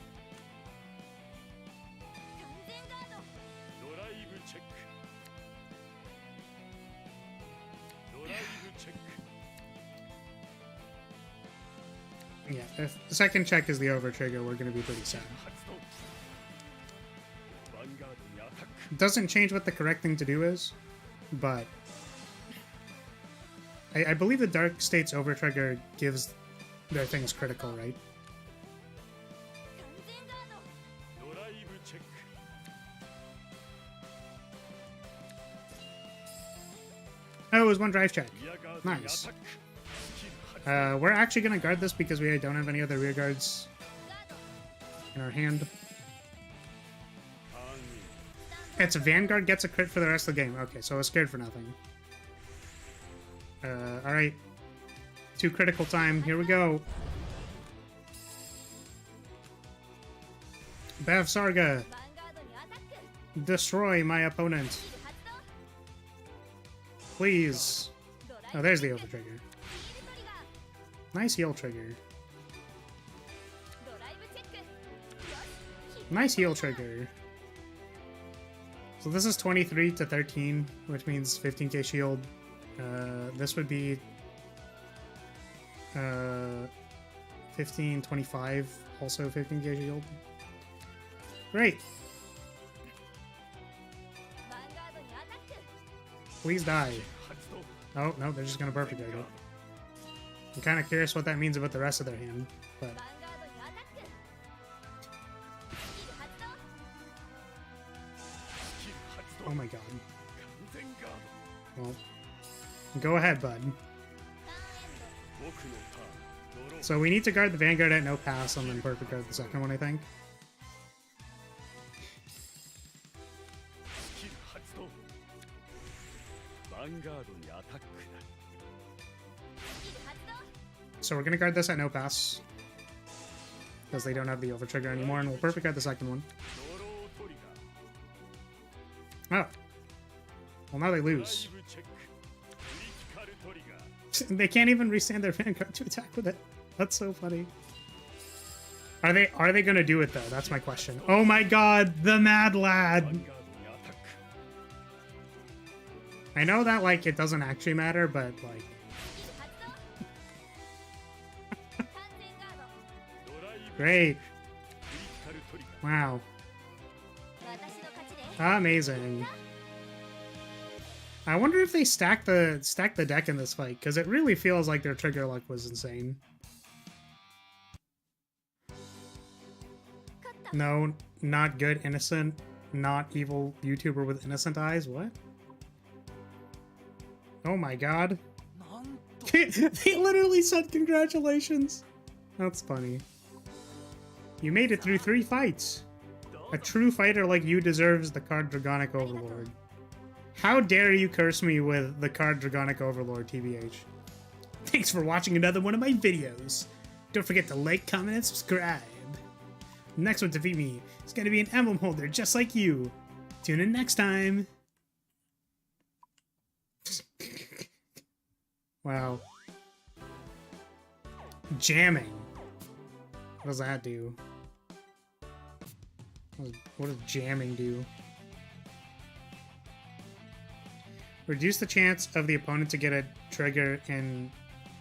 Yeah, if the second check is the overtrigger, we're going to be pretty sad. It doesn't change what the correct thing to do is, but I believe the Dark States overtrigger gives their things critical, right? Oh, it was 1 drive check. Nice. We're actually going to guard this because we don't have any other rear guards in our hand. It's a Vanguard gets a crit for the rest of the game. Okay, so I was scared for nothing. Alright. 2 critical time. Here we go. Bavsargra. Destroy my opponent. Please. Oh, there's the overtrigger. Nice heal trigger. Nice heal trigger. So this is 23 to 13, which means 15k shield. This would be 15, 25, also 15k shield. Great. Please die. Oh, no, they're just gonna perfect guard it. I'm kind of curious what that means about the rest of their hand, but... Oh my god. Well, go ahead, bud. So we need to guard the Vanguard at no pass and then perfect guard the second one, I think. So we're gonna guard this at no pass. Because they don't have the over trigger anymore, and we'll perfect guard the second one. Oh. Well, now they lose. They can't even restand their Vanguard to attack with it. That's so funny. Are they gonna do it though? That's my question. Oh my god, the mad lad! I know that like it doesn't actually matter, but like great. Wow. Amazing. I wonder if they stack the deck in this fight, because it really feels like their trigger luck was insane. No, not good, innocent, not evil YouTuber with innocent eyes. What? Oh my god. They literally said congratulations. That's funny. You made it through 3 fights. A true fighter like you deserves the card Dragonic Overlord. How dare you curse me with the card Dragonic Overlord, TBH. Thanks for watching another one of my videos. Don't forget to like, comment, and subscribe. Next one to defeat me is going to be an emblem holder just like you. Tune in next time. Wow. Jamming. What does that do? What does jamming do? Reduce the chance of the opponent to get a trigger in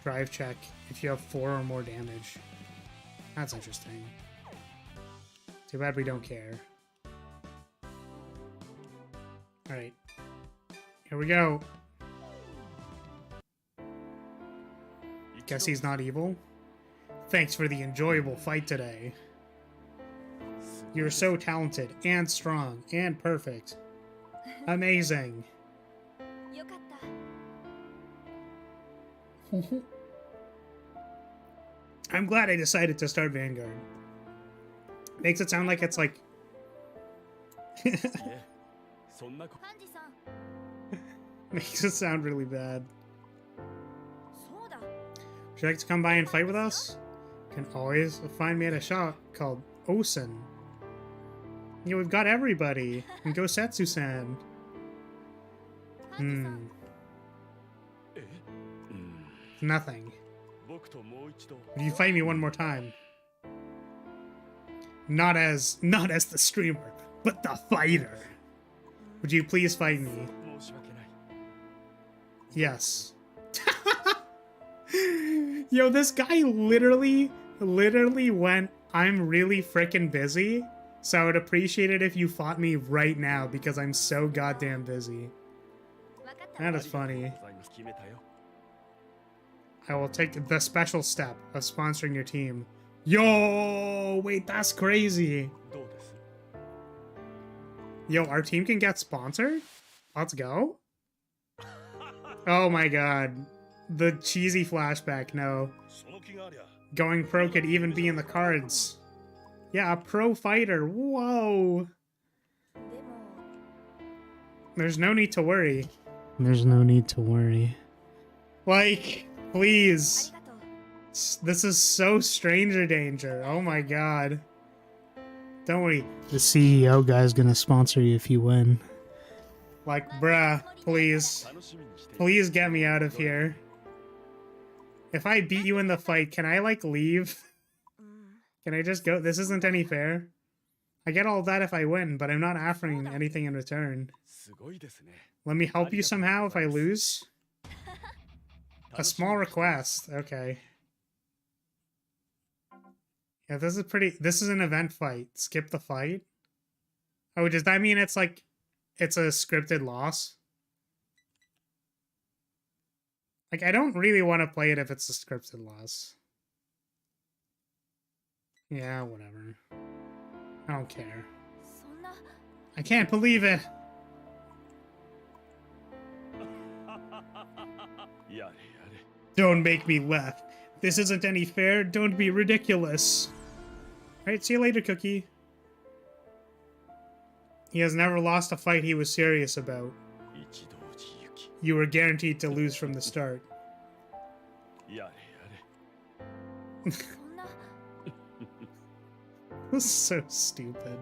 drive check if you have 4 or more damage. That's interesting. Too bad we don't care. Alright. Here we go. Guess he's not evil? Thanks for the enjoyable fight today. You're so talented and strong and perfect. Amazing. I'm glad I decided to start Vanguard. Makes it sound like it's like... Makes it sound really bad. Would you like to come by and fight with us? You can always find me at a shop called Osen. Yeah, we've got everybody. And go Setsu-san. Nothing. Would you fight me one more time? Not as the streamer, but the fighter. Would you please fight me? Yes. Yo, this guy literally went, I'm really freaking busy, so I would appreciate it if you fought me right now because I'm so goddamn busy. That is funny. I will take the special step of sponsoring your team. Yo, wait, that's crazy. Yo, our team can get sponsored? Let's go. Oh my god. The cheesy flashback, no. Going pro could even be in the cards. Yeah, a pro fighter. Whoa. There's no need to worry. There's no need to worry. Like, please. This is so stranger danger. Oh my god. Don't worry. The CEO guy's gonna sponsor you if you win. Like, bruh, please. Please get me out of here. If I beat you in the fight, can I, like, leave? Can I just go? This isn't any fair. I get all that if I win, but I'm not offering anything in return. Let me help you somehow if I lose? A small request. Okay. Yeah, this is pretty... This is an event fight. Skip the fight? Oh, does that mean it's like... It's a scripted loss? Like, I don't really want to play it if it's a scripted loss. Yeah, whatever. I don't care. I can't believe it! Don't make me laugh. This isn't any fair. Don't be ridiculous. Alright, see you later, Cookie. He has never lost a fight he was serious about. You were guaranteed to lose from the start. This is so stupid.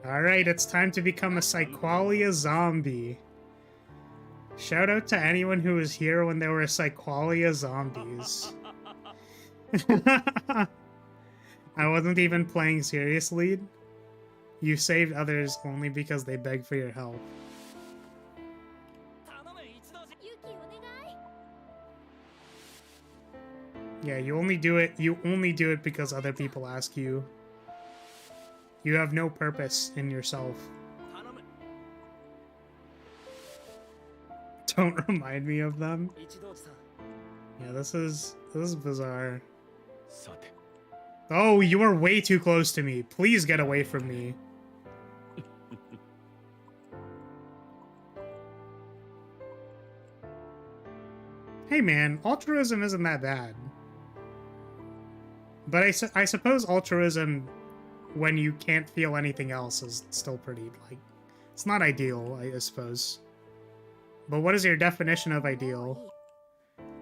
Alright, it's time to become a Psyqualia zombie. Shout out to anyone who was here when there were Psyqualia zombies. I wasn't even playing seriously. You saved others only because they begged for your help. Yeah, you only do it because other people ask you. You have no purpose in yourself. Don't remind me of them. Yeah, this is bizarre. Oh, you are way too close to me. Please get away from me. Hey man, altruism isn't that bad. But I suppose altruism, when you can't feel anything else, is still pretty, like, it's not ideal, I suppose. But what is your definition of ideal?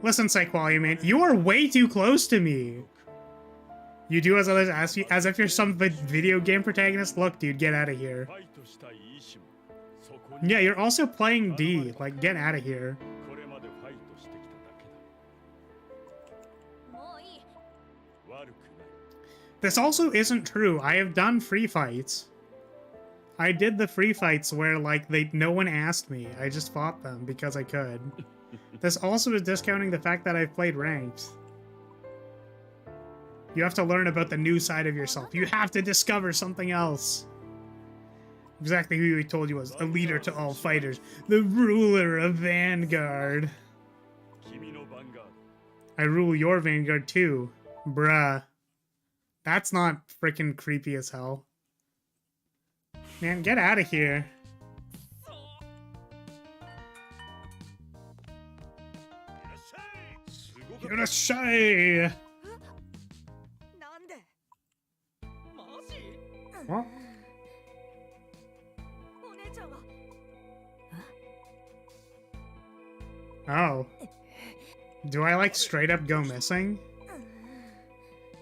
Listen, Psyqualia, man, you are way too close to me. You do as others ask you, as if you're some video game protagonist. Look, dude, get out of here. Yeah, you're also playing D. Like, get out of here. This also isn't true. I have done free fights. I did the free fights where, like, no one asked me. I just fought them because I could. This also is discounting the fact that I've played ranked. You have to learn about the new side of yourself. You have to discover something else. Exactly who he told you was a leader to all fighters. The ruler of Vanguard. I rule your Vanguard too. Bruh. That's not freaking creepy as hell. Man, get out of here. Irashai! What? Oh. Do I, like, straight up go missing?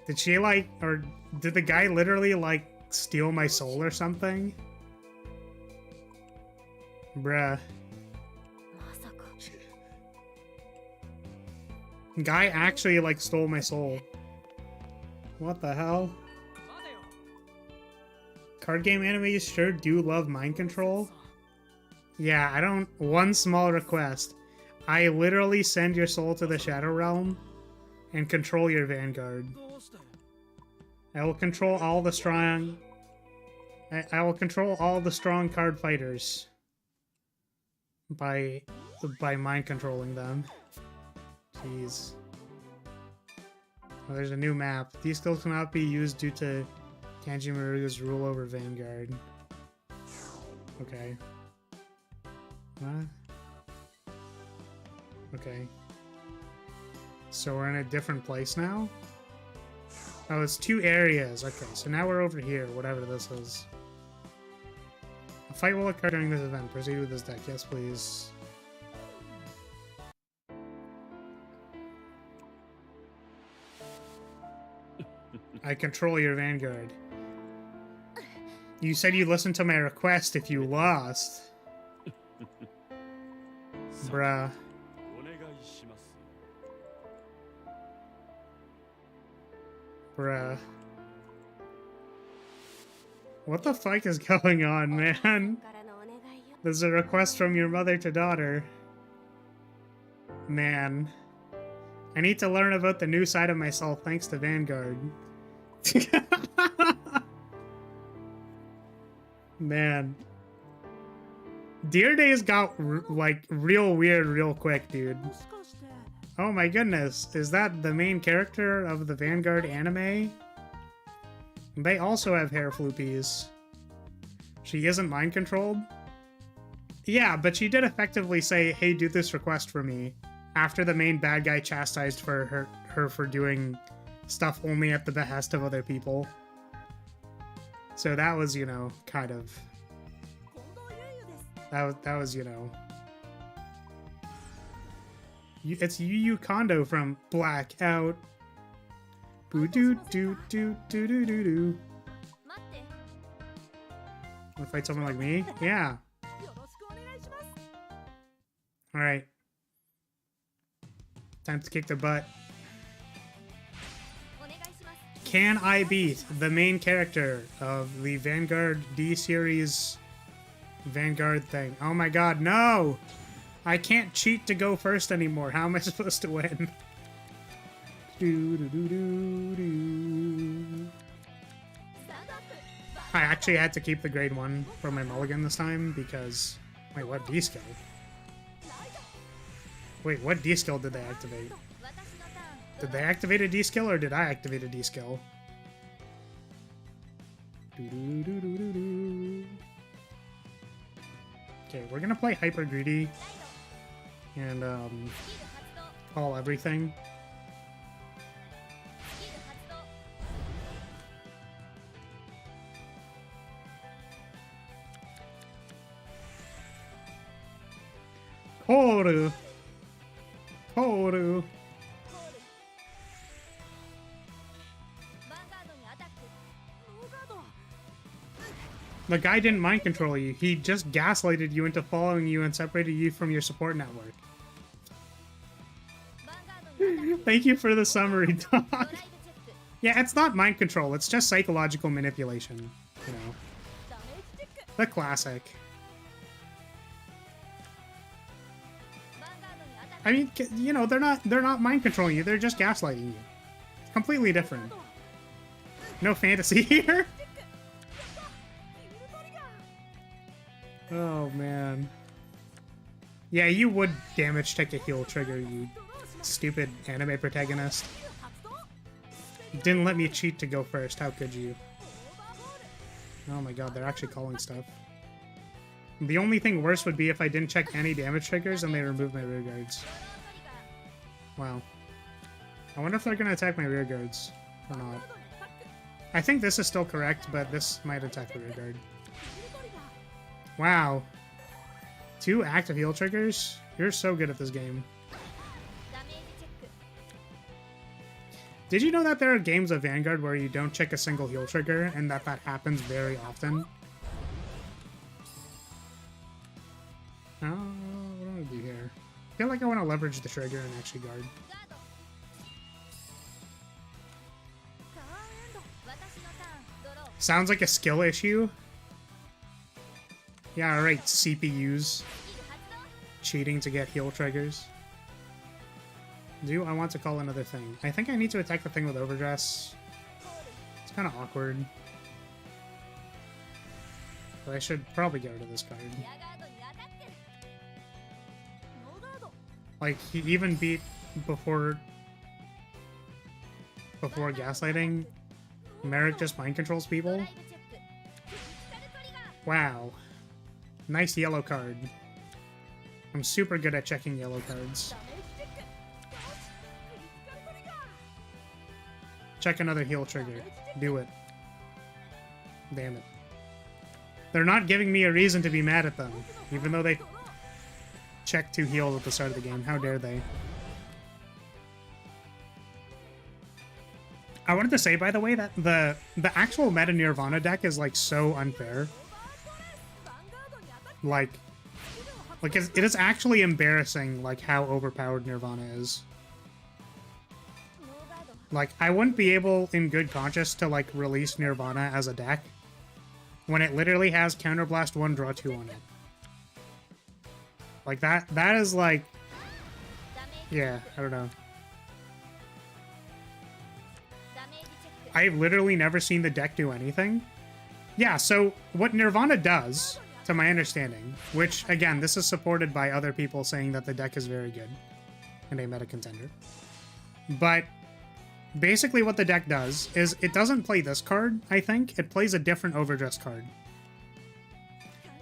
Did she, like, or did the guy literally, like, steal my soul or something? Bruh. Guy actually, like, stole my soul. What the hell? Card game animes sure do love mind control. Yeah, I don't... One small request. I literally send your soul to the Shadow Realm and control your Vanguard. I will control all the strong... I will control all the strong card fighters by mind controlling them. Jeez. Oh, there's a new map. These skills cannot be used due to Kanji Maruga's rule over Vanguard. Okay. What? Okay. So we're in a different place now? Oh, it's 2 areas. Okay, so now we're over here, whatever this is. A fight will occur during this event. Proceed with this deck. Yes, please. I control your Vanguard. You said you listened to my request if you lost. Bruh. Bruh. What the fuck is going on, man? There's a request from your mother to daughter. Man. I need to learn about the new side of myself thanks to Vanguard. Man. Dear Days got, like, real weird real quick, dude. Oh my goodness, is that the main character of the Vanguard anime? They also have hair floopies. She isn't mind-controlled? Yeah, but she did effectively say, hey, do this request for me, after the main bad guy chastised her for doing stuff only at the behest of other people. So that was, you know, kind of... That was, you know... It's Yu Yu Kondo from Blackout. Boo doo doo doo doo doo doo doo. Wanna fight someone like me? Yeah. Alright. Time to kick their butt. Can I beat the main character of the Vanguard D series Vanguard thing? Oh my god, no! I can't cheat to go first anymore. How am I supposed to win? I actually had to keep the grade 1 for my mulligan this time because... Wait, what D skill? Wait, what D skill did they activate? Did they activate a D skill or did I activate a D skill? Okay, we're gonna play Hyper Greedy and call everything. Koru! Koru! The guy didn't mind control you. He just gaslighted you into following you and separated you from your support network. Thank you for the summary, dog. Yeah, it's not mind control. It's just psychological manipulation. You know, the classic. I mean, you know, they're not mind controlling you. They're just gaslighting you. It's completely different. No fantasy here. Oh man. Yeah, you would damage take a heal trigger, you stupid anime protagonist. Didn't let me cheat to go first. How could you? Oh my god, they're actually calling stuff. The only thing worse would be if I didn't check any damage triggers and they removed my rear guards. Wow. I wonder if they're gonna attack my rear guards or not. I think this is still correct, but this might attack the rear guard. Wow. 2 active heal triggers? You're so good at this game. Did you know that there are games of Vanguard where you don't check a single heal trigger and that happens very often? Oh, what do I do here? I feel like I want to leverage the trigger and actually guard. Sounds like a skill issue. Yeah, alright, CPUs. Cheating to get heal triggers. Do I want to call another thing? I think I need to attack the thing with Overdress. It's kind of awkward. But I should probably get rid of this card. Like, he even beat before gaslighting. Merrick just mind controls people. Wow. Nice yellow card. I'm super good at checking yellow cards. Check another heal trigger. Do it. Damn it. They're not giving me a reason to be mad at them, even though they checked 2 heals at the start of the game. How dare they? I wanted to say, by the way, that the actual meta Nirvana deck is, like, so unfair. Like it is actually embarrassing, like, how overpowered Nirvana is. Like, I wouldn't be able, in good conscience, to, like, release Nirvana as a deck when it literally has Counterblast 1, Draw 2 on it. Like, that is, like... Yeah, I don't know. I've literally never seen the deck do anything. Yeah, so what Nirvana does, to my understanding, which, again, this is supported by other people saying that the deck is very good and a meta contender. But basically what the deck does is it doesn't play this card, I think. It plays a different Overdress card.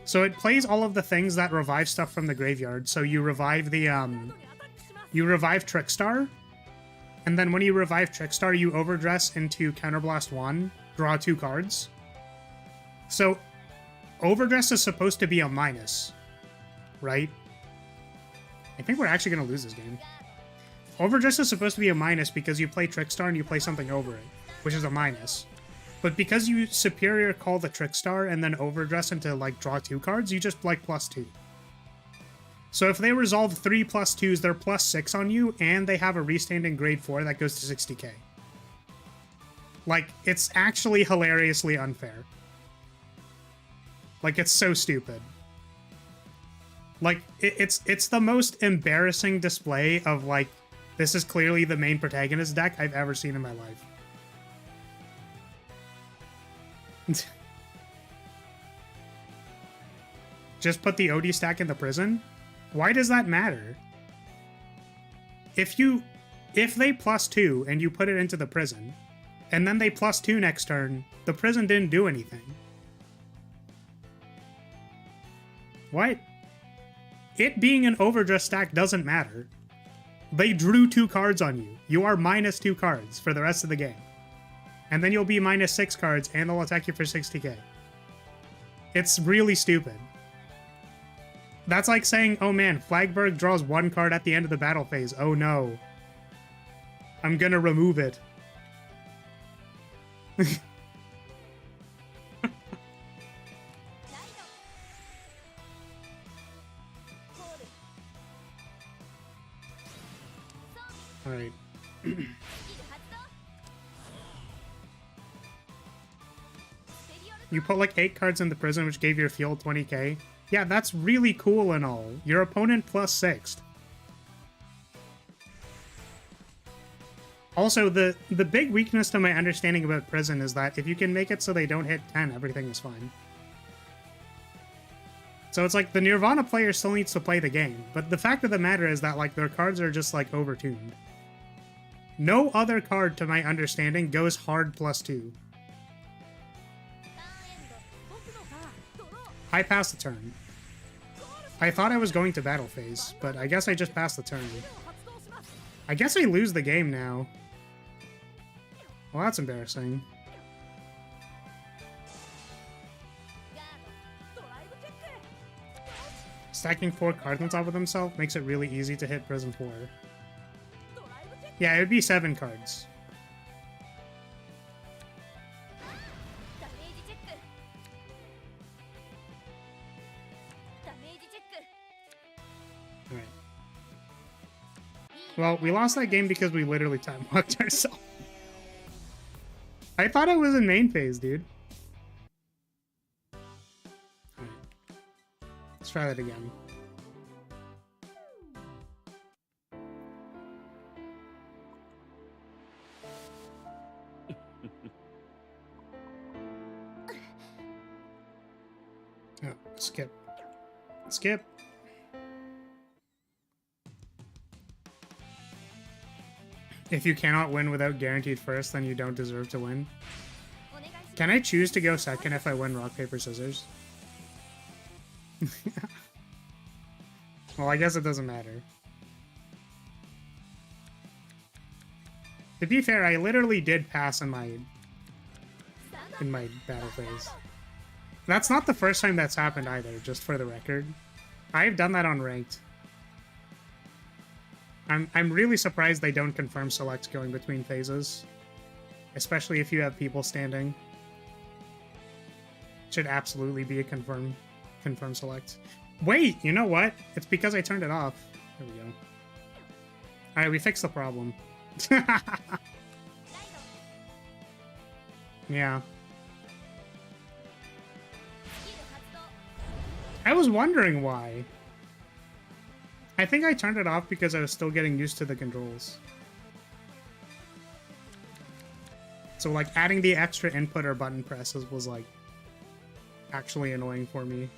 So it plays all of the things that revive stuff from the graveyard. So you revive the you revive Trickstar, and then when you revive Trickstar, you overdress into Counterblast 1, draw 2 cards. So, overdress is supposed to be a minus, right? I think we're actually going to lose this game. Overdress is supposed to be a minus because you play Trickstar and you play something over it, which is a minus. But because you Superior Call the Trickstar and then overdress into, like, draw 2 cards, you just, like, +2. So if they resolve 3 +2s, they're +6 on you, and they have a restand in grade 4 that goes to 60k. Like, it's actually hilariously unfair. Like, it's so stupid. Like, it's the most embarrassing display of, like, this is clearly the main protagonist deck I've ever seen in my life. Just put the OD stack in the prison? Why does that matter? If they +2 and you put it into the prison, and then they +2 next turn, the prison didn't do anything. What? It being an overdress stack doesn't matter. They drew 2 cards on you. You are -2 cards for the rest of the game. And then you'll be -6 cards and they'll attack you for 60k. It's really stupid. That's like saying, oh man, Flagberg draws 1 card at the end of the battle phase. Oh no. I'm gonna remove it. Alright. You put like 8 cards in the prison, which gave your field 20k. Yeah, that's really cool and all. Your opponent +6. Also, the big weakness to my understanding about prison is that if you can make it so they don't hit 10, everything is fine. So it's like the Nirvana player still needs to play the game, but the fact of the matter is that like their cards are just like overtuned. No other card, to my understanding, goes hard +2. I passed the turn. I thought I was going to battle phase, but I guess I just passed the turn. I guess I lose the game now. Well, that's embarrassing. Stacking 4 cards on top of himself makes it really easy to hit prison 4. Yeah, it would be 7 cards. Alright. Well, we lost that game because we literally time-locked ourselves. I thought I was in main phase, dude. Alright. Let's try that again. Oh, skip. Skip. If you cannot win without guaranteed first, then you don't deserve to win. Can I choose to go second if I win rock, paper, scissors? Well, I guess it doesn't matter. To be fair, I literally did pass in my battle phase. That's not the first time that's happened either, just for the record. I've done that on ranked. I'm really surprised they don't confirm select going between phases. Especially if you have people standing. Should absolutely be a confirm select. Wait, you know what? It's because I turned it off. There we go. Alright, we fixed the problem. Yeah. I was wondering why. I think I turned it off because I was still getting used to the controls. So like adding the extra input or button presses was like actually annoying for me.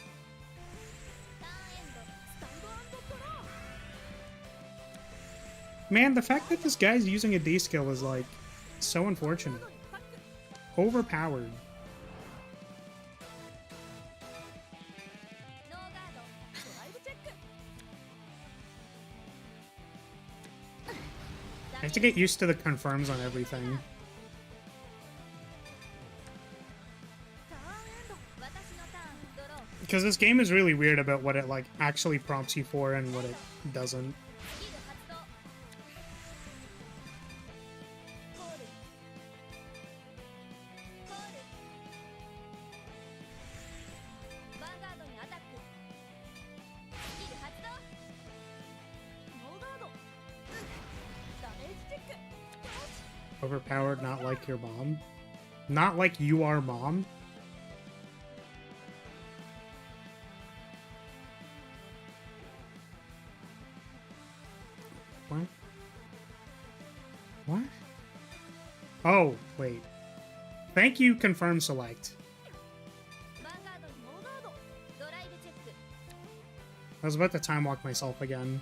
Man, the fact that this guy's using a D skill is like so unfortunate. Overpowered. I have to get used to the confirms on everything. Because this game is really weird about what it, like, actually prompts you for and what it doesn't. Overpowered, not like your mom. Not like you are mom? What? What? Oh, wait. Thank you, confirm select. I was about to time walk myself again.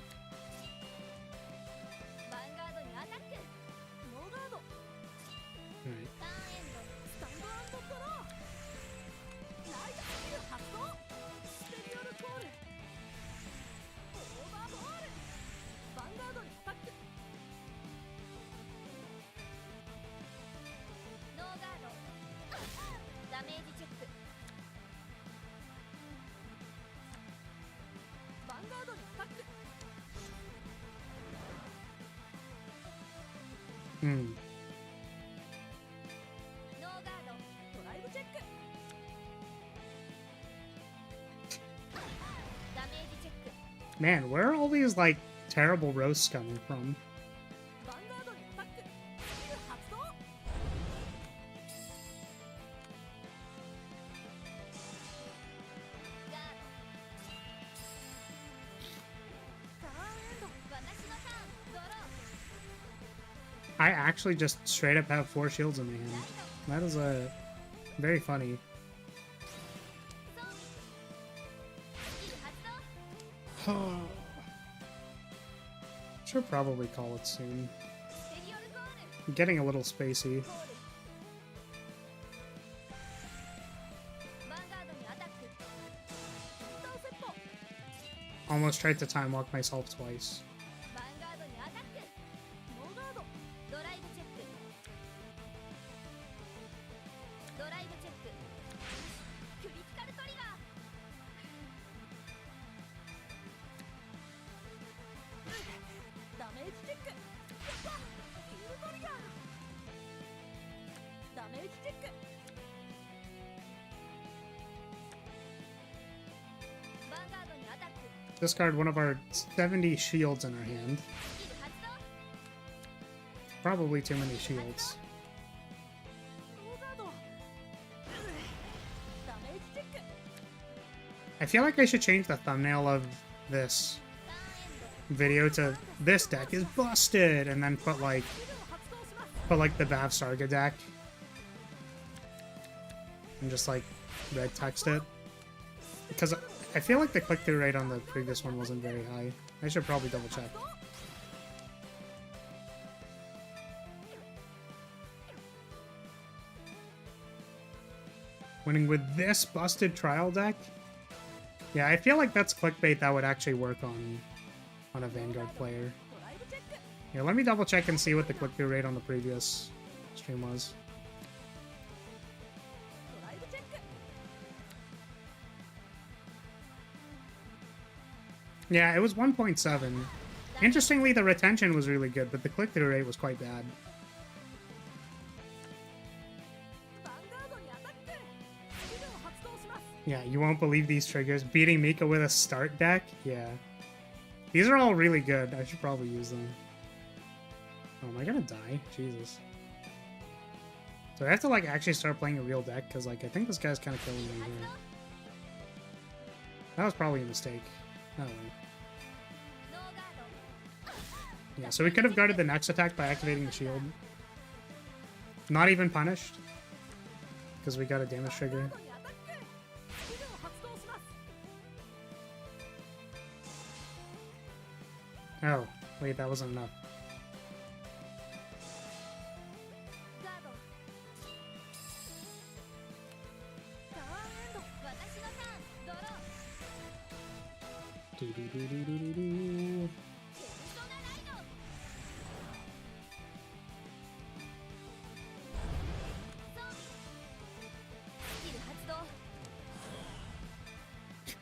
Alright. Hmm. Man, where are all these, like, terrible roasts coming from? I actually just straight up have 4 shields in my hand. That is very funny. Should probably call it soon. I'm getting a little spacey. Almost tried to time walk myself twice. Discard one of our 70 shields in our hand. Probably too many shields. I feel like I should change the thumbnail of this video to "This deck is busted" and then put like the Bavsargra deck and just like red text it, because I feel like the click-through rate on the previous one wasn't very high. I should probably double check. Winning with this busted trial deck? Yeah, I feel like that's clickbait that would actually work on a Vanguard player. Yeah, let me double check and see what the click-through rate on the previous stream was. Yeah, it was 1.7. Interestingly, the retention was really good, but the click-through rate was quite bad. Yeah, you won't believe these triggers. Beating Mika with a start deck? Yeah. These are all really good. I should probably use them. Oh, am I gonna die? Jesus. So I have to, like, actually start playing a real deck, because, like, I think this guy's kind of killing me here. That was probably a mistake. Oh. Yeah, so we could have guarded the next attack by activating the shield. Not even punished, because we got a damage trigger. Oh, wait, that wasn't enough.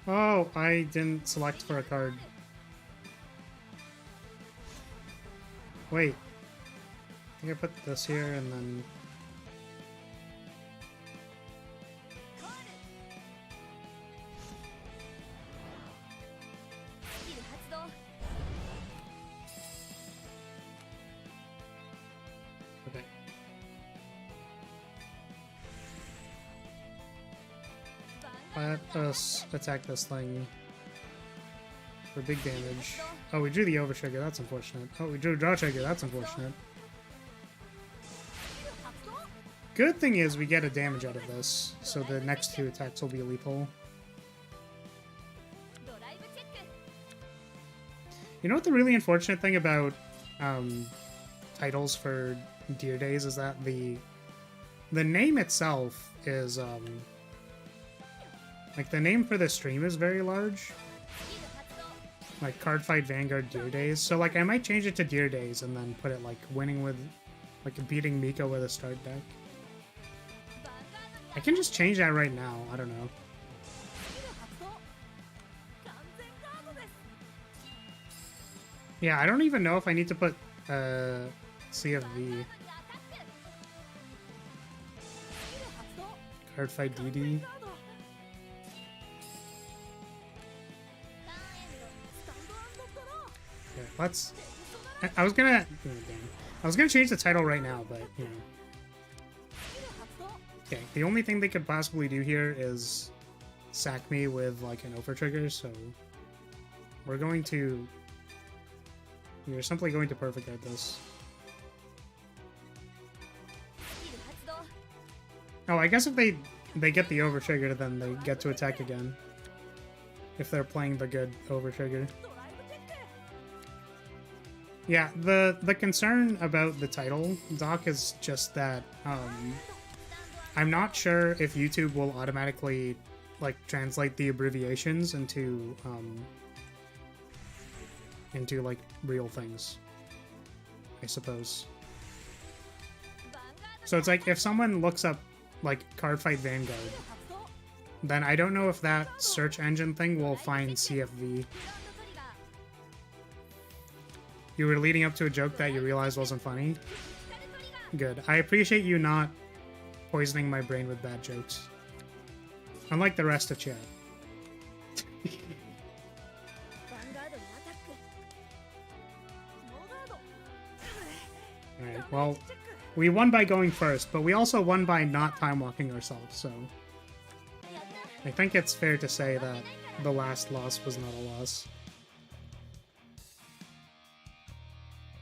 Oh, I didn't select for a card. Wait. I think I put this here and then... Okay. Let us attack this thing for big damage. Oh, we drew the over trigger, that's unfortunate. Oh, we drew a draw trigger, that's unfortunate. Good thing is we get a damage out of this, so the next two attacks will be lethal. You know what the really unfortunate thing about titles for Dear Days is that the name itself is like the name for the stream is very large. Like Cardfight Vanguard Dear Days. So like I might change it to Dear Days and then put it like winning with like beating Miko with a start deck. I can just change that right now. I don't know. Yeah, I don't even know if I need to put CFV. Cardfight DD. Okay, let's... I was gonna change the title right now, but you know. Okay, the only thing they could possibly do here is sack me with like an over trigger, so we're simply going to perfect guard this. Oh, I guess if they get the over trigger, then they get to attack again. If they're playing the good over trigger. Yeah, the concern about the title, Doc, is just that I'm not sure if YouTube will automatically like translate the abbreviations into like real things, I suppose. So it's like if someone looks up like Cardfight Vanguard, then I don't know if that search engine thing will find CFV. You were leading up to a joke that you realized wasn't funny? Good. I appreciate you not poisoning my brain with bad jokes. Unlike the rest of chat. Alright, well, we won by going first, but we also won by not time walking ourselves, so... I think it's fair to say that the last loss was not a loss.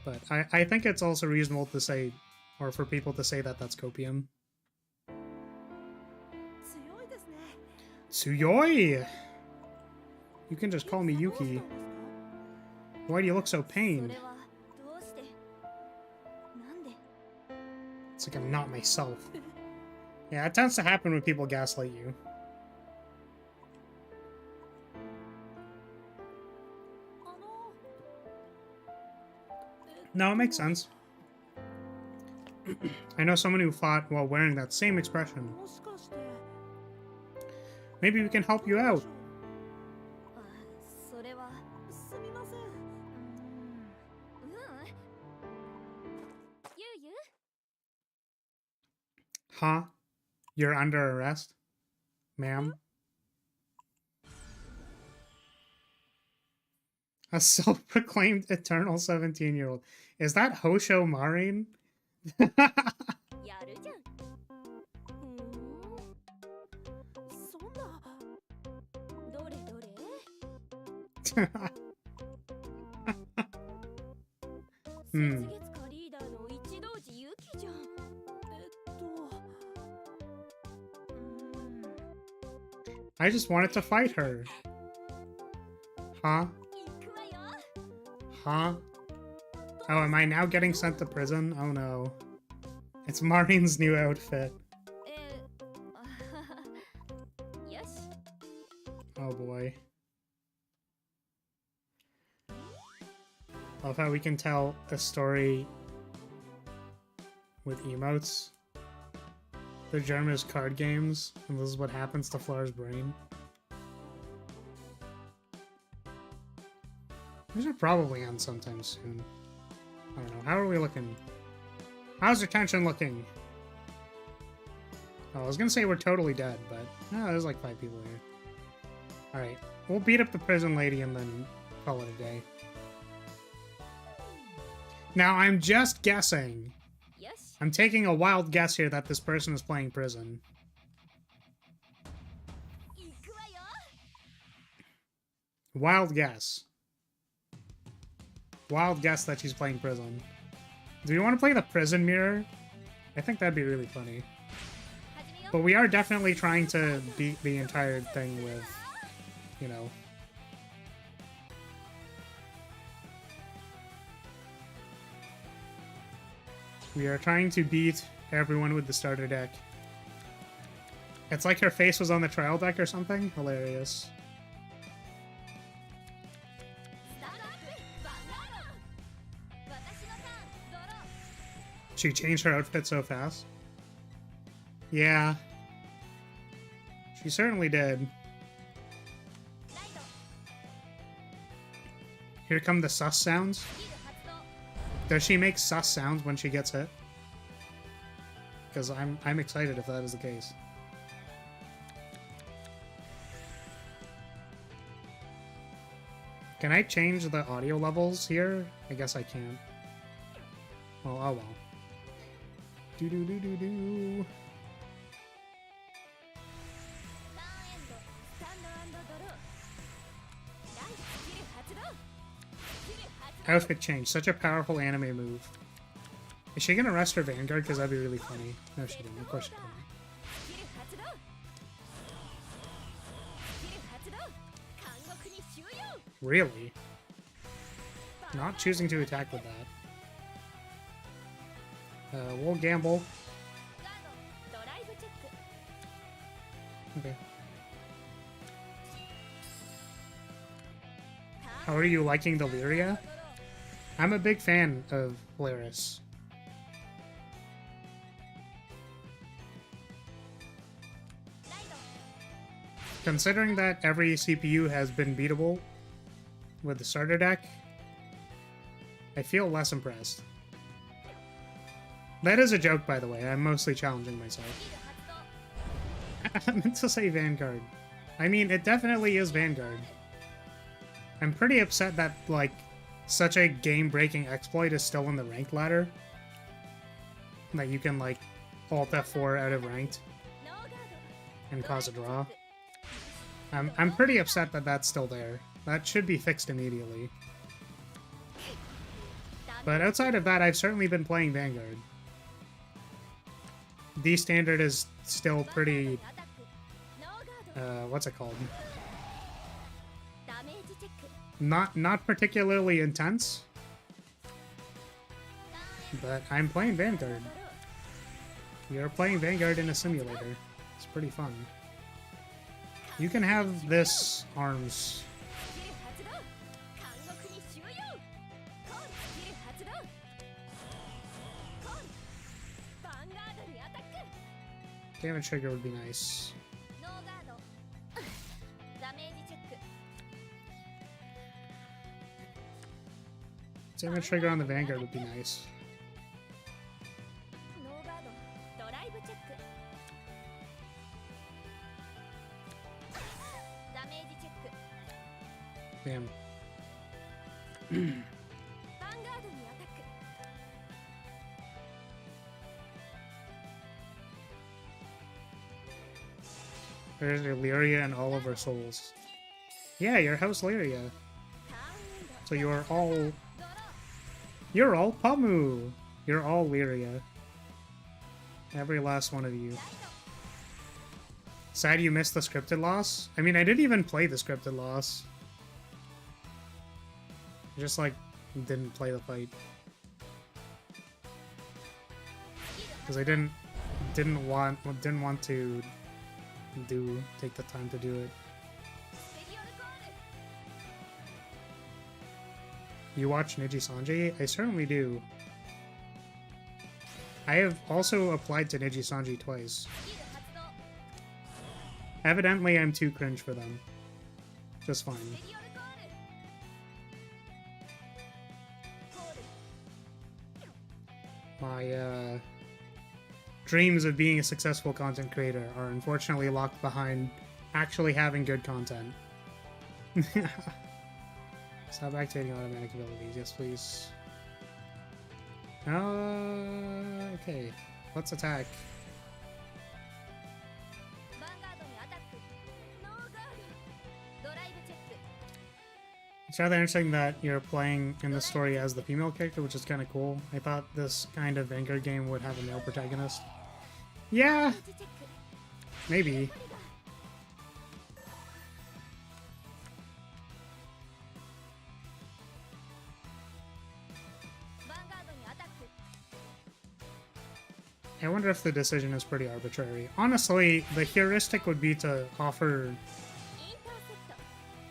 But I think it's also reasonable to say, or for people to say that that's copium. Tsuyoi! You can just call me Yuki. Why do you look so pained? It's like I'm not myself. Yeah, it tends to happen when people gaslight you. No, it makes sense. I know someone who fought while wearing that same expression. Maybe we can help you out. Huh? You're under arrest? Ma'am? A self-proclaimed eternal 17-year-old. Is that Hosho Marin? Hmm. I just wanted to fight her. Huh? Huh? Oh, am I now getting sent to prison? Oh no. It's Marin's new outfit. Oh boy. Love how we can tell a story with emotes. The germ is card games, and this is what happens to Flar's brain. We should probably end sometime soon. I don't know. How are we looking? How's the tension looking? Oh, I was gonna say we're totally dead, but no, there's like 5 people here. Alright, we'll beat up the prison lady and then call it a day. Now, I'm just guessing. Yes. I'm taking a wild guess here that this person is playing prison. Wild guess. Wild guess that she's playing prison. Do you want to play the prison mirror? I think that'd be really funny. But we are definitely trying to beat the entire thing with, you know... We are trying to beat everyone with the starter deck. It's like her face was on the trial deck or something? Hilarious. She changed her outfit so fast. Yeah. She certainly did. Here come the sus sounds. Does she make sus sounds when she gets hit? Because I'm excited if that is the case. Can I change the audio levels here? I guess I can't. Oh, oh well. Do do do do do. Outfit change. Such a powerful anime move. Is she gonna rest her Vanguard? Because that'd be really funny. No, she didn't. Of course she didn't. Really? Not choosing to attack with that. We'll gamble. Okay. How are you liking the Lyria? I'm a big fan of Polaris. Considering that every CPU has been beatable with the starter deck, I feel less impressed. That is a joke, by the way. I'm mostly challenging myself. I meant to say Vanguard. I mean, it definitely is Vanguard. I'm pretty upset that, like, such a game-breaking exploit is still in the ranked ladder. That you can, like, Alt F4 out of ranked and cause a draw. I'm pretty upset that that's still there. That should be fixed immediately. But outside of that, I've certainly been playing Vanguard. D standard is still pretty... what's it called? Not particularly intense. But I'm playing Vanguard. You're playing Vanguard in a simulator. It's pretty fun. You can have this arms. Damage trigger would be nice. Damage trigger on the Vanguard would be nice. Damn. There's your Lyria and all of our souls. Yeah, your House Lyria. So you're all Pamu! You're all Lyria. Every last one of you. Sad you missed the scripted loss? I mean, I didn't even play the scripted loss. I just, like, didn't play the fight. Because I didn't want to take the time to do it. You watch Niji Sanji? I certainly do. I have also applied to Niji Sanji twice. Evidently, I'm too cringe for them. Just fine. My dreams of being a successful content creator are unfortunately locked behind actually having good content. Stop activating automatic abilities. Yes, please. Okay. Let's attack. It's rather interesting that you're playing in the story as the female character, which is kind of cool. I thought this kind of Vanguard game would have a male protagonist. Yeah, maybe. I wonder if the decision is pretty arbitrary. Honestly, the heuristic would be to offer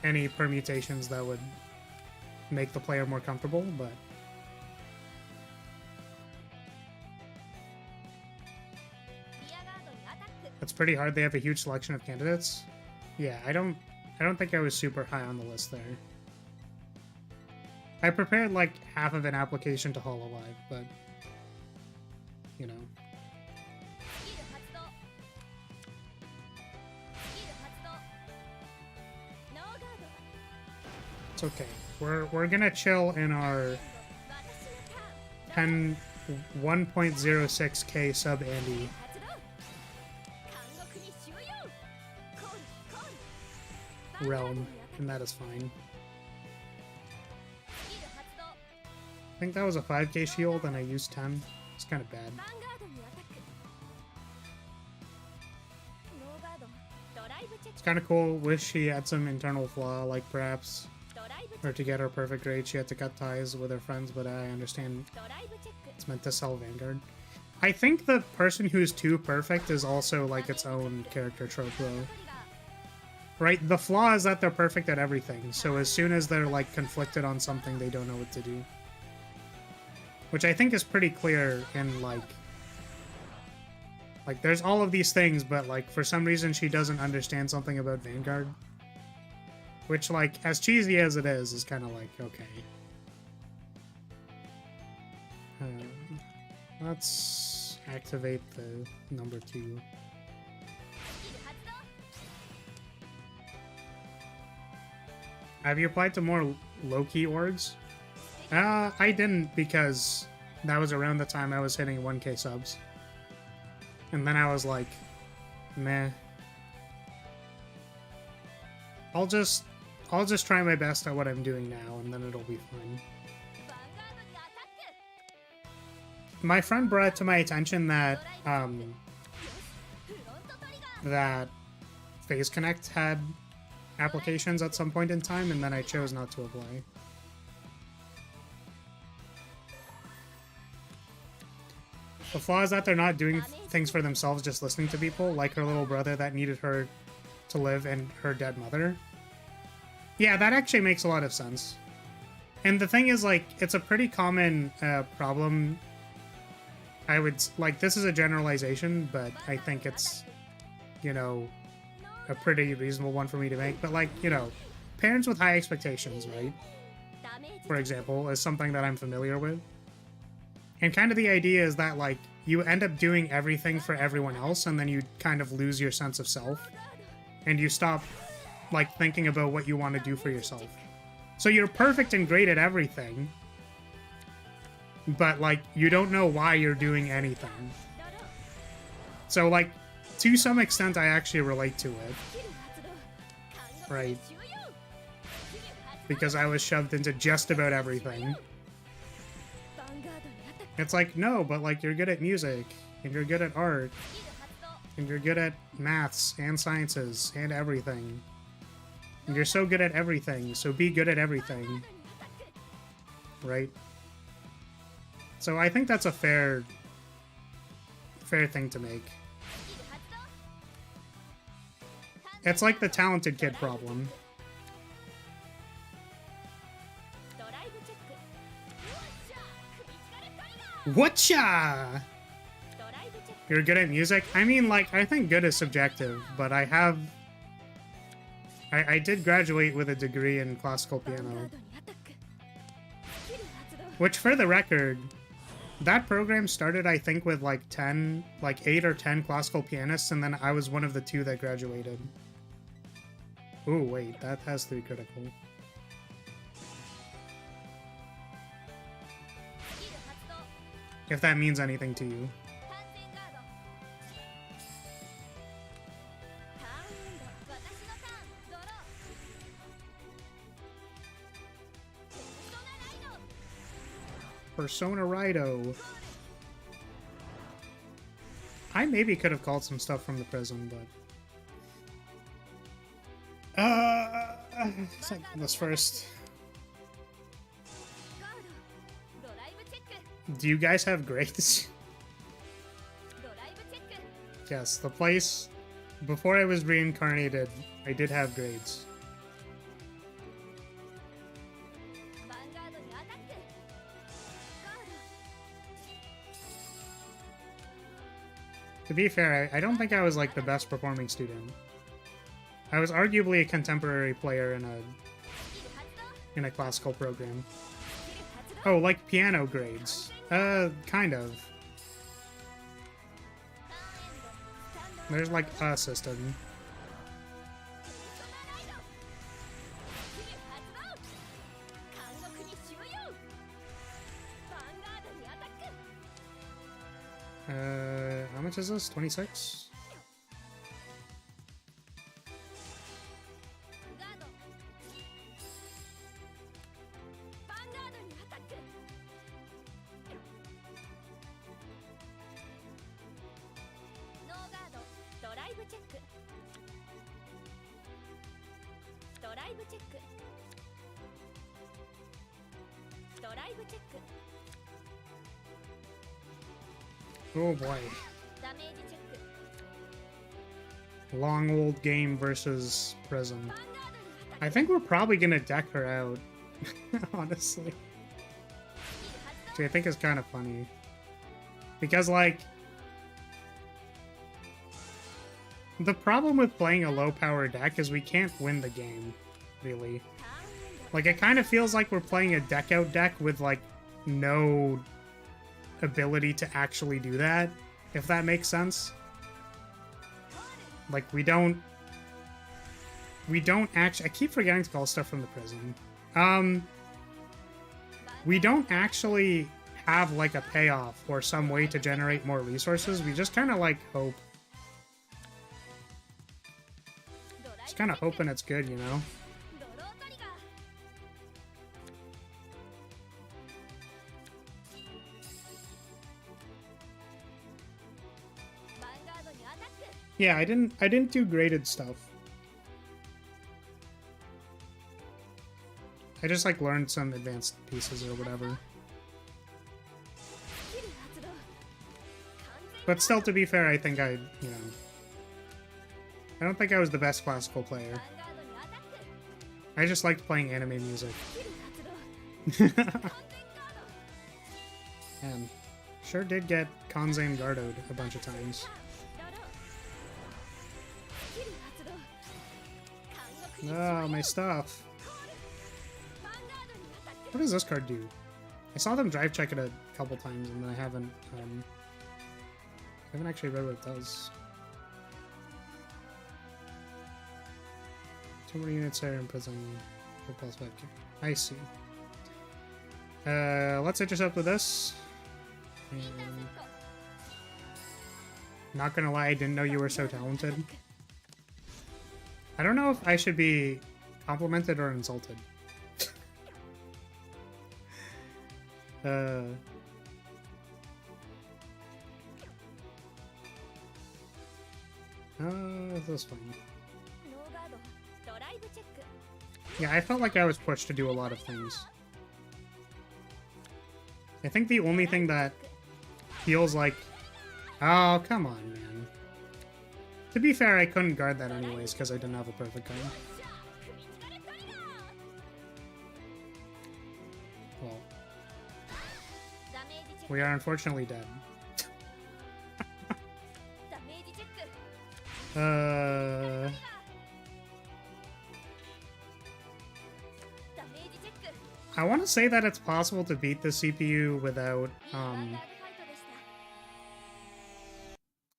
any permutations that would make the player more comfortable, but it's pretty hard. They have a huge selection of candidates. Yeah, I don't think I was super high on the list there. I prepared like half of an application to Hololive, but you know. It's okay. We're gonna chill in our 1.06k sub Andy realm, and that is fine. I think that was a 5k shield and I used 10. It's kind of bad. It's kind of cool. Wish she had some internal flaw, like perhaps or to get her perfect grade she had to cut ties with her friends, but I understand it's meant to sell Vanguard. I think the person who's too perfect is also like its own character trope though. Right? The flaw is that they're perfect at everything, so as soon as they're like conflicted on something, they don't know what to do. Which I think is pretty clear in like there's all of these things, but like for some reason she doesn't understand something about Vanguard. Which, like, as cheesy as it is kind of like, okay. Let's activate the number 2. Have you applied to more low-key orgs? I didn't, because that was around the time I was hitting 1k subs. And then I was like, meh. I'll just try my best at what I'm doing now, and then it'll be fine. My friend brought it to my attention that that Phase Connect had applications at some point in time, and then I chose not to apply. The flaw is that they're not doing things for themselves, just listening to people, like her little brother that needed her to live and her dead mother. Yeah, that actually makes a lot of sense. And the thing is, like, it's a pretty common problem. I would, like, this is a generalization, but I think it's, you know, a pretty reasonable one for me to make. But, like, you know, parents with high expectations, right? For example, is something that I'm familiar with. And kind of the idea is that, like, you end up doing everything for everyone else, and then you kind of lose your sense of self. And you stop, like, thinking about what you want to do for yourself. So you're perfect and great at everything, but, like, you don't know why you're doing anything. So, like, to some extent, I actually relate to it. Right? Because I was shoved into just about everything. It's like, no, but, like, you're good at music, and you're good at art, and you're good at maths and sciences and everything. And you're so good at everything, so be good at everything. Right? So I think that's a fair thing to make. It's like the talented kid problem. Whatcha? You're good at music? I mean, like, I think good is subjective, but I did graduate with a degree in classical piano. Which, for the record, That program started, I think, with like 8 or 10 classical pianists, and then I was one of the 2 that graduated. Ooh, wait, that has 3 critical. If that means anything to you. Persona Rido. I maybe could have called some stuff from the prison, but... this first. Do you guys have grades? Yes, the place... Before I was reincarnated, I did have grades. To be fair, I don't think I was like the best performing student. I was arguably a contemporary player in a classical program. Oh, like piano grades. Kind of. There's like a system. How much is this? 26? Oh boy. Long old game versus prison. I think we're probably gonna deck her out, honestly. Which I think is kind of funny. Because, like, the problem with playing a low-power deck is we can't win the game, really. Like, it kind of feels like we're playing a deck-out deck with, like, no ability to actually do that, if that makes sense. Like, we don't actually... I keep forgetting to call stuff from the prison. We don't actually have, like, a payoff or some way to generate more resources. We just kind of, like, hope. Just kind of hoping it's good, you know? Yeah, I didn't do graded stuff. I just, like, learned some advanced pieces or whatever. But still, to be fair, I think I don't think I was the best classical player. I just liked playing anime music. And sure did get Kanzen Gardoed a bunch of times. Oh, my stuff. What does this card do? I saw them drive check it a couple times, and I haven't actually read what it does. 2 more units are in prison. +5. I see. Let's intercept with this. And not gonna lie, I didn't know you were so talented. I don't know if I should be complimented or insulted. This one. Yeah, I felt like I was pushed to do a lot of things. I think the only thing that feels like... Oh, come on, man. To be fair, I couldn't guard that anyways, because I didn't have a perfect card. Well. We are unfortunately dead. I want to say that it's possible to beat the CPU without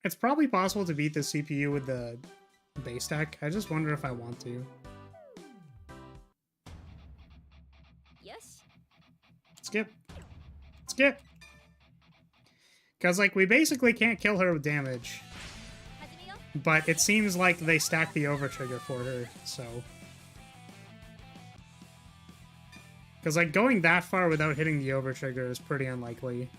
It's probably possible to beat the CPU with the base deck. I just wonder if I want to. Skip. Skip! Because, like, we basically can't kill her with damage. But it seems like they stack the overtrigger for her, so... Because, like, going that far without hitting the overtrigger is pretty unlikely.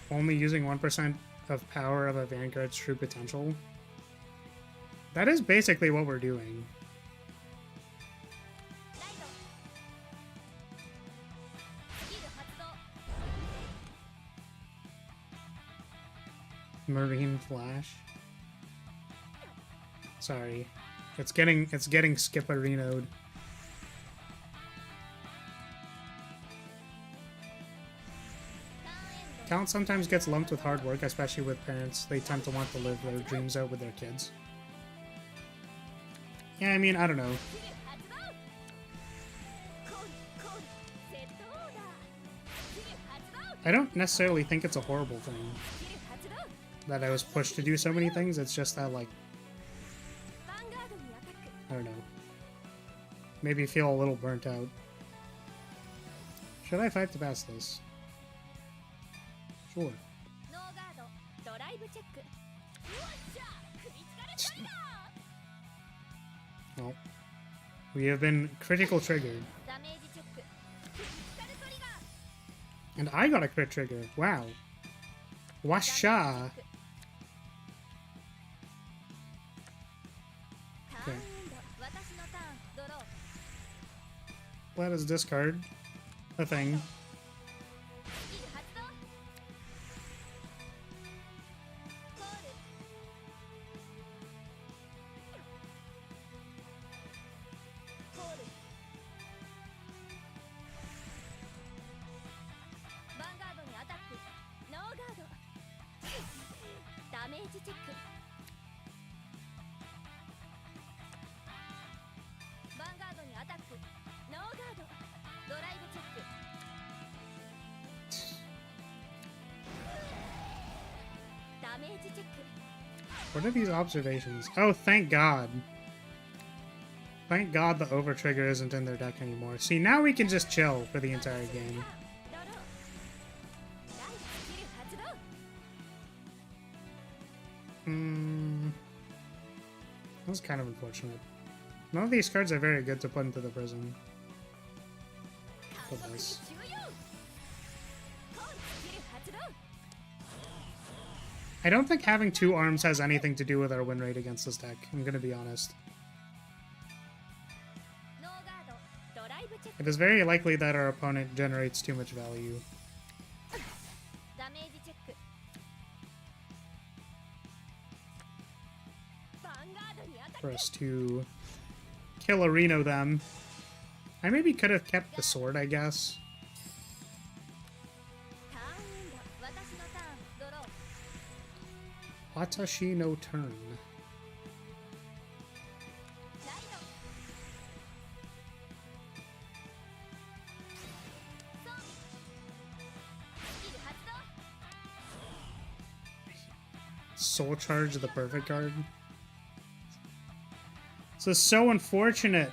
Only using 1% of power of a Vanguard's true potential. That is basically what we're doing. Marine Flash. Sorry. It's getting skipperinoed. Talent sometimes gets lumped with hard work, especially with parents. They tend to want to live their dreams out with their kids. Yeah, I mean, I don't know. I don't necessarily think it's a horrible thing that I was pushed to do so many things. It's just that, like, I don't know. Maybe feel a little burnt out. Should I fight to pass this? Sure. Well, we have been critical triggered. And I got a crit trigger. Wow. Washa. Okay. Let us discard a thing. What are these observations? Oh, thank God. Thank God the overtrigger isn't in their deck anymore. See, now we can just chill for the entire game. That was kind of unfortunate. None of these cards are very good to put into the prison. Put this. I don't think having 2 arms has anything to do with our win rate against this deck, I'm gonna be honest. It is very likely that our opponent generates too much value. For us to killerino them. I maybe could have kept the sword, I guess. Watashi no turn. Soul Charge the perfect card. This is so unfortunate.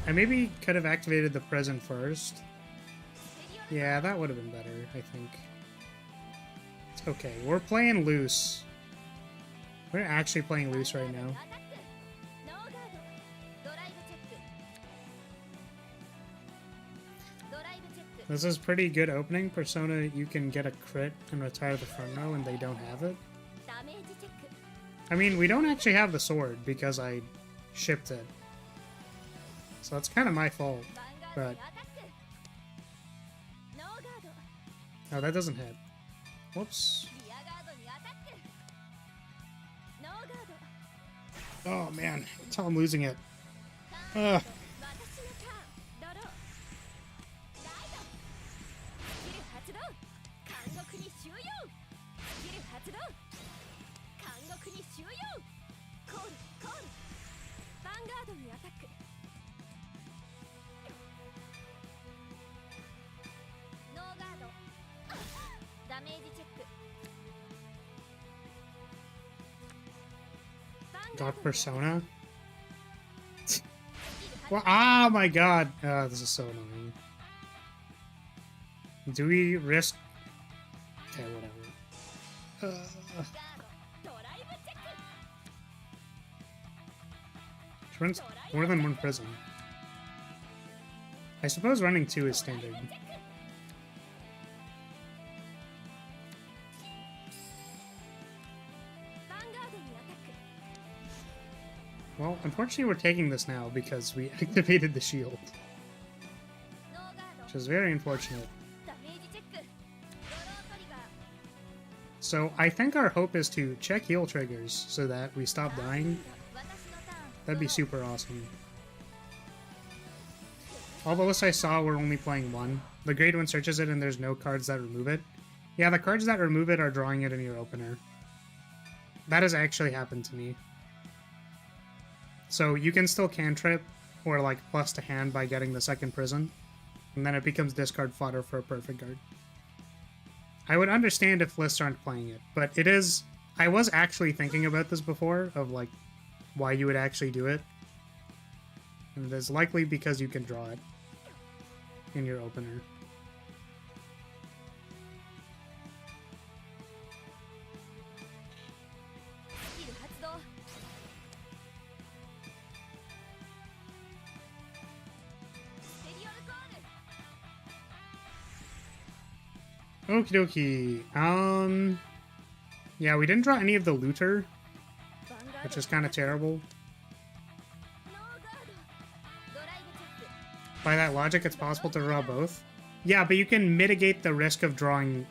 I maybe could have activated the present first. Yeah, that would have been better, I think. It's okay. We're playing loose. We're actually playing loose right now. This is pretty good opening. Persona, you can get a crit and retire the front row, and they don't have it. I mean, we don't actually have the sword because I shipped it. So that's kind of my fault, but... Oh, that doesn't hit. Whoops. Oh, man. That's how I'm losing it. Ugh. Got Persona? Well, oh my god! This is so annoying. Do we risk... Okay, whatever. She runs more than one prison. I suppose running 2 is standard. Well, unfortunately we're taking this now because we activated the shield. Which is very unfortunate. So I think our hope is to check heal triggers so that we stop dying. That'd be super awesome. All the lists I saw were only playing 1. The grade 1 searches it and there's no cards that remove it. Yeah, the cards that remove it are drawing it in your opener. That has actually happened to me. So you can still cantrip or like plus to hand by getting the second prison, and then it becomes discard fodder for a perfect guard. I would understand if lists aren't playing it, but it is... I was actually thinking about this before, of like why you would actually do it. And it is likely because you can draw it in your opener. Okie dokie. Yeah, we didn't draw any of the looter, which is kind of terrible. By that logic, it's possible to draw both. Yeah, but you can mitigate the risk of drawing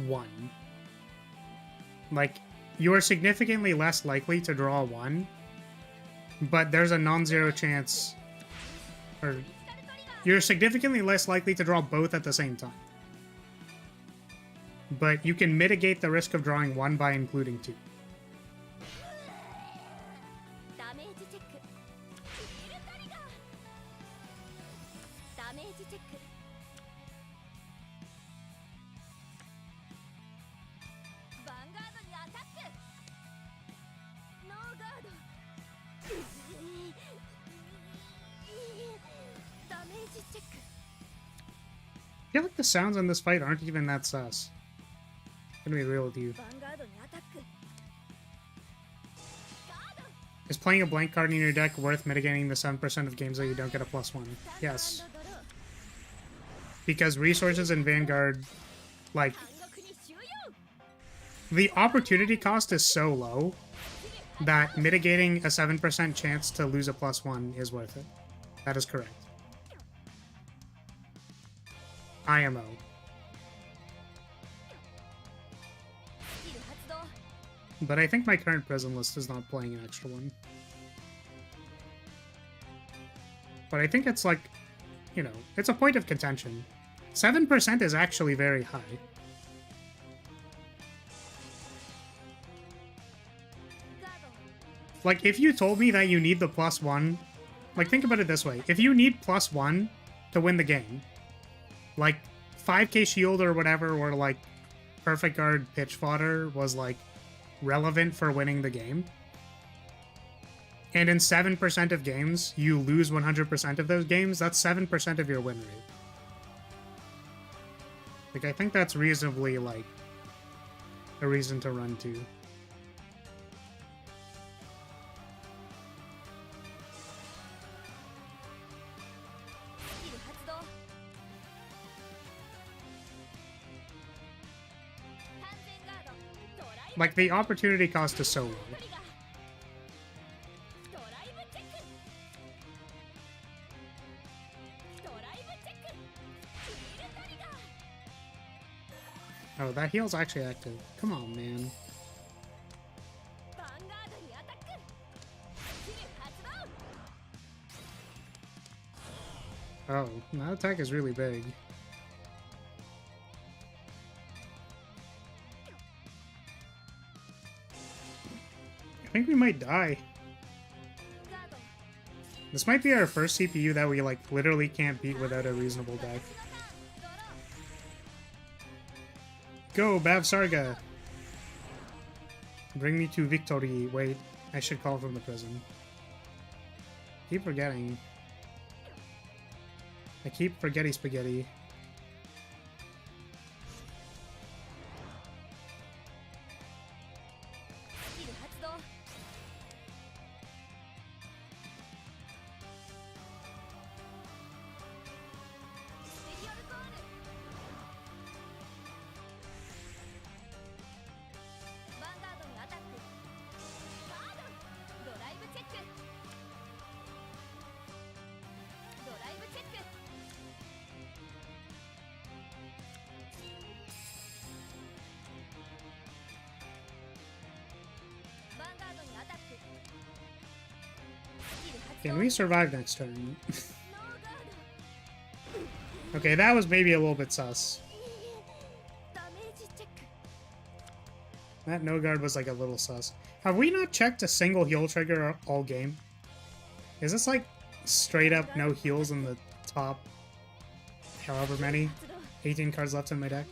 1. Like, you are significantly less likely to draw 1, but there's a non-zero chance, or you're significantly less likely to draw both at the same time. But you can mitigate the risk of drawing 1 by including 2. I feel like the sounds in this fight aren't even that sus. I'm gonna be real with you. Is playing a blank card in your deck worth mitigating the 7% of games that you don't get a +1? Yes. Because resources in Vanguard, like, the opportunity cost is so low that mitigating a 7% chance to lose a +1 is worth it. That is correct. IMO. But I think my current prison list is not playing an extra one. But I think it's like, you know, it's a point of contention. 7% is actually very high. Like, if you told me that you need the +1, like, think about it this way. If you need +1 to win the game, like, 5k shield or whatever, or like, perfect guard pitch fodder was like, relevant for winning the game, and in 7% of games you lose 100% of those games, that's 7% of your win rate. Like, I think that's reasonably like a reason to run to. Like, the opportunity cost is so low. Oh, that heal's actually active. Come on, man. Oh, that attack is really big. I think we might die. This might be our first CPU that we, like, literally can't beat without a reasonable deck. Go, Bavsargra! Bring me to victory. Wait, I should call from the prison. Keep forgetting. I keep forgetting spaghetti. Can we survive next turn? Okay, that was maybe a little bit sus. That no guard was like a little sus. Have we not checked a single heal trigger all game? Is this like straight up no heals in the top however many? 18 cards left in my deck?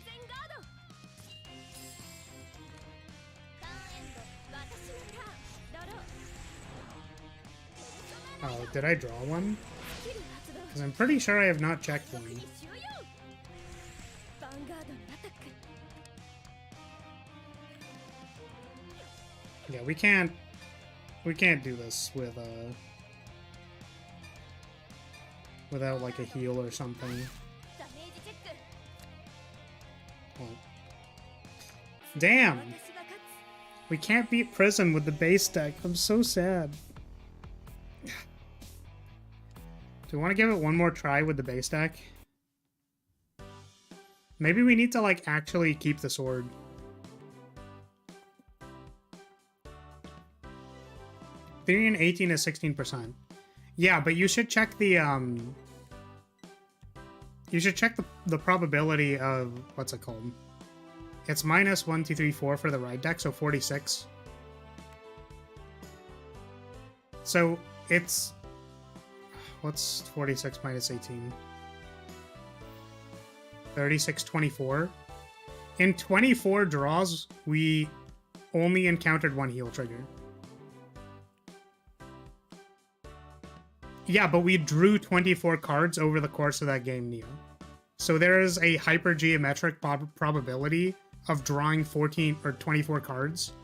Oh, did I draw one? Because I'm pretty sure I have not checked one. Yeah, we can't do this with without like a heal or something. Oh. Damn! We can't beat Prism with the base deck. I'm so sad. Do we want to give it one more try with the base deck? Maybe we need to, like, actually keep the sword. Theory in 18 is 16%. Yeah, but you should check the, you should check the probability of, what's it called? It's minus 1, 2, 3, 4 for the ride deck, so 46. So, it's... What's 46 minus 18? 36, 24. In 24 draws, we only encountered one heal trigger. Yeah, but we drew 24 cards over the course of that game, Neo. So there is a hypergeometric probability of drawing 14 or 24 cards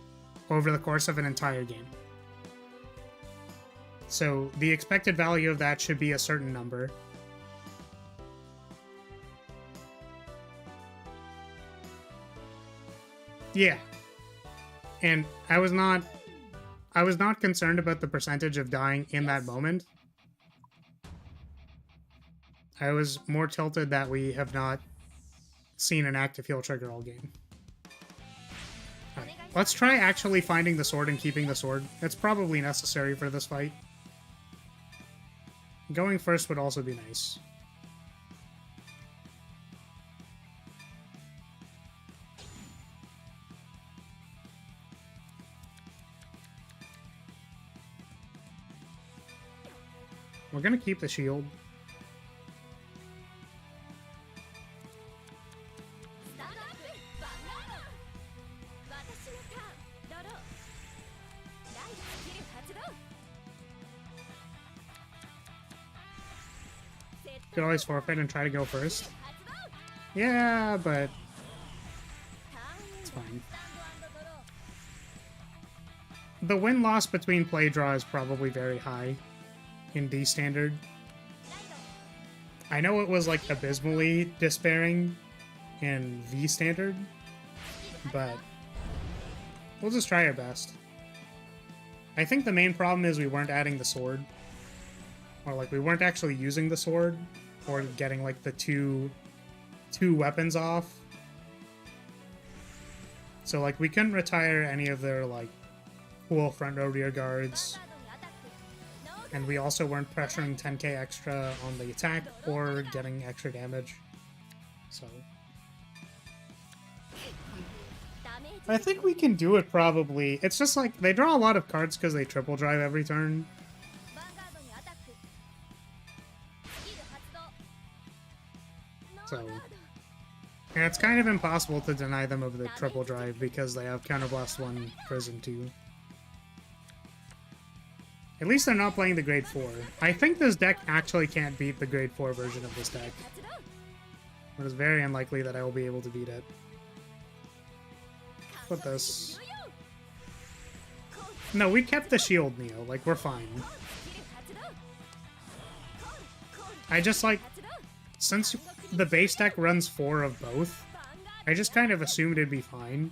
over the course of an entire game. So the expected value of that should be a certain number. Yeah. And I was not concerned about the percentage of dying in that moment. I was more tilted that we have not seen an active heal trigger all game. All right, let's try actually finding the sword and keeping the sword. It's probably necessary for this fight. Going first would also be nice. We're gonna keep the shield. Could always forfeit and try to go first. Yeah, but it's fine. The win-loss between play draw is probably very high in D standard. I know it was like abysmally despairing in V standard, but we'll just try our best. I think the main problem is we weren't adding the sword. Or like we weren't actually using the sword or getting like the two weapons off. So like we couldn't retire any of their like cool front row rear guards. And we also weren't pressuring 10k extra on the attack or getting extra damage. So I think we can do it probably. It's just like they draw a lot of cards because they triple drive every turn. So, yeah, it's kind of impossible to deny them of the triple drive because they have Counterblast 1, Prison 2. At least they're not playing the grade 4. I think this deck actually can't beat the grade 4 version of this deck. But it's very unlikely that I will be able to beat it. Put this. No, we kept the shield, Neo. Like, we're fine. I just, like, since the base deck runs 4 of both, I just kind of assumed it'd be fine.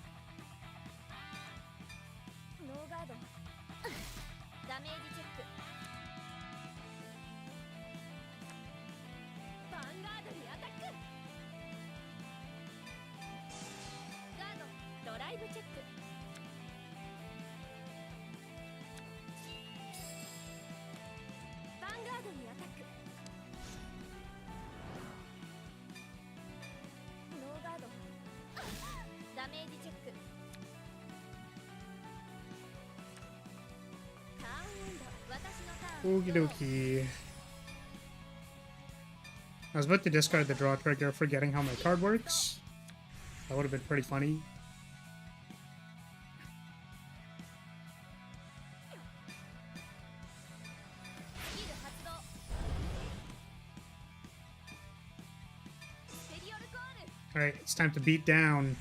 Okie dokie. I was about to discard the draw trigger, forgetting how my card works. That would have been pretty funny. Alright, it's time to beat down.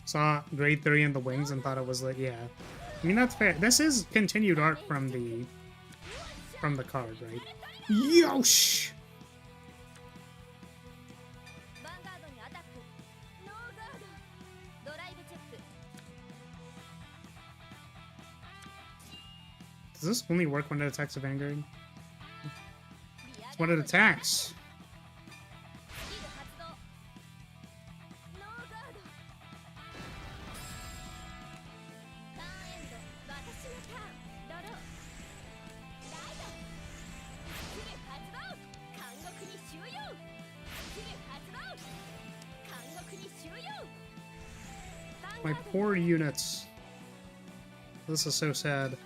Saw grade 3 in the wings and thought it was like, yeah. I mean, that's fair. This is continued art from the card, right? Yosh! Does this only work when it attacks a Vanguard? It's when it attacks. My poor units. This is so sad.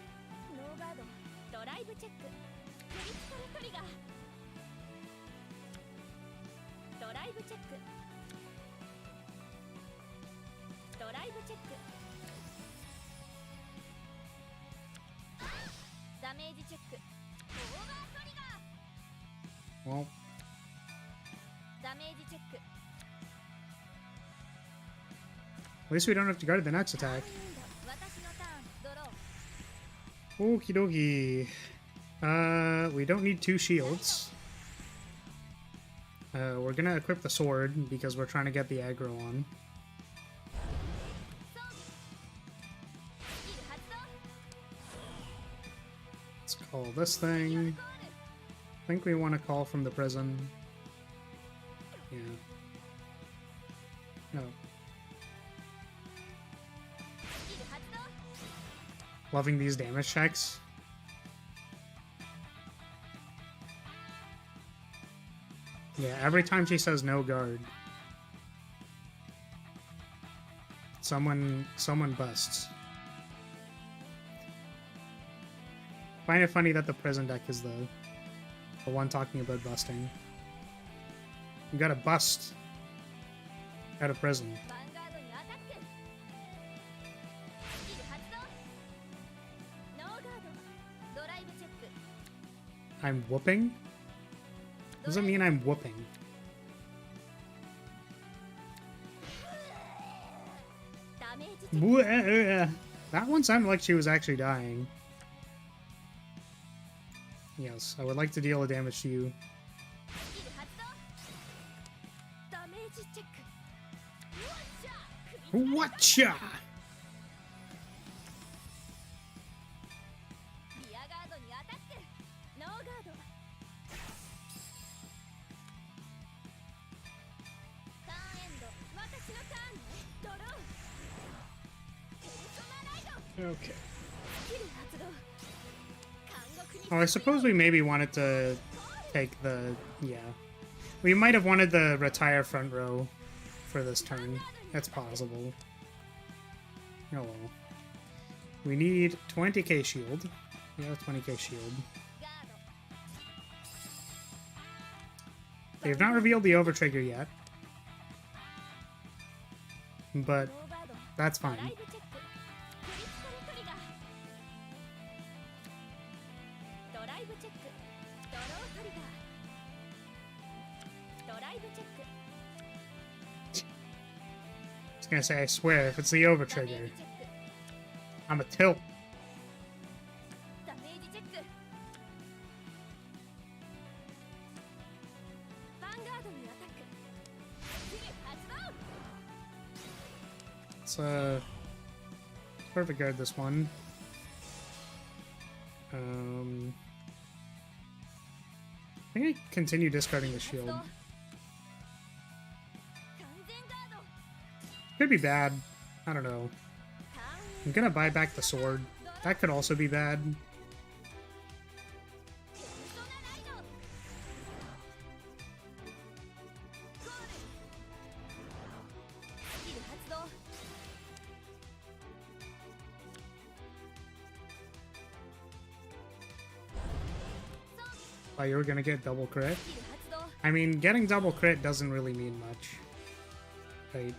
Well. At least we don't have to guard the next attack. Okie dokie. We don't need 2 shields. We're gonna equip the sword because we're trying to get the aggro on. Let's call this thing. I think we want to call from the prison. Yeah. No. Loving these damage checks. Yeah, every time she says no guard, someone busts. Find it funny that the prison deck is the one talking about busting. You gotta bust out of prison. I'm whooping? What does it mean I'm whooping? That one sounded like she was actually dying. Yes, I would like to deal a damage to you. Whatcha? Okay. Oh, I suppose we maybe wanted to take the... yeah. We might have wanted the retire front row for this turn. That's possible. Oh well. We need 20k shield. Yeah, 20k shield. They've not revealed the overtrigger yet. but that's fine. I was gonna say, I swear, if it's the over trigger, I'm a tilt. Let's perfect guard this one. I think I continue discarding the shield. Could be bad. I don't know. I'm gonna buy back the sword. That could also be bad. Oh, you were gonna get double crit? I mean, getting double crit doesn't really mean much. Right?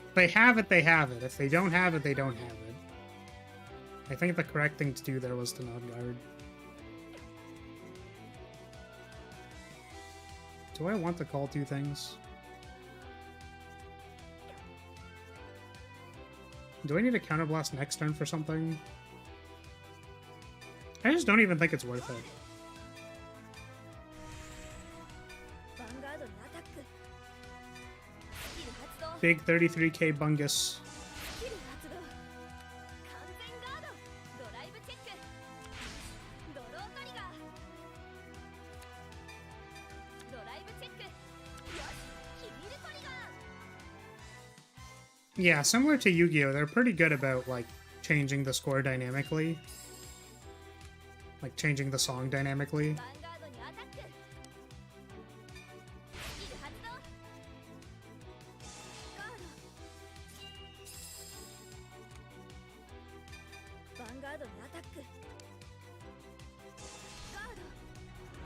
If they have it, they have it. If they don't have it, they don't have it. I think the correct thing to do there was to not guard. Do I want to call two things? Do I need a counterblast next turn for something? I just don't even think it's worth it. Big 33k bungus. Yeah, similar to Yu-Gi-Oh, they're pretty good about, like, changing the score dynamically. Like, changing the song dynamically.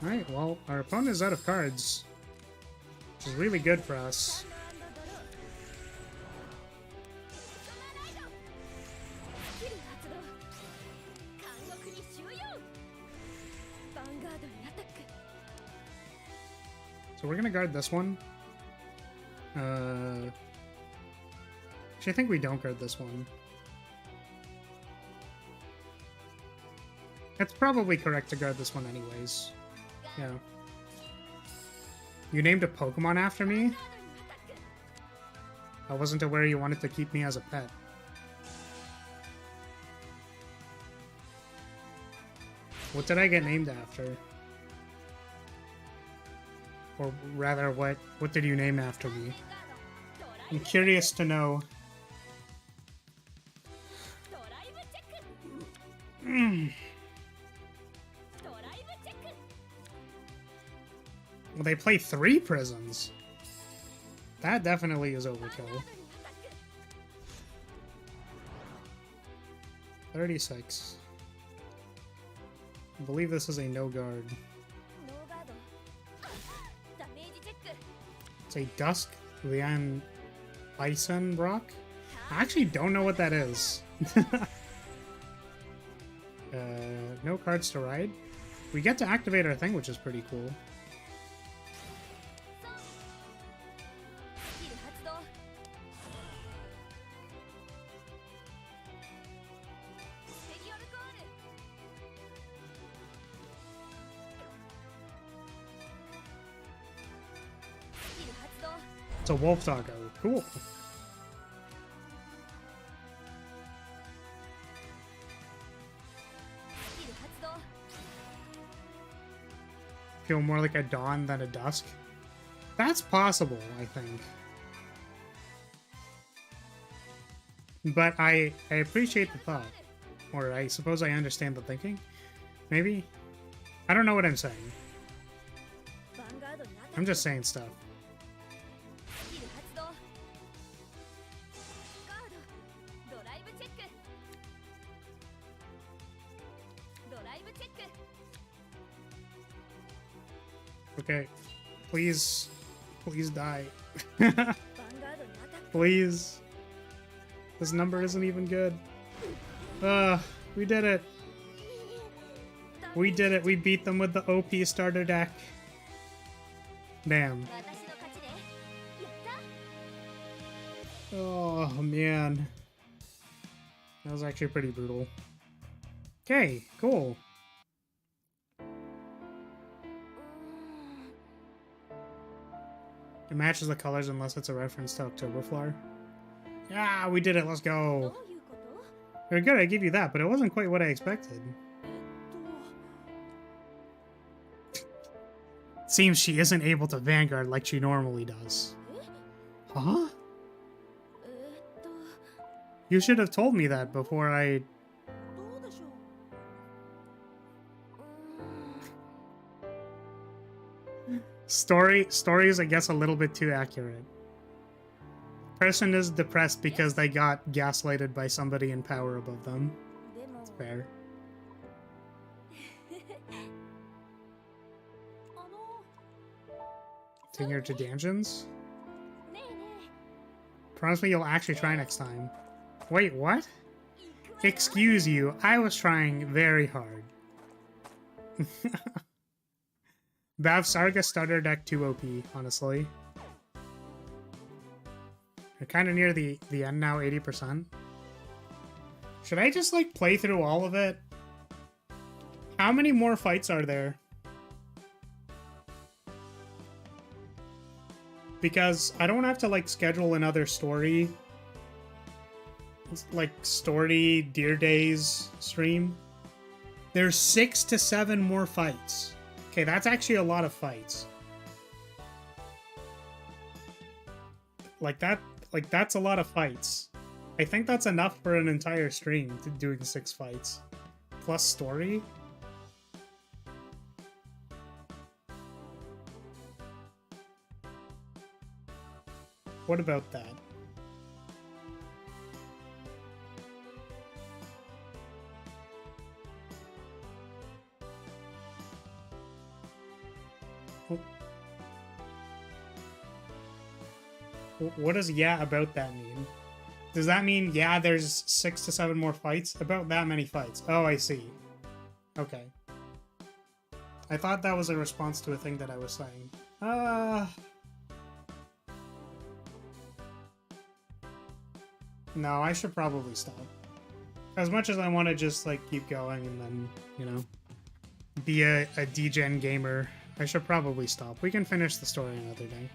Alright, well, our opponent is out of cards, which is really good for us. So we're gonna guard this one. Actually, I think we don't guard this one. It's probably correct to guard this one anyways. Yeah. You named a Pokemon after me? I wasn't aware you wanted to keep me as a pet. What did I get named after? Or rather, what did you name after me? I'm curious to know. Well, they play 3 prisons. That definitely is overkill. 36. I believe this is a no guard. It's a Dusk Lian Bison Rock? I actually don't know what that is. No cards to ride. We get to activate our thing, which is pretty cool. It's a Wolf Taco. Cool. Feel more like a dawn than a dusk. That's possible, I think. But I appreciate the thought. Or I suppose I understand the thinking. Maybe? I don't know what I'm saying. I'm just saying stuff. Okay, please die. Please. This number isn't even good. We did it. We did it. We beat them with the OP starter deck. Damn. Oh, man. That was actually pretty brutal. Okay, cool. It matches the colors unless it's a reference to Oktoberflower. Yeah, we did it. Let's go. Very good, I give you that, but it wasn't quite what I expected. Seems she isn't able to Vanguard like she normally does. Huh? You should have told me that before I... Story is, I guess, a little bit too accurate. Person is depressed because they got gaslighted by somebody in power above them. That's fair. Taking her to dungeons? Promise me you'll actually try next time. Wait, what? Excuse you, I was trying very hard. Bavsargra starter deck 2 OP, honestly. We're kind of near the end now, 80%. Should I just, like, play through all of it? How many more fights are there? Because I don't have to, like, schedule another story. Like, story Dear Days stream. There's 6 to 7 more fights. Okay, that's actually a lot of fights. That's a lot of fights. I think that's enough for an entire stream, to doing 6 fights. Plus story? What about that? What does yeah about that mean? Does that mean, yeah, there's 6 to 7 more fights? About that many fights. Oh, I see. Okay. I thought that was a response to a thing that I was saying. No, I should probably stop. As much as I want to just, like, keep going and then, you know, be a degen gamer, I should probably stop. We can finish the story another day.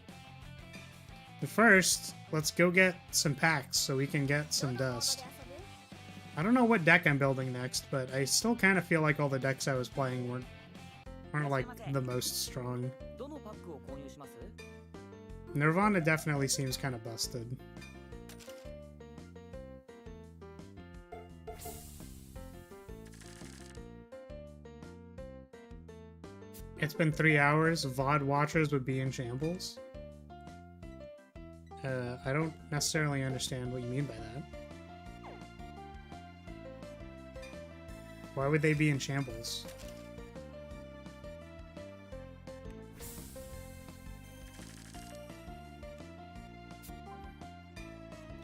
But first, let's go get some packs so we can get some dust. I don't know what deck I'm building next, but I still kind of feel like all the decks I was playing weren't like the most strong. Nirvana definitely seems kind of busted. It's been 3 hours. VOD watchers would be in shambles. I don't necessarily understand what you mean by that. Why would they be in shambles?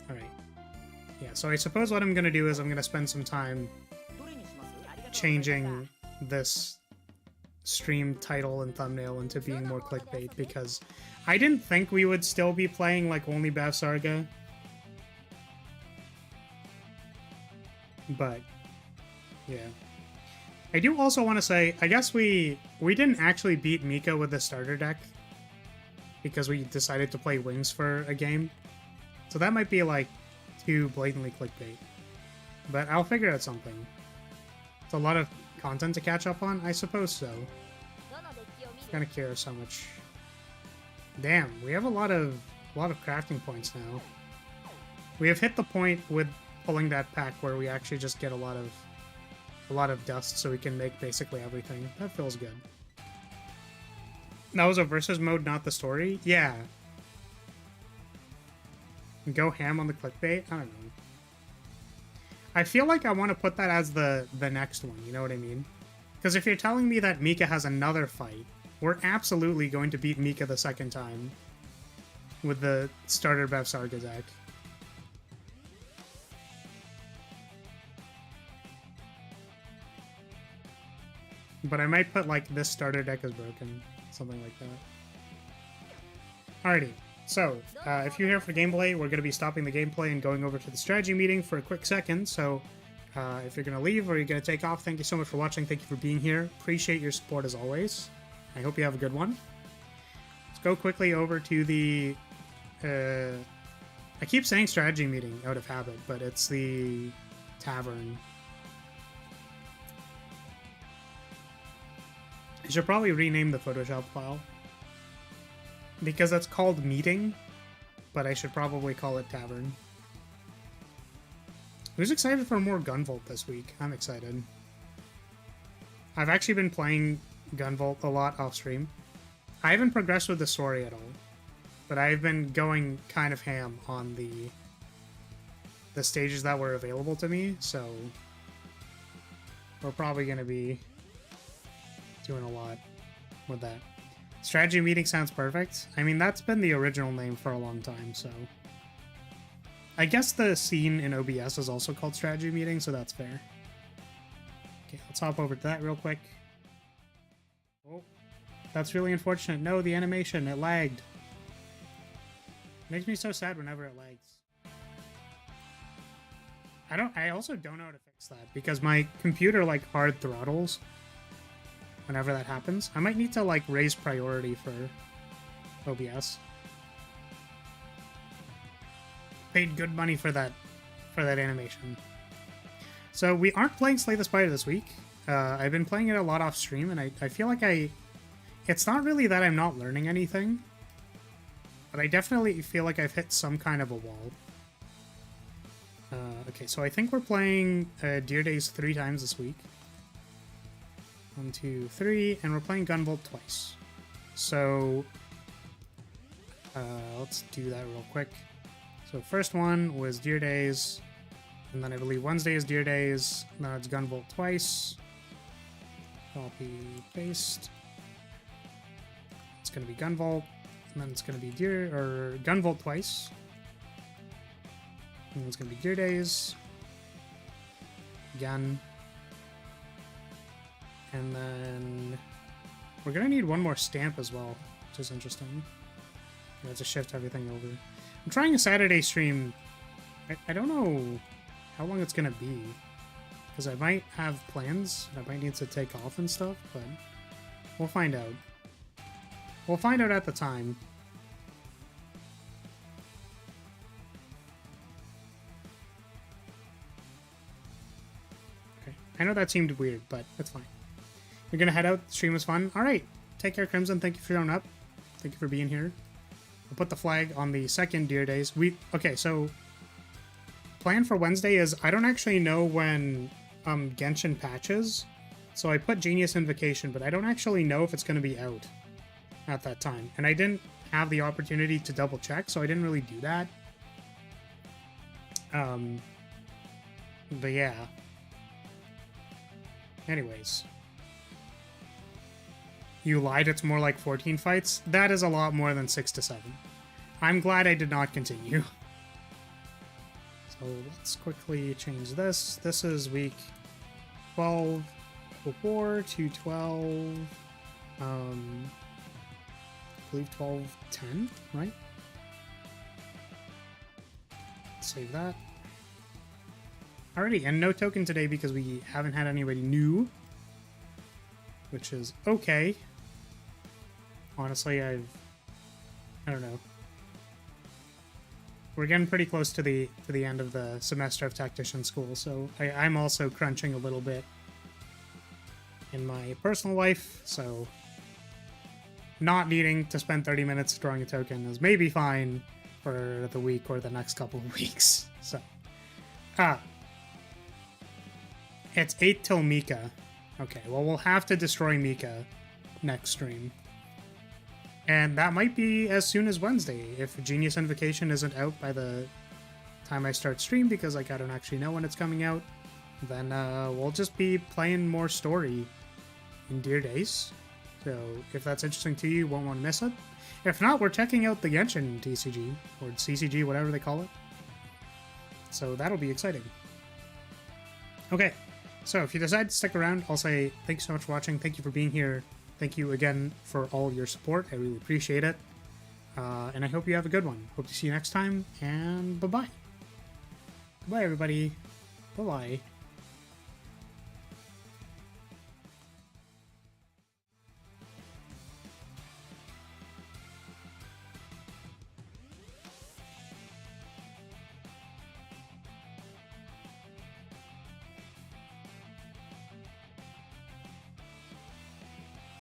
Alright. Yeah, so I suppose what I'm gonna do is I'm gonna spend some time changing this stream title and thumbnail into being more clickbait, because I didn't think we would still be playing like only Bavsargra. But yeah. I do also want to say, I guess we didn't actually beat Mika with the starter deck because we decided to play Wings for a game. So that might be like too blatantly clickbait. But I'll figure out something. It's a lot of content to catch up on? I suppose so. Kind of curious how much. Damn, we have a lot of crafting points now. We have hit the point with pulling that pack where we actually just get a lot of dust, so we can make basically everything. That feels good. That was a versus mode, not the story? Yeah. Go ham on the clickbait? I don't know. I feel like I want to put that as the next one, you know what I mean? Because if you're telling me that Mika has another fight, we're absolutely going to beat Mika the second time with the starter Bavsarga deck. But I might put like this starter deck is broken, something like that. Alrighty, so if you're here for gameplay, we're going to be stopping the gameplay and going over to the strategy meeting for a quick second. So if you're going to leave or you're going to take off, thank you so much for watching. Thank you for being here. Appreciate your support as always. I hope you have a good one. Let's go quickly over to the... I keep saying strategy meeting out of habit, but it's the tavern. I should probably rename the Photoshop file. Because that's called meeting, but I should probably call it tavern. Who's excited for more Gunvolt this week? I'm excited. I've actually been playing Gunvolt a lot off stream. I haven't progressed with the story at all, but I've been going kind of ham on the stages that were available to me, so we're probably going to be doing a lot with that. Strategy meeting sounds perfect. I mean, that's been the original name for a long time, so... I guess the scene in OBS is also called strategy meeting, so that's fair. Okay, let's hop over to that real quick. Oh, that's really unfortunate. No, the animation, it lagged. Makes me so sad whenever it lags. I also don't know how to fix that, because my computer, like, hard throttles whenever that happens. I might need to, like, raise priority for OBS. Paid good money for that animation. So we aren't playing Slay the Spider this week. I've been playing it a lot off stream, and I feel like it's not really that I'm not learning anything, but I definitely feel like I've hit some kind of a wall. Okay, so I think we're playing Dear Days 3 times this week. 1, 2, 3, and we're playing Gunvolt twice. So let's do that real quick. So first one was Dear Days, and then I believe Wednesday is Dear Days. Now it's Gunvolt twice. Copy, paste. It's gonna be Gunvolt, and then it's gonna be Gunvolt twice. And then it's gonna be Dear Days. Again. And then we're gonna need one more stamp as well, which is interesting. We have to shift everything over. I'm trying a Saturday stream. I don't know how long it's gonna be, because I might have plans. I might need to take off and stuff, but we'll find out. We'll find out at the time. Okay, I know that seemed weird, but that's fine. We're gonna head out. The stream was fun. All right, take care, Crimson. Thank you for showing up. Thank you for being here. I'll put the flag on the second Dear Days. Okay, so plan for Wednesday is I don't actually know when Genshin patches, so I put Genius Invocation, but I don't actually know if it's going to be out at that time, and I didn't have the opportunity to double check, so I didn't really do that. But yeah. Anyways. You lied, it's more like 14 fights? That is a lot more than 6 to 7. I'm glad I did not continue. So let's quickly change this. This is week 12, 4 to 12, I believe 12-10, right? Save that. Alrighty, and no token today because we haven't had anybody new, which is okay. Honestly, I don't know. We're getting pretty close to the end of the semester of tactician school, so I'm also crunching a little bit in my personal life, so not needing to spend 30 minutes drawing a token is maybe fine for the week or the next couple of weeks. So, it's 8 till Mika. Okay, well, we'll have to destroy Mika next stream. And that might be as soon as Wednesday, if Genius Invocation isn't out by the time I start stream, because like I don't actually know when it's coming out. Then we'll just be playing more story in Dear Days. So if that's interesting to you, you won't want to miss it. If not, we're checking out the Genshin TCG, or CCG, whatever they call it. So that'll be exciting. Okay, So if you decide to stick around, I'll say thank you so much for watching. Thank you for being here. Thank you again for all your support. I really appreciate it. And I hope you have a good one. Hope to see you next time, and bye-bye. Bye, everybody. Bye-bye.